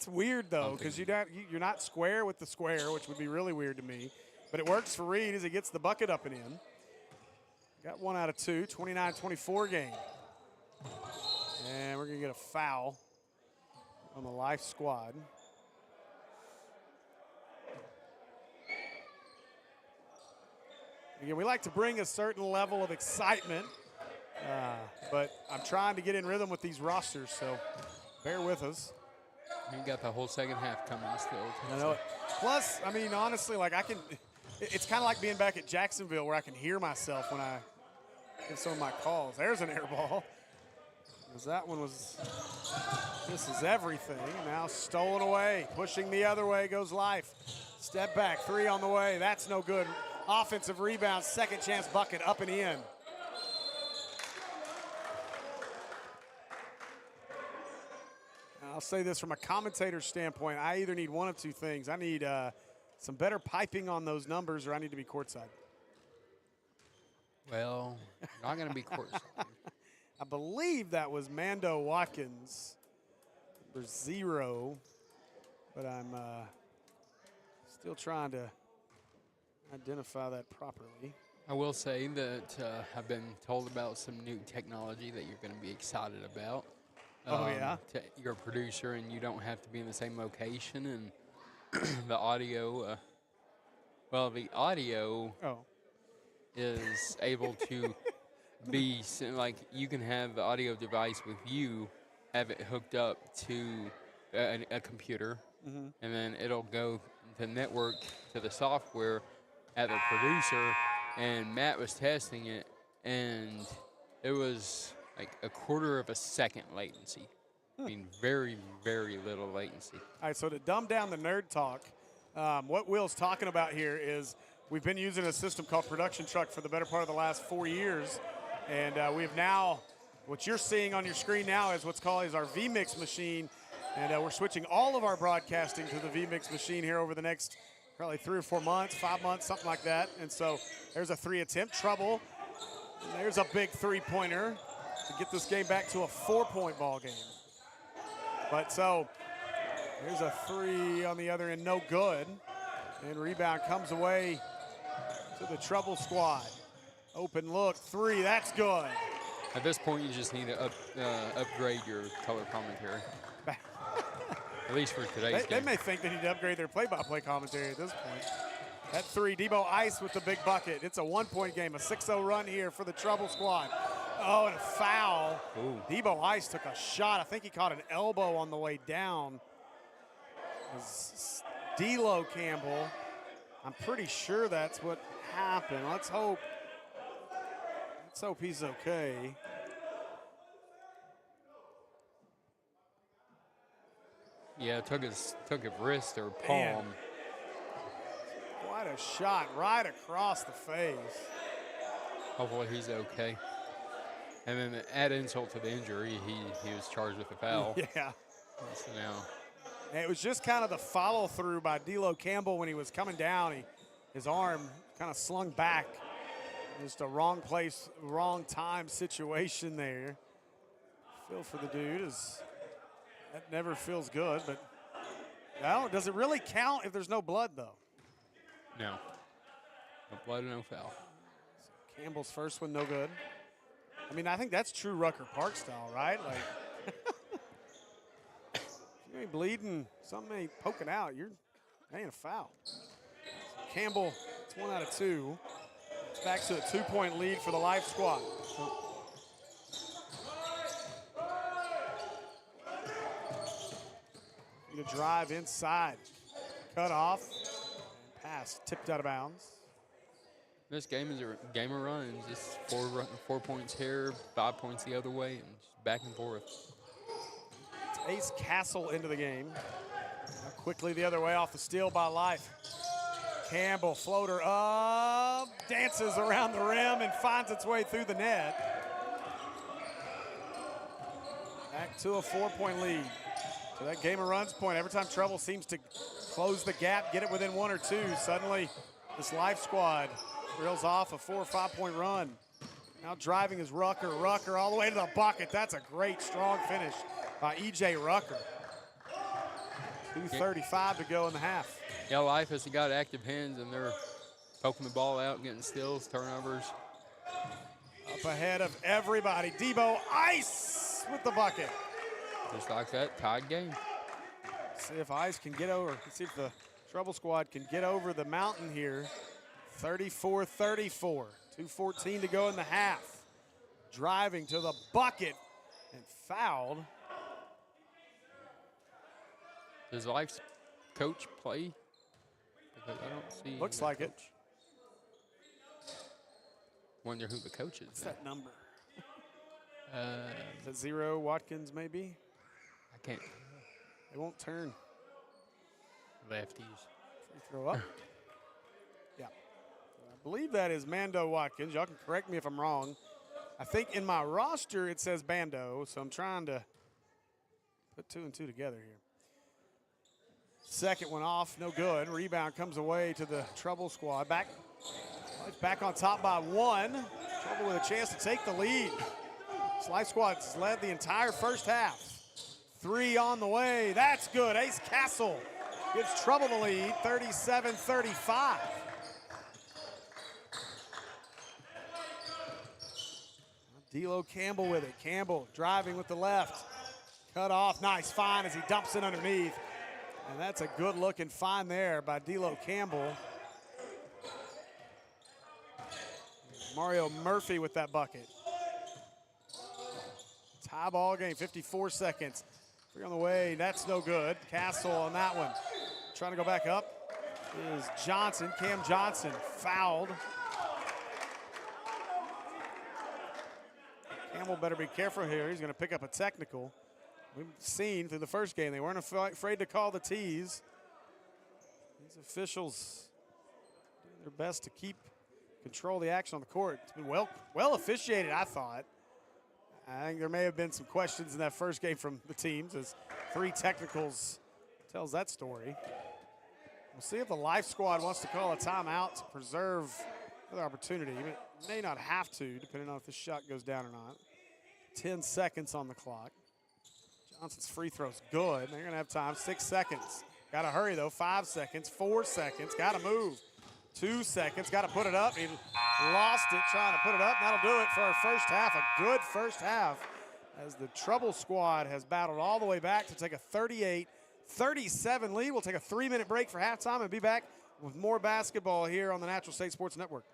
Speaker 2: weird, though, because you're not square with the square, which would be really weird to me. But it works for Reed as he gets the bucket up and in. Got 1 out of 2, 29-24 game. And we're going to get a foul on the Life squad. Again, we like to bring a certain level of excitement, but I'm trying to get in rhythm with these rosters, so bear with us.
Speaker 3: You got the whole second half coming still.
Speaker 2: I know it. Plus, I mean, honestly, like it's kind of like being back at Jacksonville where I can hear myself when I give some of my calls. There's an air ball. This is everything. Now stolen away, pushing the other way goes Life. Step back, three on the way. That's no good. offensive rebound, second chance bucket up and in. I'll say this from a commentator standpoint, I either need one of two things. I need some better piping on those numbers, or I need to be courtside.
Speaker 3: Well, not going to be courtside.
Speaker 2: I believe that was Mando Watkins, number 0, but I'm still trying to identify that properly.
Speaker 3: I will say that I've been told about some new technology that you're going to be excited about.
Speaker 2: Yeah?
Speaker 3: You're a producer and you don't have to be in the same location, and the audio, the audio is able to be, like, you can have the audio device with you, have it hooked up to a computer, and then it'll go to network to the software at the producer, and Matt was testing it, and it was like a quarter of a second latency. I mean, very, very little latency.
Speaker 2: All right, so to dumb down the nerd talk, what Will's talking about here is we've been using a system called Production Truck for the better part of the last 4 years, and we have now, what you're seeing on your screen now is what's called our vMix machine, and we're switching all of our broadcasting to the vMix machine here over the next probably 3 or 4 months, 5 months, something like that. And so there's a 3-attempt trouble, and there's a big three-pointer to get this game back to a 4-point ball game. But so there's a 3 on the other end, no good. And rebound comes away to the trouble squad. Open look, 3, that's good.
Speaker 3: At this point, you just need to upgrade your color commentary. At least for today's game.
Speaker 2: They may think they need to upgrade their play-by-play commentary at this point. That 3, Debo Ice with the big bucket. It's a 1-point game, a 6-0 run here for the trouble squad. Oh, and a foul.
Speaker 3: Ooh.
Speaker 2: Debo Ice took a shot. I think he caught an elbow on the way down. D'Lo Campbell, I'm pretty sure that's what happened. Let's hope he's okay.
Speaker 3: Yeah, took a wrist or palm.
Speaker 2: Man. What a shot right across the face.
Speaker 3: Hopefully he's okay. And then to add insult to the injury, he was charged with a foul.
Speaker 2: Yeah.
Speaker 3: So now.
Speaker 2: And it was just kind of the follow-through by D'Lo Campbell when he was coming down. His arm kind of slung back. Just a wrong place, wrong time situation there. Feel for the dude that never feels good, but well, does it really count if there's no blood, though?
Speaker 3: No. No blood and no foul.
Speaker 2: So Campbell's first one, no good. I mean, I think that's true Rucker Park style, right? Like, if you ain't bleeding, something ain't poking out, that ain't a foul. So Campbell, it's 1 out of 2. It's back to a 2-point lead for the LIF squad. To drive inside, cut off, and pass tipped out of bounds.
Speaker 3: This game is a game of runs, just 4 points here, 5 points the other way, and just back and forth.
Speaker 2: It's Ace Castle into the game. Now quickly the other way off the steal by LIF. Campbell, floater up, dances around the rim and finds its way through the net. Back to a 4-point lead. So that game of runs point, every time trouble seems to close the gap, get it within 1 or 2, suddenly this LIF squad reels off a 4 or 5-point run. Now driving is Rucker all the way to the bucket. That's a great, strong finish by E.J. Rucker. 2:35 to go in the half.
Speaker 3: Yeah, LIF has got active hands, and they're poking the ball out, getting steals, turnovers.
Speaker 2: Up ahead of everybody, Debo Ice with the bucket.
Speaker 3: Just like that, tied game.
Speaker 2: See if Ice can get over. Let's see if the trouble squad can get over the mountain here. 34-34. 2:14 to go in the half. Driving to the bucket and fouled.
Speaker 3: Does LIF's coach play? Because I don't see.
Speaker 2: Looks like it.
Speaker 3: Wonder who the coach is.
Speaker 2: What's that number?
Speaker 3: Is
Speaker 2: that 0 Watkins maybe?
Speaker 3: I can't.
Speaker 2: They won't turn.
Speaker 3: Lefties.
Speaker 2: Free throw up. Yeah. believe that is Mando Watkins. Y'all can correct me if I'm wrong. I think in my roster it says Bando, so I'm trying to put 2 and 2 together here. Second one off, no good. Rebound comes away to the Trouble squad. Back on top by 1. Trouble with a chance to take the lead. This Life squad's led the entire first half. 3 on the way. That's good. Ace Castle gives Trouble the lead, 37-35. D'Lo Campbell with it. Campbell driving with the left. Cut off. Nice find as he dumps it underneath. And that's a good-looking find there by D'Lo Campbell. Mario Murphy with that bucket. Tie ball game, 54 seconds. 3 on the way, that's no good. Castle on that one. Trying to go back up is Johnson, Cam Johnson, fouled. Campbell better be careful here. He's gonna pick up a technical. We've seen through the first game, they weren't afraid to call the tees. These officials doing their best to control the action on the court. It's been well officiated, I thought. I think there may have been some questions in that first game from the teams as 3 technicals tells that story. We'll see if the Life squad wants to call a timeout to preserve another opportunity. It may not have to, depending on if this shot goes down or not. 10 seconds on the clock. Johnson's free throw's good. They're gonna have time, 6 seconds. Gotta hurry though, 5 seconds, 4 seconds, gotta move. 2 seconds, gotta put it up. He lost it trying to put it up. That'll do it for our first half, a good first half as the Trouble squad has battled all the way back to take a 38-37 lead. We'll take a 3-minute break for halftime and be back with more basketball here on the Natural State Sports Network.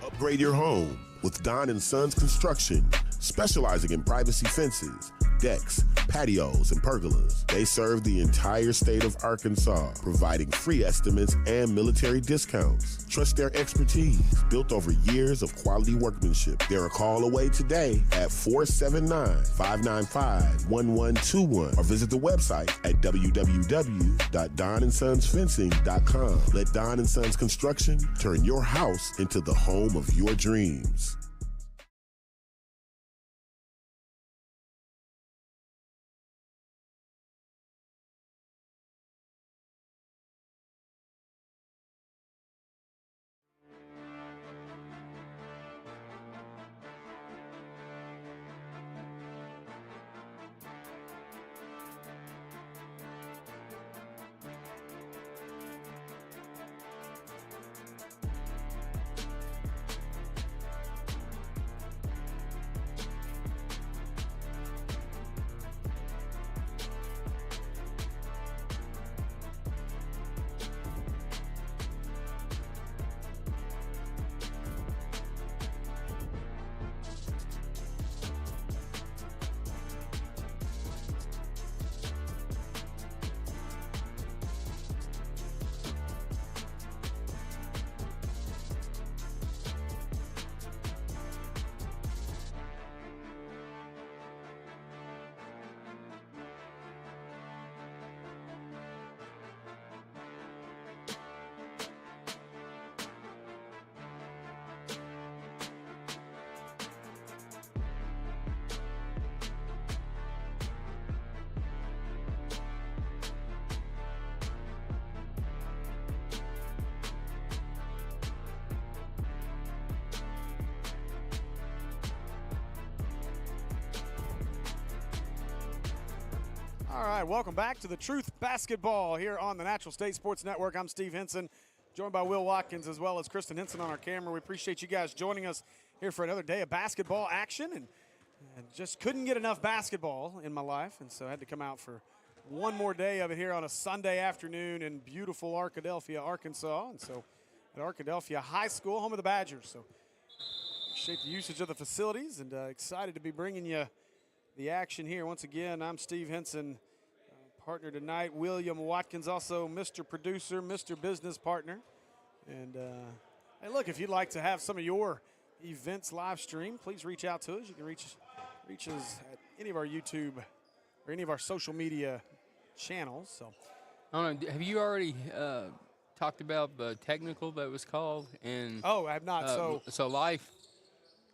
Speaker 1: Upgrade your home with Don & Sons Construction, specializing in privacy fences, decks, patios, and pergolas. They serve the entire state of Arkansas, providing free estimates and military discounts. Trust their expertise, built over years of quality workmanship. They're a call away today at 479-595-1121 or visit the website at www.donsonsfencing.com. Let Don & Sons Construction turn your house into the home of your dreams.
Speaker 2: All right, welcome back to the Truth Basketball here on the Natural State Sports Network. I'm Steve Henson, joined by Will Watkins as well as Kristen Henson on our camera. We appreciate you guys joining us here for another day of basketball action, and just couldn't get enough basketball in my life, and so I had to come out for one more day of it here on a Sunday afternoon in beautiful Arkadelphia, Arkansas, and so at Arkadelphia High School, home of the Badgers. So appreciate the usage of the facilities, and excited to be bringing you the action here. Once again, I'm Steve Henson, partner tonight. William Watkins, also Mr. Producer, Mr. Business Partner. And hey, look, if you'd like to have some of your events live stream, please reach out to us. You can reach us at any of our YouTube or any of our social media channels. So,
Speaker 3: I don't know, have you already talked about the technical that was called? And
Speaker 2: oh, I have not.
Speaker 3: So Life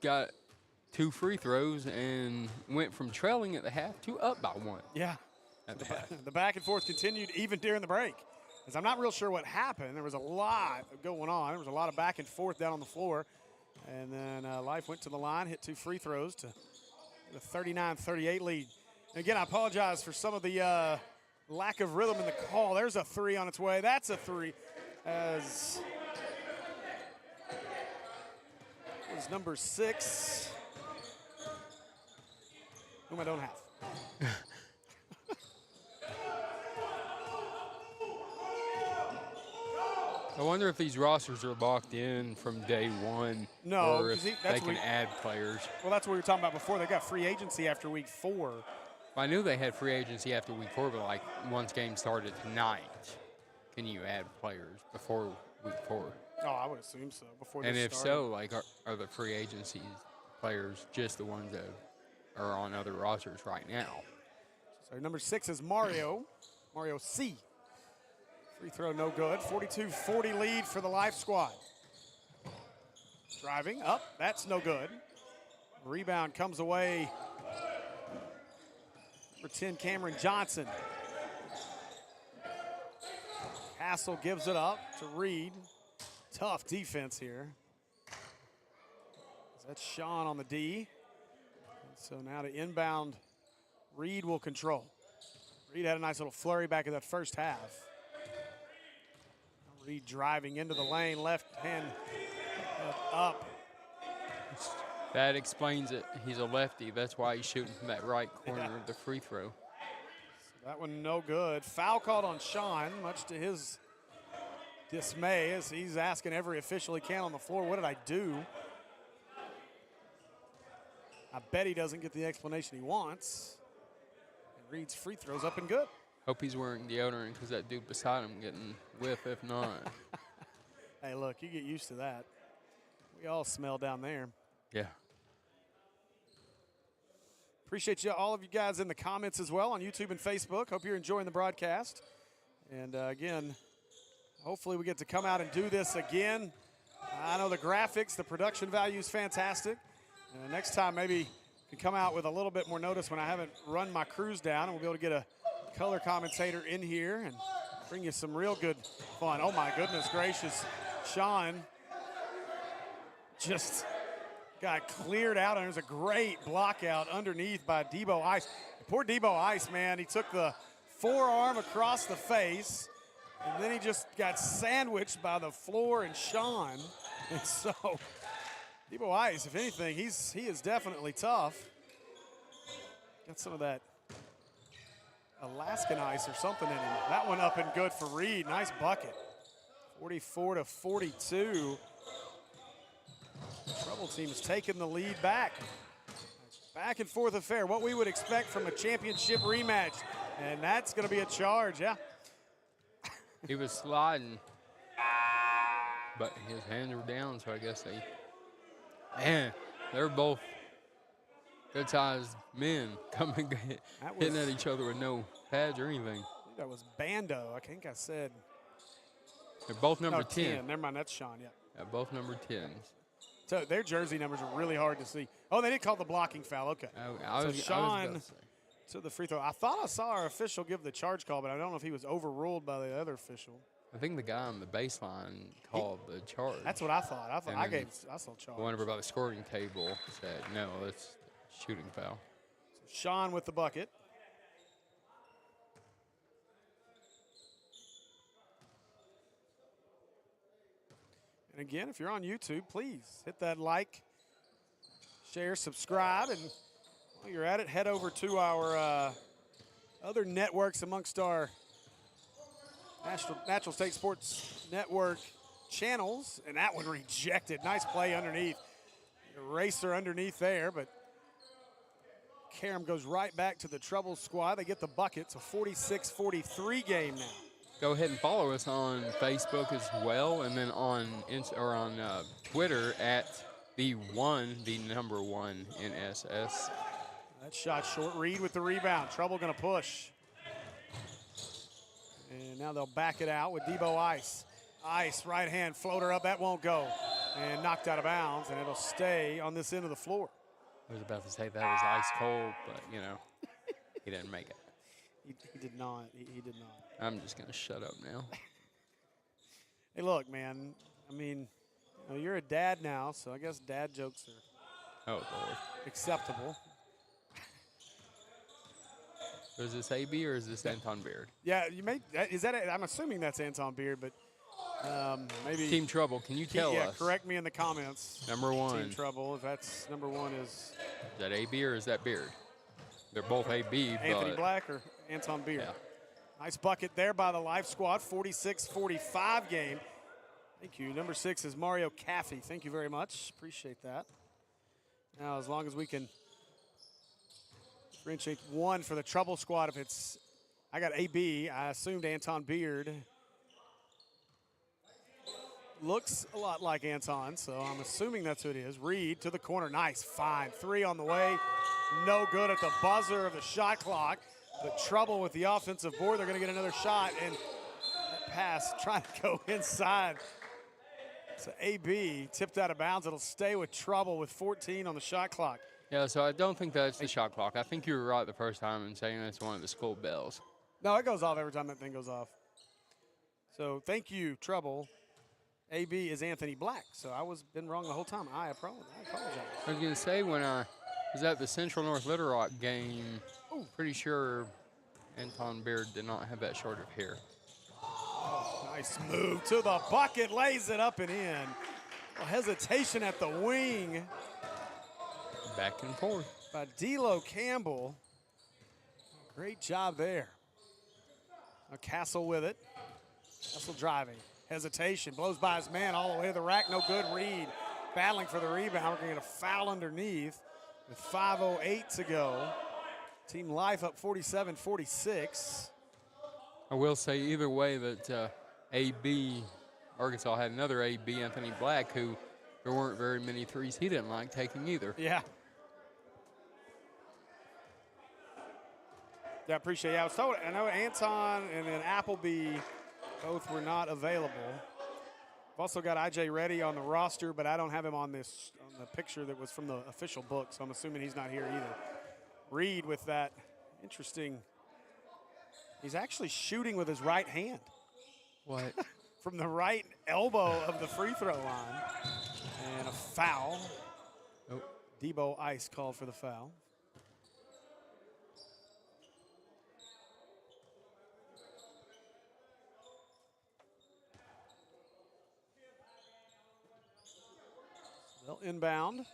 Speaker 3: got 2 free throws and went from trailing at the half to up by 1.
Speaker 2: Yeah.
Speaker 3: At the half.
Speaker 2: The back and forth continued even during the break. As I'm not real sure what happened. There was a lot going on. There was a lot of back and forth down on the floor. And then Life went to the line, hit 2 free throws to get a 39-38 lead. And again, I apologize for some of the lack of rhythm in the call. There's a 3 on its way. That's a 3. As it was number 6. Whom I don't have.
Speaker 3: I wonder if these rosters are locked in from day one.
Speaker 2: No,
Speaker 3: or if they can add players.
Speaker 2: Well, that's what we were talking about before. They got free agency after week 4.
Speaker 3: I knew they had free agency after week 4, but like once game started tonight, can you add players before week 4?
Speaker 2: Oh, I would assume so. Before
Speaker 3: and
Speaker 2: this
Speaker 3: if
Speaker 2: started.
Speaker 3: so, like are the free agency players just the ones that are on other rosters right now?
Speaker 2: So number 6 is Mario C. Free throw no good. 42-40 lead for the Life squad. Driving up, that's no good. Rebound comes away for 10, Cameron Johnson. Castle gives it up to Reed. Tough defense here. That's Sean on the D. And so now to inbound, Reed will control. Reed had a nice little flurry back in that first half. Reed driving into the lane, left hand up.
Speaker 3: That explains it. He's a lefty. That's why he's shooting from that right corner of the free throw.
Speaker 2: So that one no good. Foul called on Sean, much to his dismay, as he's asking every official he can on the floor, what did I do? I bet he doesn't get the explanation he wants. And Reed's free throws up and good.
Speaker 3: Hope he's wearing deodorant because that dude beside him getting whiff if not.
Speaker 2: Hey, look, you get used to that. We all smell down there.
Speaker 3: Yeah.
Speaker 2: Appreciate all of you guys in the comments as well on YouTube and Facebook. Hope you're enjoying the broadcast. And again, hopefully we get to come out and do this again. I know the graphics, the production value is fantastic. And next time maybe can come out with a little bit more notice when I haven't run my crews down, and we'll be able to get a color commentator in here and bring you some real good fun. Oh my goodness gracious. Sean just got cleared out, and there's a great block out underneath by Debo Ice. Poor Debo Ice, man. He took the forearm across the face, and then he just got sandwiched by the floor and Sean. And so Debo Ice, if anything, he is definitely tough. Got some of that Alaskan ice or something in him. That one up and good for Reed. Nice bucket. 44-42. Trouble team is taking the lead back. Back and forth affair. What we would expect from a championship rematch. And that's going to be a charge, yeah.
Speaker 3: He was sliding, but his hands were down, so I guess man, they're both good-sized men coming, hitting at each other with no pads or anything.
Speaker 2: That was Bando. I think I said.
Speaker 3: They're both number 10.
Speaker 2: Never mind, that's Sean, yeah.
Speaker 3: Both number 10s.
Speaker 2: So their jersey numbers are really hard to see. Oh, they did call the blocking foul. Okay. So Sean to the free throw. I thought I saw our official give the charge call, but I don't know if he was overruled by the other official.
Speaker 3: I think the guy on the baseline called the charge.
Speaker 2: That's what I thought. I saw charge.
Speaker 3: The one over by the scoring table said, no, it's shooting foul.
Speaker 2: So Sean with the bucket. And again, if you're on YouTube, please hit that like, share, subscribe, and while you're at it, head over to our other networks amongst our Natural State Sports Network channels, and that one rejected. Nice play underneath. Eraser underneath there, but Karam goes right back to the trouble squad. They get the bucket. It's a 46-43 game now.
Speaker 3: Go ahead and follow us on Facebook as well, and then on Twitter at the number one in SS.
Speaker 2: That shot short. Reed with the rebound. Trouble going to push. And now they'll back it out with Debo Ice. Ice, right hand floater up. That won't go. And knocked out of bounds, and it'll stay on this end of the floor.
Speaker 3: I was about to say that was ice cold, but, you know, he didn't make it.
Speaker 2: He did not. He did not.
Speaker 3: I'm just going to shut up now.
Speaker 2: Hey, look, man. I mean, you know, you're a dad now, so I guess dad jokes are
Speaker 3: Oh, Lord.
Speaker 2: acceptable.
Speaker 3: So is this AB or is this Anton Beard?
Speaker 2: Yeah, you may. Is that? I'm assuming that's Anton Beard, but maybe.
Speaker 3: Team Trouble, can you tell us?
Speaker 2: Correct me in the comments.
Speaker 3: Number one.
Speaker 2: Team Trouble. If that's number one, is
Speaker 3: Is that AB or is that Beard? They're both AB,
Speaker 2: Anthony
Speaker 3: but
Speaker 2: Black or Anton Beard.
Speaker 3: yeah.
Speaker 2: Nice bucket there by the LIF squad. 46-45 game. Thank you. Number 6 is Mario Caffey. Thank you very much. Appreciate that. Now, as long as we can differentiate one for the trouble squad, if it's, I got AB, I assumed Anton Beard. Looks a lot like Anton, so I'm assuming that's who it is. Reed to the corner. Nice find. 3 on the way. No good at the buzzer of the shot clock. But trouble with the offensive board. They're going to get another shot, and that pass trying to go inside. So AB tipped out of bounds. It'll stay with trouble with 14 on the shot clock.
Speaker 3: Yeah, so I don't think that's the shot clock. I think you were right the first time in saying that's one of the school bells.
Speaker 2: No, it goes off every time that thing goes off. So thank you, trouble. AB is Anthony Black. So I was been wrong the whole time. I apologize.
Speaker 3: I was going to say when I was at the Central North Little Rock game, pretty sure Anton Beard did not have that short of hair.
Speaker 2: Nice move to the bucket, lays it up and in. A hesitation at the wing
Speaker 3: Back and forth.
Speaker 2: by D'Lo Campbell. Great job there. Now Castle with it. Castle driving. Hesitation, blows by his man all the way to the rack. No good. Reed battling for the rebound. We're going to get a foul underneath with 5:08 to go. Team LIF up 47-46.
Speaker 3: I will say either way that AB, Arkansas had another AB, Anthony Black, who there weren't very many threes he didn't like taking either.
Speaker 2: Yeah. Yeah, I appreciate it. Yeah, I was told, I know Anton and then Appleby both were not available. I've also got IJ Reddy on the roster, but I don't have him on the picture that was from the official book, so I'm assuming he's not here either. Reed with that interesting, he's actually shooting with his right hand.
Speaker 3: What?
Speaker 2: From the right elbow of the free throw line. And a foul.
Speaker 3: Oh.
Speaker 2: Debo Ice called for the foul. They'll inbound.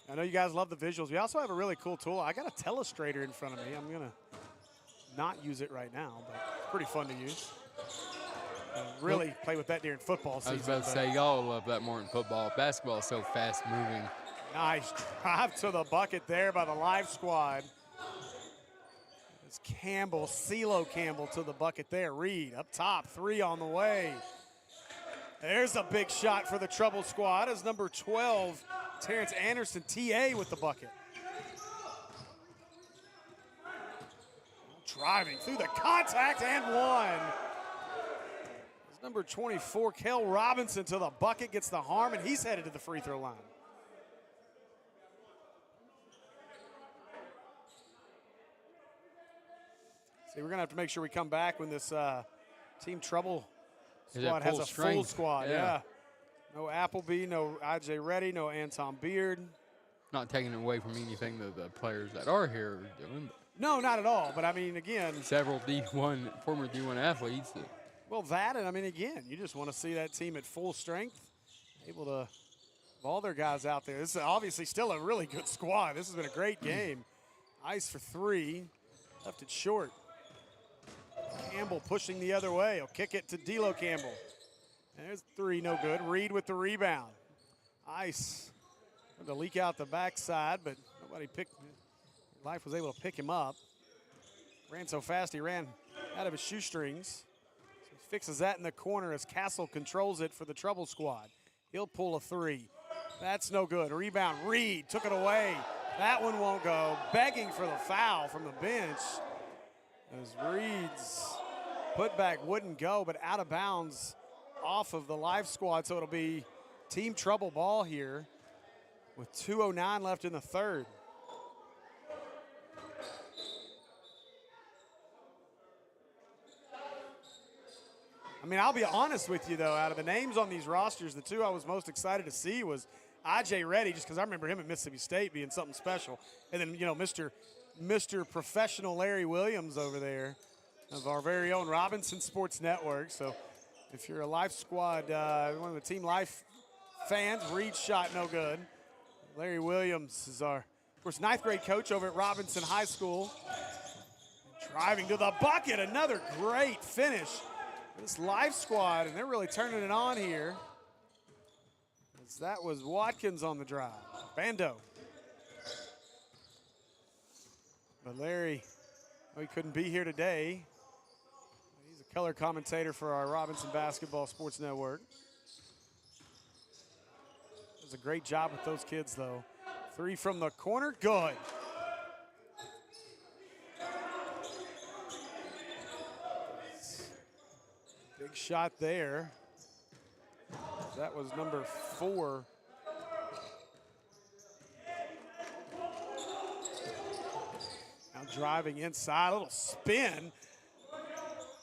Speaker 2: I know you guys love the visuals. We also have a really cool tool. I got a telestrator in front of me. I'm going to not use it right now, but it's pretty fun to use. Really play with that during football season.
Speaker 3: I was about to say, y'all love that more than football. Basketball is so fast-moving.
Speaker 2: Nice drive to the bucket there by the LIF squad. It's Campbell, CeeLo Campbell to the bucket there. Reed up top, 3 on the way. There's a big shot for the trouble squad as number 12, Terrence Anderson, TA with the bucket. Driving through the contact and one. As number 24, Kel Robinson to the bucket, gets the harm, and he's headed to the free throw line. See, we're going to have to make sure we come back when this Team Trouble squad has a full squad. Yeah. No Appleby, no IJ Reddy, no Anton Beard.
Speaker 3: Not taking away from anything that the players that are here are doing.
Speaker 2: No, not at all. But I mean, again,
Speaker 3: several former D1 athletes.
Speaker 2: Well, that, and I mean, again, you just want to see that team at full strength, able to have all their guys out there. This is obviously still a really good squad. This has been a great game. Ice for 3, left it short. Campbell pushing the other way. He'll kick it to D'Lo Campbell. There's 3, no good. Reed with the rebound. Ice to leak out the backside, but nobody picked. Life was able to pick him up. Ran so fast he ran out of his shoestrings. So he fixes that in the corner as Castle controls it for the trouble squad. He'll pull a 3. That's no good. Rebound. Reed took it away. That one won't go. Begging for the foul from the bench. As Reed's putback wouldn't go, but out of bounds off of the Life squad. So it'll be team trouble ball here with 2:09 left in the third. I mean, I'll be honest with you, though. Out of the names on these rosters, the 2 I was most excited to see was I.J. Reddy, just because I remember him at Mississippi State being something special. And then, you know, Mr. Professional Larry Williams over there of our very own Robinson Sports Network. So if you're a Life squad, one of the Team Life fans, Reed's shot no good. Larry Williams is our, of course, 9th grade coach over at Robinson High School. Driving to the bucket, another great finish. This Life squad, and they're really turning it on here. As that was Watkins on the drive. Bando. But Larry, well, he couldn't be here today. He's a color commentator for our Robinson Basketball Sports Network. Does a great job with those kids, though. 3 from the corner, good. Big shot there. That was number 4. Now driving inside, a little spin.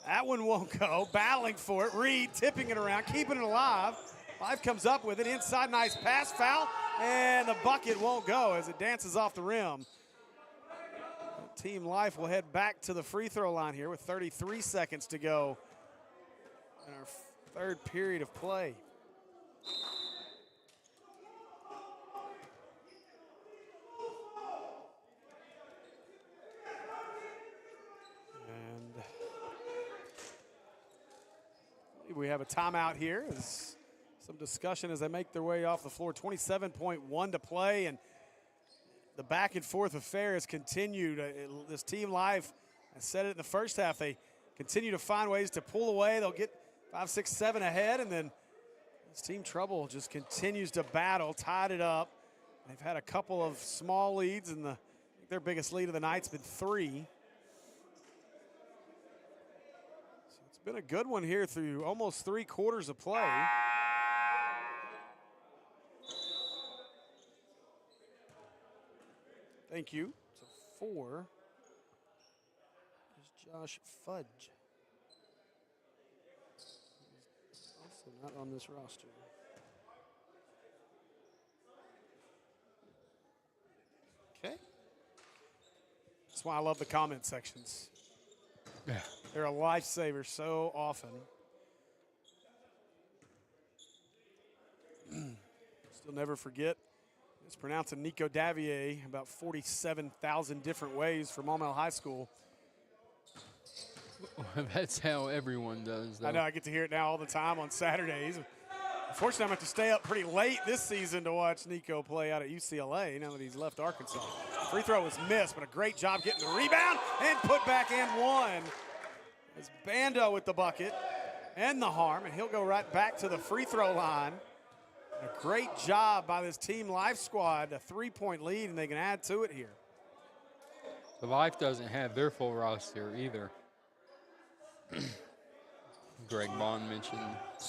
Speaker 2: That one won't go, battling for it. Reed tipping it around, keeping it alive. Life comes up with it, inside, nice pass, foul, and the bucket won't go as it dances off the rim. Team Life will head back to the free throw line here with 33 seconds to go in our third period of play. And we have a timeout here. As some discussion as they make their way off the floor. 27.1 to play, and the back and forth affair has continued. This Team Life, I said it in the first half, they continue to find ways to pull away. They'll get 5, 6, 7 ahead, and then this Team Trouble just continues to battle, tied it up. They've had a couple of small leads, and I think their biggest lead of the night's been 3. So it's been a good one here through almost 3 quarters of play. Thank you. So 4 is Josh Fudge. He's also not on this roster. Okay. That's why I love the comment sections.
Speaker 3: Yeah.
Speaker 2: They're a lifesaver so often. Still never forget. It's pronouncing Nico Davier about 47,000 different ways from Maumelle High School.
Speaker 3: That's how everyone does, though.
Speaker 2: I know, I get to hear it now all the time on Saturdays. Unfortunately, I'm going to have to stay up pretty late this season to watch Nico play out at UCLA now that he's left Arkansas. Free throw was missed, but a great job getting the rebound and put back and one. It's Bando with the bucket and the harm, and he'll go right back to the free throw line. A great job by this Team Life squad, a 3-point lead, and they can add to it here.
Speaker 3: The Life doesn't have their full roster either. Greg Bond mentioned.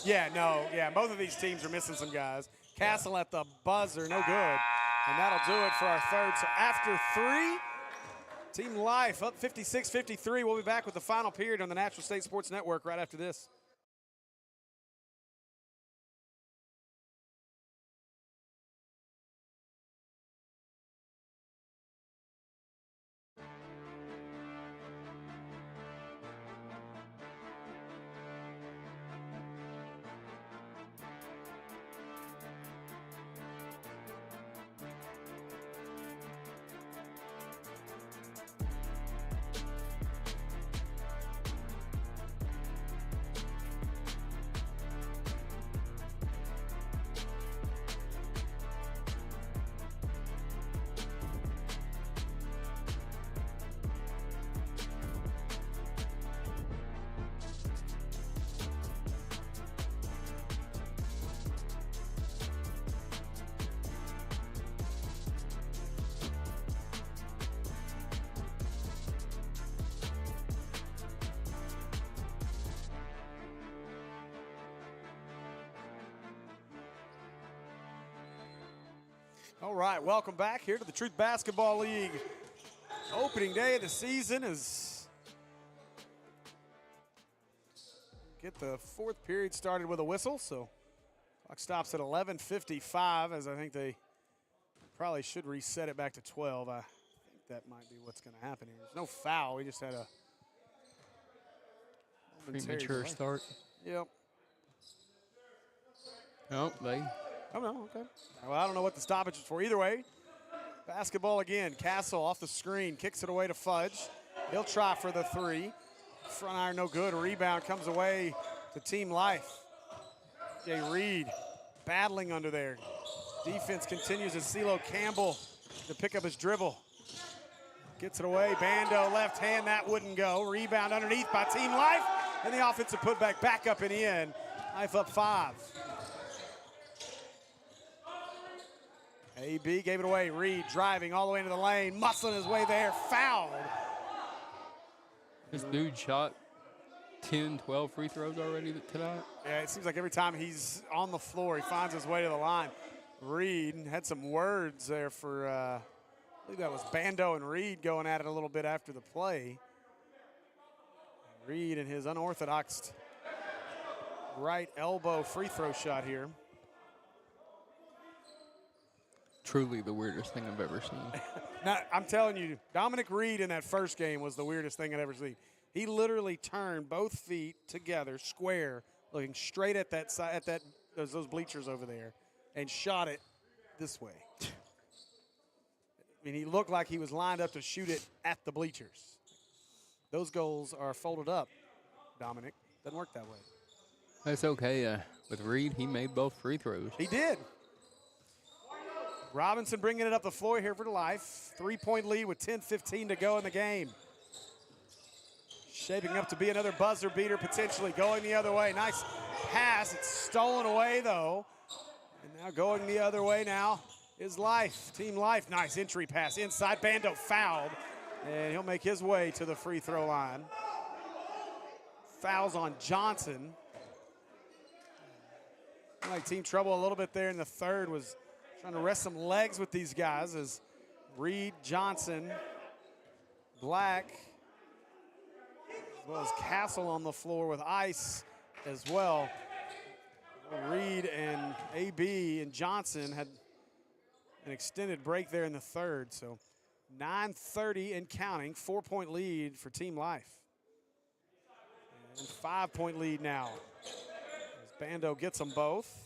Speaker 2: Yeah, both of these teams are missing some guys. Castle at the buzzer, no good. And that'll do it for our third. So after 3, Team Life up 56-53. We'll be back with the final period on the Natural State Sports Network right after this. All right, welcome back here to the Truth Basketball League. Opening day of the season is get the fourth period started with a whistle, so clock stops at 11:55, as I think they probably should reset it back to 12. I think that might be what's going to happen here. There's no foul. We just had a
Speaker 3: Premature
Speaker 2: delay.
Speaker 3: start.
Speaker 2: Yep.
Speaker 3: Oh, they.
Speaker 2: Oh, no, okay. Well, I don't know what the stoppage is for. Either way, basketball again. Castle off the screen, kicks it away to Fudge. He'll try for the three. Front iron no good. Rebound comes away to Team Life. Jay Reed battling under there. Defense continues as CeeLo Campbell to pick up his dribble. Gets it away. Bando left hand, that wouldn't go. Rebound underneath by Team Life. And the offensive putback back up and in. Life up 5. AB gave it away. Reed driving all the way into the lane, muscling his way there, fouled.
Speaker 3: This dude shot 10, 12 free throws already tonight.
Speaker 2: Yeah, it seems like every time he's on the floor, he finds his way to the line. Reed had some words there for, I believe that was Bando and Reed going at it a little bit after the play. Reed and his unorthodox right elbow free throw shot here.
Speaker 3: Truly the weirdest thing I've ever seen.
Speaker 2: Now, I'm telling you, Dominic Reed in that first game was the weirdest thing I'd ever seen. He literally turned both feet together, square, looking straight at that side, at that those bleachers over there, and shot it this way. I mean, he looked like he was lined up to shoot it at the bleachers. Those goals are folded up, Dominic. Doesn't work that way.
Speaker 3: That's okay. With Reed, he made both free throws.
Speaker 2: He did. Robinson bringing it up the floor here for Life. 3-point lead with 10:15 to go in the game. Shaping up to be another buzzer beater potentially going the other way. Nice pass. It's stolen away though. And now going the other way now is Life. Team Life. Nice entry pass inside. Bando fouled. And he'll make his way to the free throw line. Fouls on Johnson. Like Team Trouble a little bit there in the third was trying to rest some legs with these guys as Reed, Johnson, Black, as well as Castle on the floor with ice as well. Reed and AB and Johnson had an extended break there in the third. So 9:30 and counting, 4-point lead for Team Life. And 5-point lead now as Bando gets them both.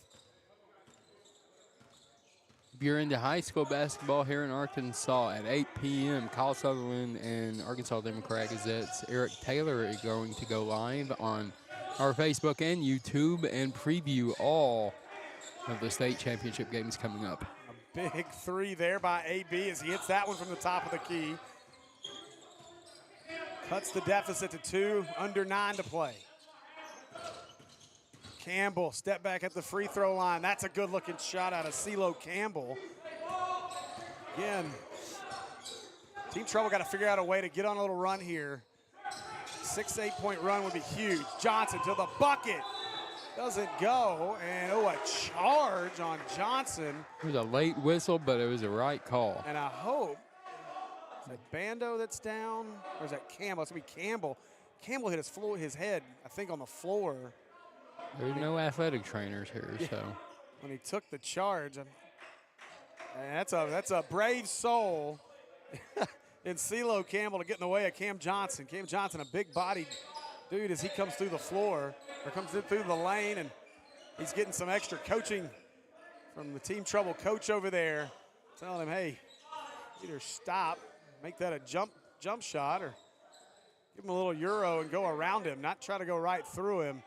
Speaker 3: If you're into high school basketball here in Arkansas at 8 p.m., Kyle Sutherland and Arkansas Democrat Gazette's Eric Taylor are going to go live on our Facebook and YouTube and preview all of the state championship games coming up.
Speaker 2: A big three there by AB as he hits that one from the top of the key. Cuts the deficit to 2, under 9 to play. Campbell, step back at the free throw line. That's a good looking shot out of CeeLo Campbell. Again, Team Trouble got to figure out a way to get on a little run here. 6-8 point run would be huge. Johnson to the bucket. Doesn't go, and a charge on Johnson.
Speaker 3: It was a late whistle, but it was the right call.
Speaker 2: And I hope, is it Bando that's down, or is that Campbell? It's gonna be Campbell. Campbell hit his head, I think, on the floor.
Speaker 3: There's no athletic trainers here, so.
Speaker 2: When he took the charge, and that's a brave soul in CeeLo Campbell to get in the way of Cam Johnson. Cam Johnson, a big-bodied dude, as he comes through the floor, or comes through the lane, and he's getting some extra coaching from the Team Trouble coach over there, telling him, hey, either stop, make that a jump shot, or give him a little Euro and go around him, not try to go right through him.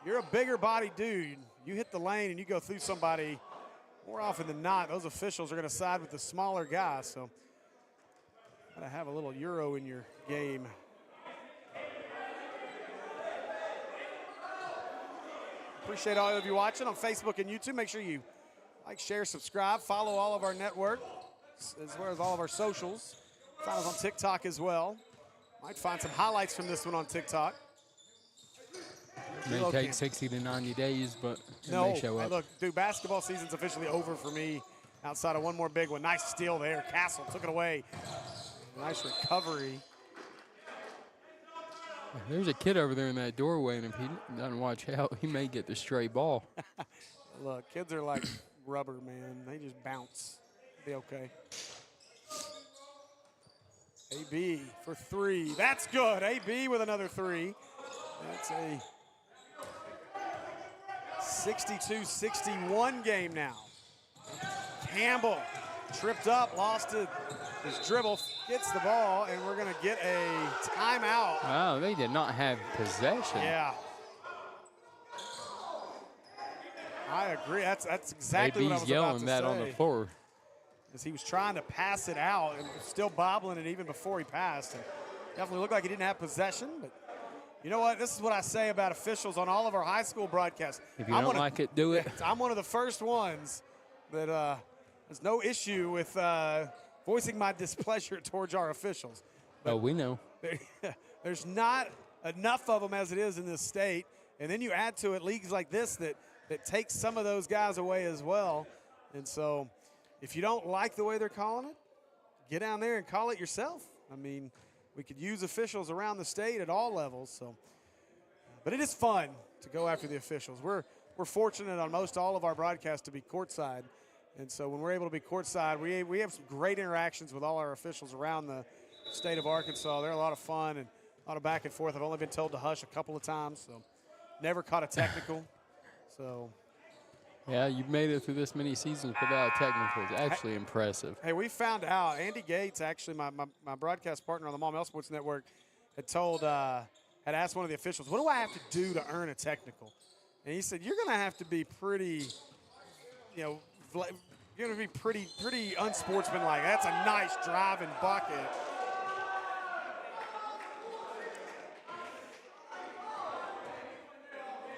Speaker 2: You're a bigger body dude. You hit the lane and you go through somebody, more often than not, those officials are going to side with the smaller guy. So, got to have a little Euro in your game. Appreciate all of you watching on Facebook and YouTube. Make sure you like, share, subscribe, follow all of our network, as well as all of our socials. Find us on TikTok as well. Might find some highlights from this one on TikTok.
Speaker 3: It may take 60 to 90 days, but it may show up.
Speaker 2: Look, dude, basketball season's officially over for me outside of one more big one. Nice steal there. Castle took it away. Nice recovery.
Speaker 3: There's a kid over there in that doorway, and if he doesn't watch out, he may get the stray ball.
Speaker 2: Look, kids are like rubber, man. They just bounce. Be okay. AB for 3. That's good. AB with another 3. That's a 62-61 game now. Campbell tripped up, lost his dribble, gets the ball, and we're going to get a timeout.
Speaker 3: Wow, they did not have possession.
Speaker 2: Yeah. I agree. That's exactly what I was about to say.
Speaker 3: yelling that on the floor.
Speaker 2: As he was trying to pass it out and still bobbling it even before he passed. And definitely looked like he didn't have possession. But you know what? This is what I say about officials on all of our high school broadcasts.
Speaker 3: If you don't like it, do it.
Speaker 2: I'm one of the first ones that there's no issue with voicing my displeasure towards our officials.
Speaker 3: Oh, we know.
Speaker 2: There's not enough of them as it is in this state. And then you add to it leagues like this that takes some of those guys away as well. And so if you don't like the way they're calling it, get down there and call it yourself. I mean, we could use officials around the state at all levels. So, but it is fun to go after the officials. We're fortunate on most all of our broadcasts to be courtside. And so when we're able to be courtside, we have some great interactions with all our officials around the state of Arkansas. They're a lot of fun and a lot of back and forth. I've only been told to hush a couple of times, so never caught a technical. So,
Speaker 3: yeah, you've made it through this many seasons without a technical. It's actually impressive.
Speaker 2: Hey, we found out, Andy Gates, actually my broadcast partner on the Mom L Sports Network, had asked one of the officials, what do I have to do to earn a technical? And he said, you're going to have to be pretty, you're going to be pretty unsportsmanlike. That's a nice driving bucket.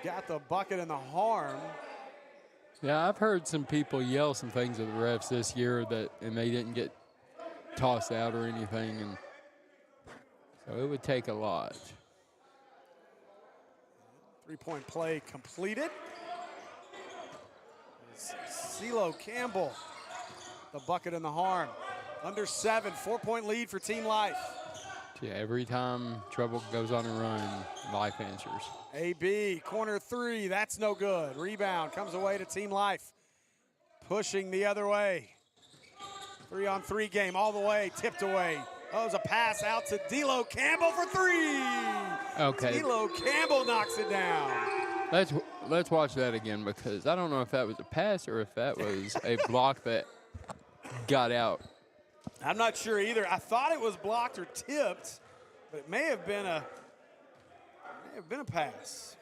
Speaker 2: Got the bucket and the harm.
Speaker 3: Yeah, I've heard some people yell some things at the refs this year and they didn't get tossed out or anything, and so it would take a lot.
Speaker 2: 3-point play completed. CeeLo Campbell, the bucket and the harm. Under 7, 4-point lead for Team Life.
Speaker 3: Yeah, every time trouble goes on a run, Life answers.
Speaker 2: AB, corner 3, that's no good. Rebound comes away to Team Life. Pushing the other way. 3-on-3 game all the way, tipped away. Oh, it was a pass out to D'Lo Campbell for 3.
Speaker 3: Okay.
Speaker 2: D'Lo Campbell knocks it down.
Speaker 3: Let's watch that again, because I don't know if that was a pass or if that was a block that got out.
Speaker 2: I'm not sure either. I thought it was blocked or tipped, but it may have been a pass.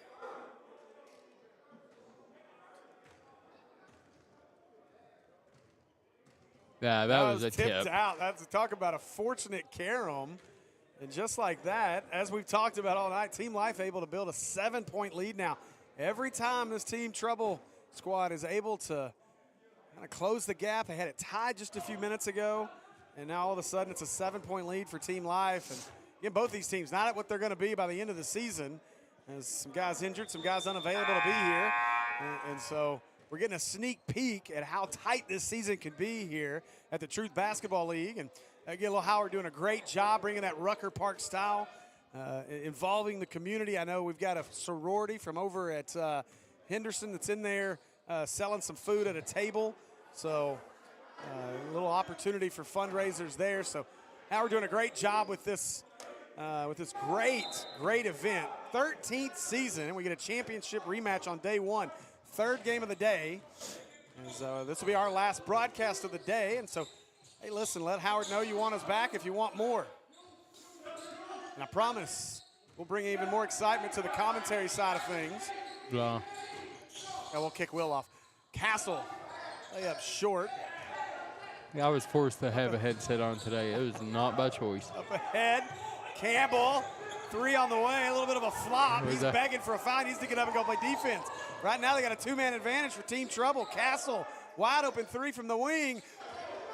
Speaker 3: Yeah, that was a
Speaker 2: tipped
Speaker 3: tip.
Speaker 2: out. That's talk about a fortunate carom. And just like that, as we've talked about all night, Team Life able to build a 7-point lead now. Every time this Team Trouble squad is able to kind of close the gap, they had it tied just a few minutes ago, and now all of a sudden it's a 7-point lead for Team Life. And again, both these teams not at what they're going to be by the end of the season, as some guys injured, some guys unavailable to be here. And so we're getting a sneak peek at how tight this season could be here at the Truth Basketball League. And again, Lil Howard doing a great job bringing that Rucker Park style, involving the community. I know we've got a sorority from over at Henderson that's in there selling some food at a table. So a little opportunity for fundraisers there. So Howard doing a great job with this great event. 13th season, and we get a championship rematch on day 1. Third game of the day. This will be our last broadcast of the day. And so, hey, listen, let Howard know you want us back if you want more. And I promise we'll bring even more excitement to the commentary side of things.
Speaker 3: Yeah.
Speaker 2: And we'll kick Will off. Castle, lay up short.
Speaker 3: Yeah, I was forced to have a headset on today. It was not by choice.
Speaker 2: Up ahead, Campbell, 3 on the way, a little bit of a flop. He's begging for a foul. He needs to get up and go play defense. Right now they got a 2-man advantage for Team Trouble. Castle, wide open 3 from the wing.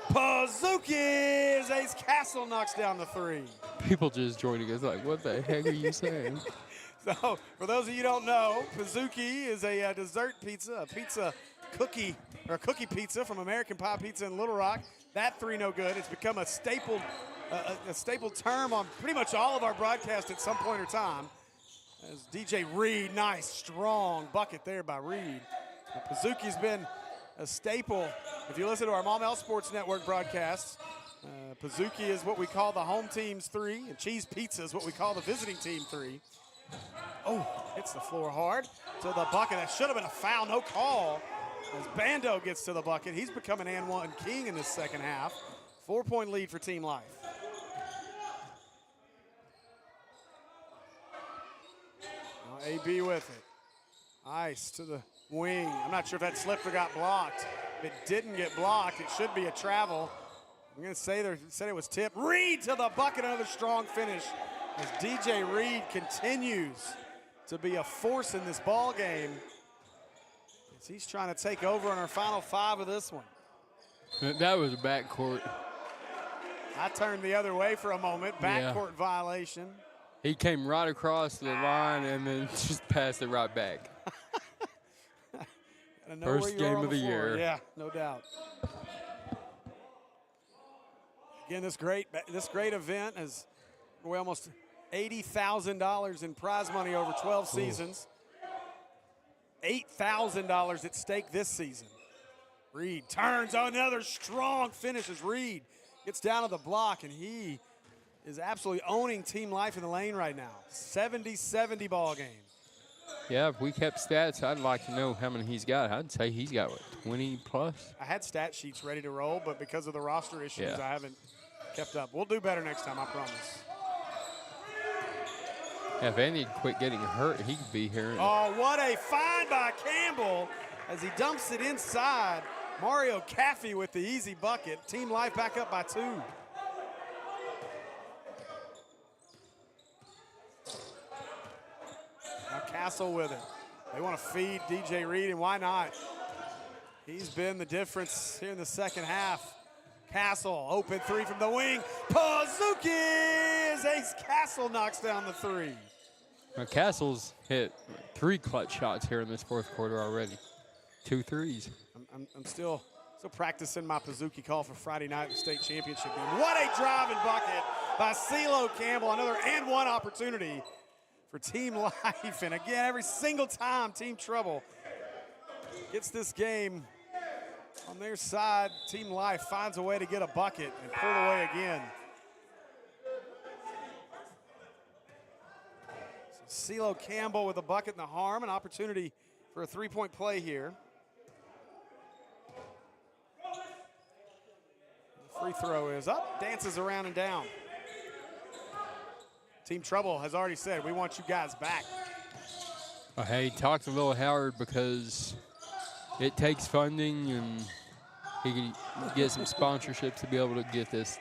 Speaker 2: Pazuki is Ace Castle knocks down the 3.
Speaker 3: People just joining us like, what the heck are you saying?
Speaker 2: So, for those of you who don't know, Pazuki is a dessert pizza, cookie pizza from American Pie Pizza in Little Rock. That three no good. It's become a staple term on pretty much all of our broadcasts at some point or time. As DJ Reed, nice, strong bucket there by Reed. Pizooki's been a staple. If you listen to our Maumelle Sports Network broadcasts, Pizookie is what we call the home team's three, and cheese pizza is what we call the visiting team three. Oh, hits the floor hard to the bucket. That should have been a foul, no call. As Bando gets to the bucket, he's become an and one king in this second half. 4-point lead for Team Life. Now AB with it. Ice to the wing. I'm not sure if that slipped or got blocked. If it didn't get blocked, it should be a travel. I'm going to say they said it was tipped. Reed to the bucket, another strong finish. As DJ Reed continues to be a force in this ball game. As he's trying to take over on our final five of this one.
Speaker 3: That was a backcourt.
Speaker 2: I turned the other way for a moment. Backcourt violation.
Speaker 3: He came right across the line and then just passed it right back. First game of the year.
Speaker 2: Yeah, no doubt. Again, this great event is almost $80,000 in prize money over 12 seasons. $8,000 at stake this season. Reed turns on another strong finish as Reed gets down to the block, and he is absolutely owning Team Life in the lane right now. 70-70 ball game.
Speaker 3: Yeah, if we kept stats, I'd like to know how many he's got. I'd say he's got, what, 20 plus?
Speaker 2: I had stat sheets ready to roll, but because of the roster issues, I haven't kept up. We'll do better next time, I promise.
Speaker 3: Yeah, if Andy could quit getting hurt, he could be here.
Speaker 2: Oh, what a find by Campbell as he dumps it inside. Mario Caffey with the easy bucket. Team Life back up by 2. Now Castle with it. They want to feed DJ Reed, and why not? He's been the difference here in the second half. Castle, open three from the wing. Pizookie as Ace Castle knocks down the three.
Speaker 3: Now Castle's hit 3 clutch shots here in this fourth quarter already. 2 threes.
Speaker 2: I'm still practicing my Pizookie call for Friday night in the state championship game. What a driving bucket by CeeLo Campbell. Another and one opportunity for Team Life. And again, every single time Team Trouble gets this game on their side, Team Life finds a way to get a bucket and pull away again. So CeeLo Campbell with a bucket in the harm, an opportunity for a three-point play here. The free throw is up, dances around and down. Team Trouble has already said, we want you guys back.
Speaker 3: Hey, talk to Lil Howard because it takes funding, and he can get some sponsorships to be able to get this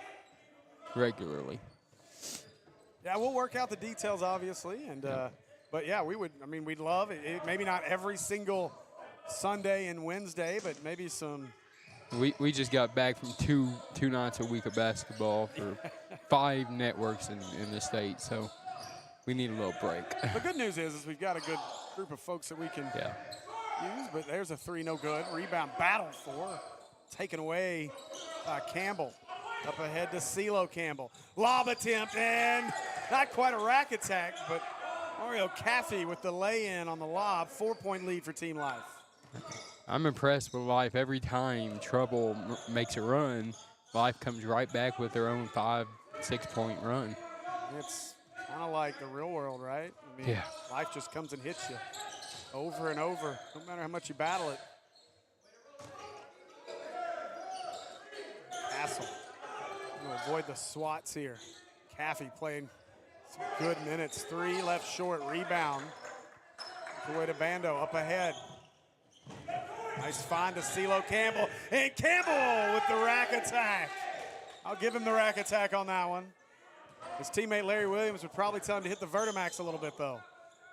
Speaker 3: regularly.
Speaker 2: Yeah, we'll work out the details, obviously, and but yeah, we'd love it. Maybe not every single Sunday and Wednesday, but maybe some.
Speaker 3: We just got back from two nights a week of basketball for 5 networks in the state, so we need a little break.
Speaker 2: The good news is we've got a good group of folks that we can use, but there's a three, no good. Rebound battled for, taken away by Campbell. Up ahead to CeeLo Campbell. Lob attempt, and not quite a rack attack, but Mario Caffey with the lay-in on the lob. 4-point lead for Team Life.
Speaker 3: I'm impressed with Life. Every time Trouble makes a run, Life comes right back with their own 5-6 point run.
Speaker 2: It's kind of like the real world, right? I mean, Life just comes and hits you over and over, no matter how much you battle it. Castle. We'll avoid the swats here. Caffey playing some good minutes. 3 left short. Rebound. The way to Bando. Up ahead. Nice find to CeeLo Campbell. And Campbell with the rack attack. I'll give him the rack attack on that one. His teammate Larry Williams would probably tell him to hit the Vertimax a little bit, though.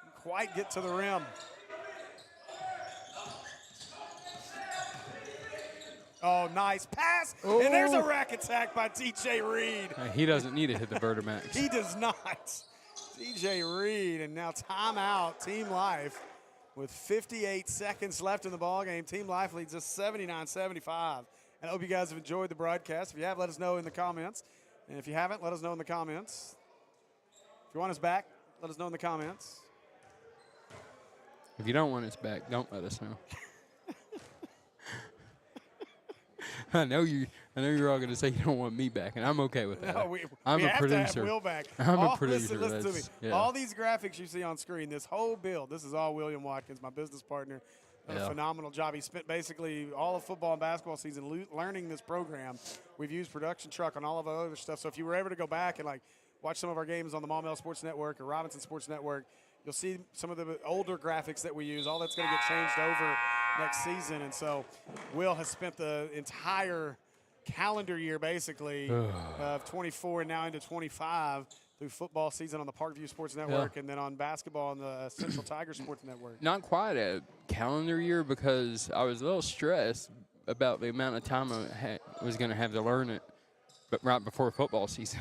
Speaker 2: Didn't quite get to the rim. Oh, nice pass. Oh. And there's a rack attack by DJ Reed.
Speaker 3: He doesn't need to hit the Vertimax.
Speaker 2: He does not. DJ Reed, and now timeout, Team Life. with 58 seconds left in the ball game. Team Life leads us 79-75. And I hope you guys have enjoyed the broadcast. If you have, let us know in the comments. And if you haven't, let us know in the comments. If you want us back, let us know in the comments.
Speaker 3: If you don't want us back, don't let us know. I know you're all going to say you don't want me back, and I'm okay with that.
Speaker 2: No, we
Speaker 3: I'm a
Speaker 2: have
Speaker 3: producer.
Speaker 2: to have Will back.
Speaker 3: I'm a producer.
Speaker 2: Listen to me.
Speaker 3: Yeah.
Speaker 2: All these graphics you see on screen, this whole build, this is all William Watkins, my business partner. Done a phenomenal job. He spent basically all of football and basketball season learning this program. We've used production truck on all of our other stuff. So if you were ever to go back and like watch some of our games on the Maumelle Sports Network or Robinson Sports Network, you'll see some of the older graphics that we use. All that's going to get changed over next season. And so Will has spent the entire calendar year basically of 24 and now into 25 through football season on the Parkview Sports Network and then on basketball on the Central Tiger Sports Network.
Speaker 3: Not quite a calendar year because I was a little stressed about the amount of time I was going to have to learn it, but right before football season.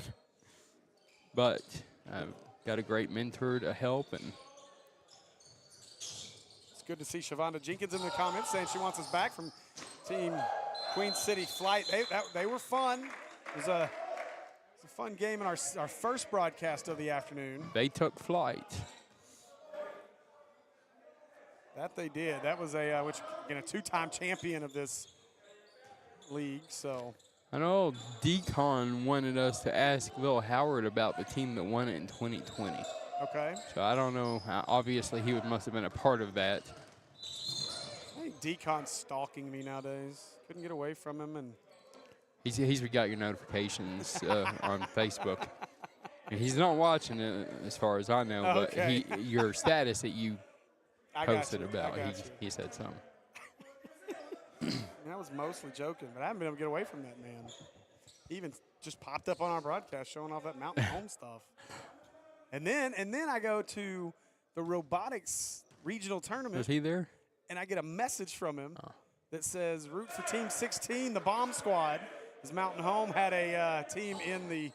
Speaker 3: But I've got a great mentor to help. And
Speaker 2: it's good to see Shavonda Jenkins in the comments saying she wants us back from Team Queen City Flight. They were fun. It was a fun game in our first broadcast of the afternoon.
Speaker 3: They took flight.
Speaker 2: That they did. That was a two-time champion of this league. So
Speaker 3: I know Decon wanted us to ask Lil Howard about the team that won it in 2020.
Speaker 2: Okay.
Speaker 3: So I don't know. Obviously, he must have been a part of that.
Speaker 2: I think Decon's stalking me nowadays. Couldn't get away from him, and
Speaker 3: He's got your notifications on Facebook. And he's not watching it as far as I know,
Speaker 2: okay.
Speaker 3: but your status that you posted
Speaker 2: you.
Speaker 3: about, he said something.
Speaker 2: I was mostly joking, but I haven't been able to get away from that man. He even just popped up on our broadcast showing off that Mountain Home stuff. And then I go to the robotics regional tournament.
Speaker 3: Was he there?
Speaker 2: And I get a message from him that says, root for Team 16, the Bomb Squad. His Mountain Home had a team in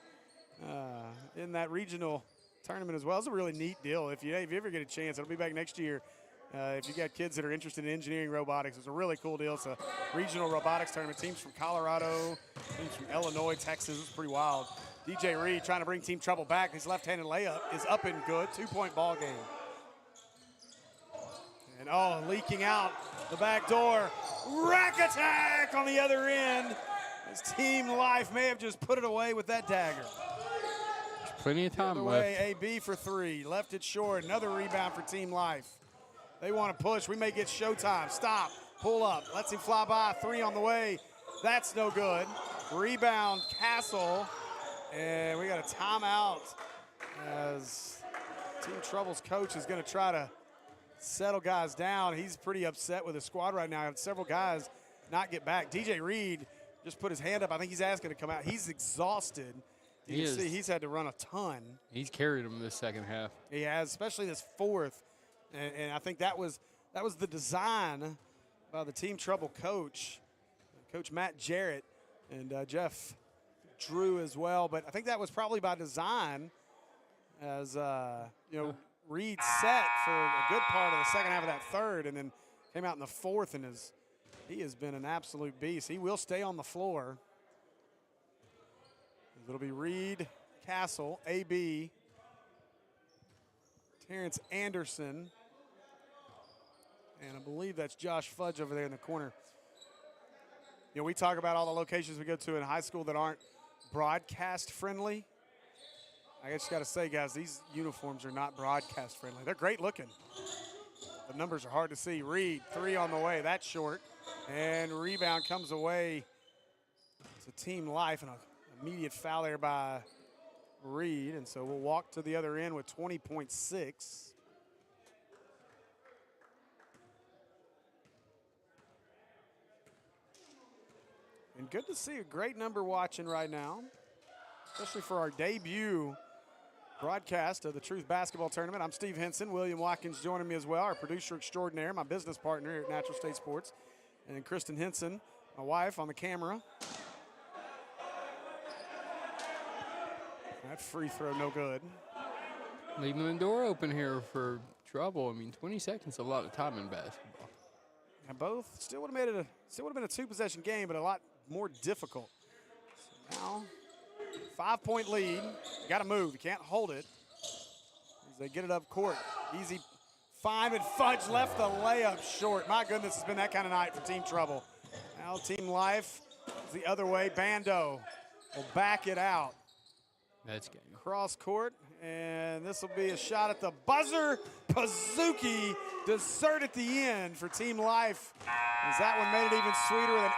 Speaker 2: that regional tournament as well. It's a really neat deal. If you ever get a chance, it'll be back next year. If you got kids that are interested in engineering robotics, it's a really cool deal. It's a regional robotics tournament. Teams from Colorado, teams from Illinois, Texas. It's pretty wild. DJ Reed trying to bring Team Trouble back. His left-handed layup is up and good. 2-point ball game. And leaking out the back door. Rack attack on the other end. His Team Life may have just put it away with that dagger.
Speaker 3: There's plenty of time left.
Speaker 2: AB for 3. Left it short. Another rebound for Team Life. They want to push. We may get showtime. Stop. Pull up. Lets him fly by. 3 on the way. That's no good. Rebound, Castle. And we got a timeout as Team Trouble's coach is going to try to settle guys down. He's pretty upset with his squad right now. Several guys not get back. DJ Reed just put his hand up. I think he's asking to come out. He's exhausted. You can see he's had to run a ton.
Speaker 3: He's carried him this second half.
Speaker 2: He has, especially this fourth. And I think that was the design by the Team Trouble coach, Coach Matt Jarrett, and Jeff Drew as well. But I think that was probably by design, as Reed set for a good part of the second half of that third, and then came out in the fourth, and he has been an absolute beast. He will stay on the floor. It'll be Reed, Castle, AB, Terrence Anderson, and I believe that's Josh Fudge over there in the corner. We talk about all the locations we go to in high school that aren't broadcast friendly. I just got to say, guys, these uniforms are not broadcast friendly. They're great looking. The numbers are hard to see. Reed, 3 on the way. That's short. And rebound comes away to Team Life, and an immediate foul there by Reed. And so we'll walk to the other end with 20.6. And good to see a great number watching right now, especially for our debut broadcast of the Truth Basketball Tournament. I'm Steve Henson. William Watkins joining me as well, our producer extraordinaire, my business partner here at Natural State Sports. And then Kristen Henson, my wife, on the camera. That free throw no good.
Speaker 3: Leaving the door open here for Trouble. I mean, 20 seconds is a lot of time in basketball.
Speaker 2: And both still would have been a 2-possession game, but a lot more difficult. So now, 5-point lead. Got to move. You can't hold it. As they get it up court. Easy find, but Fudge left the layup short. My goodness, it's been that kind of night for Team Trouble. Now Team Life is the other way. Bando will back it out.
Speaker 3: That's game.
Speaker 2: Cross court, and this will be a shot at the buzzer. Pazuki dessert at the end for Team Life, as that one made it even sweeter with an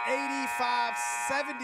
Speaker 2: 85-70.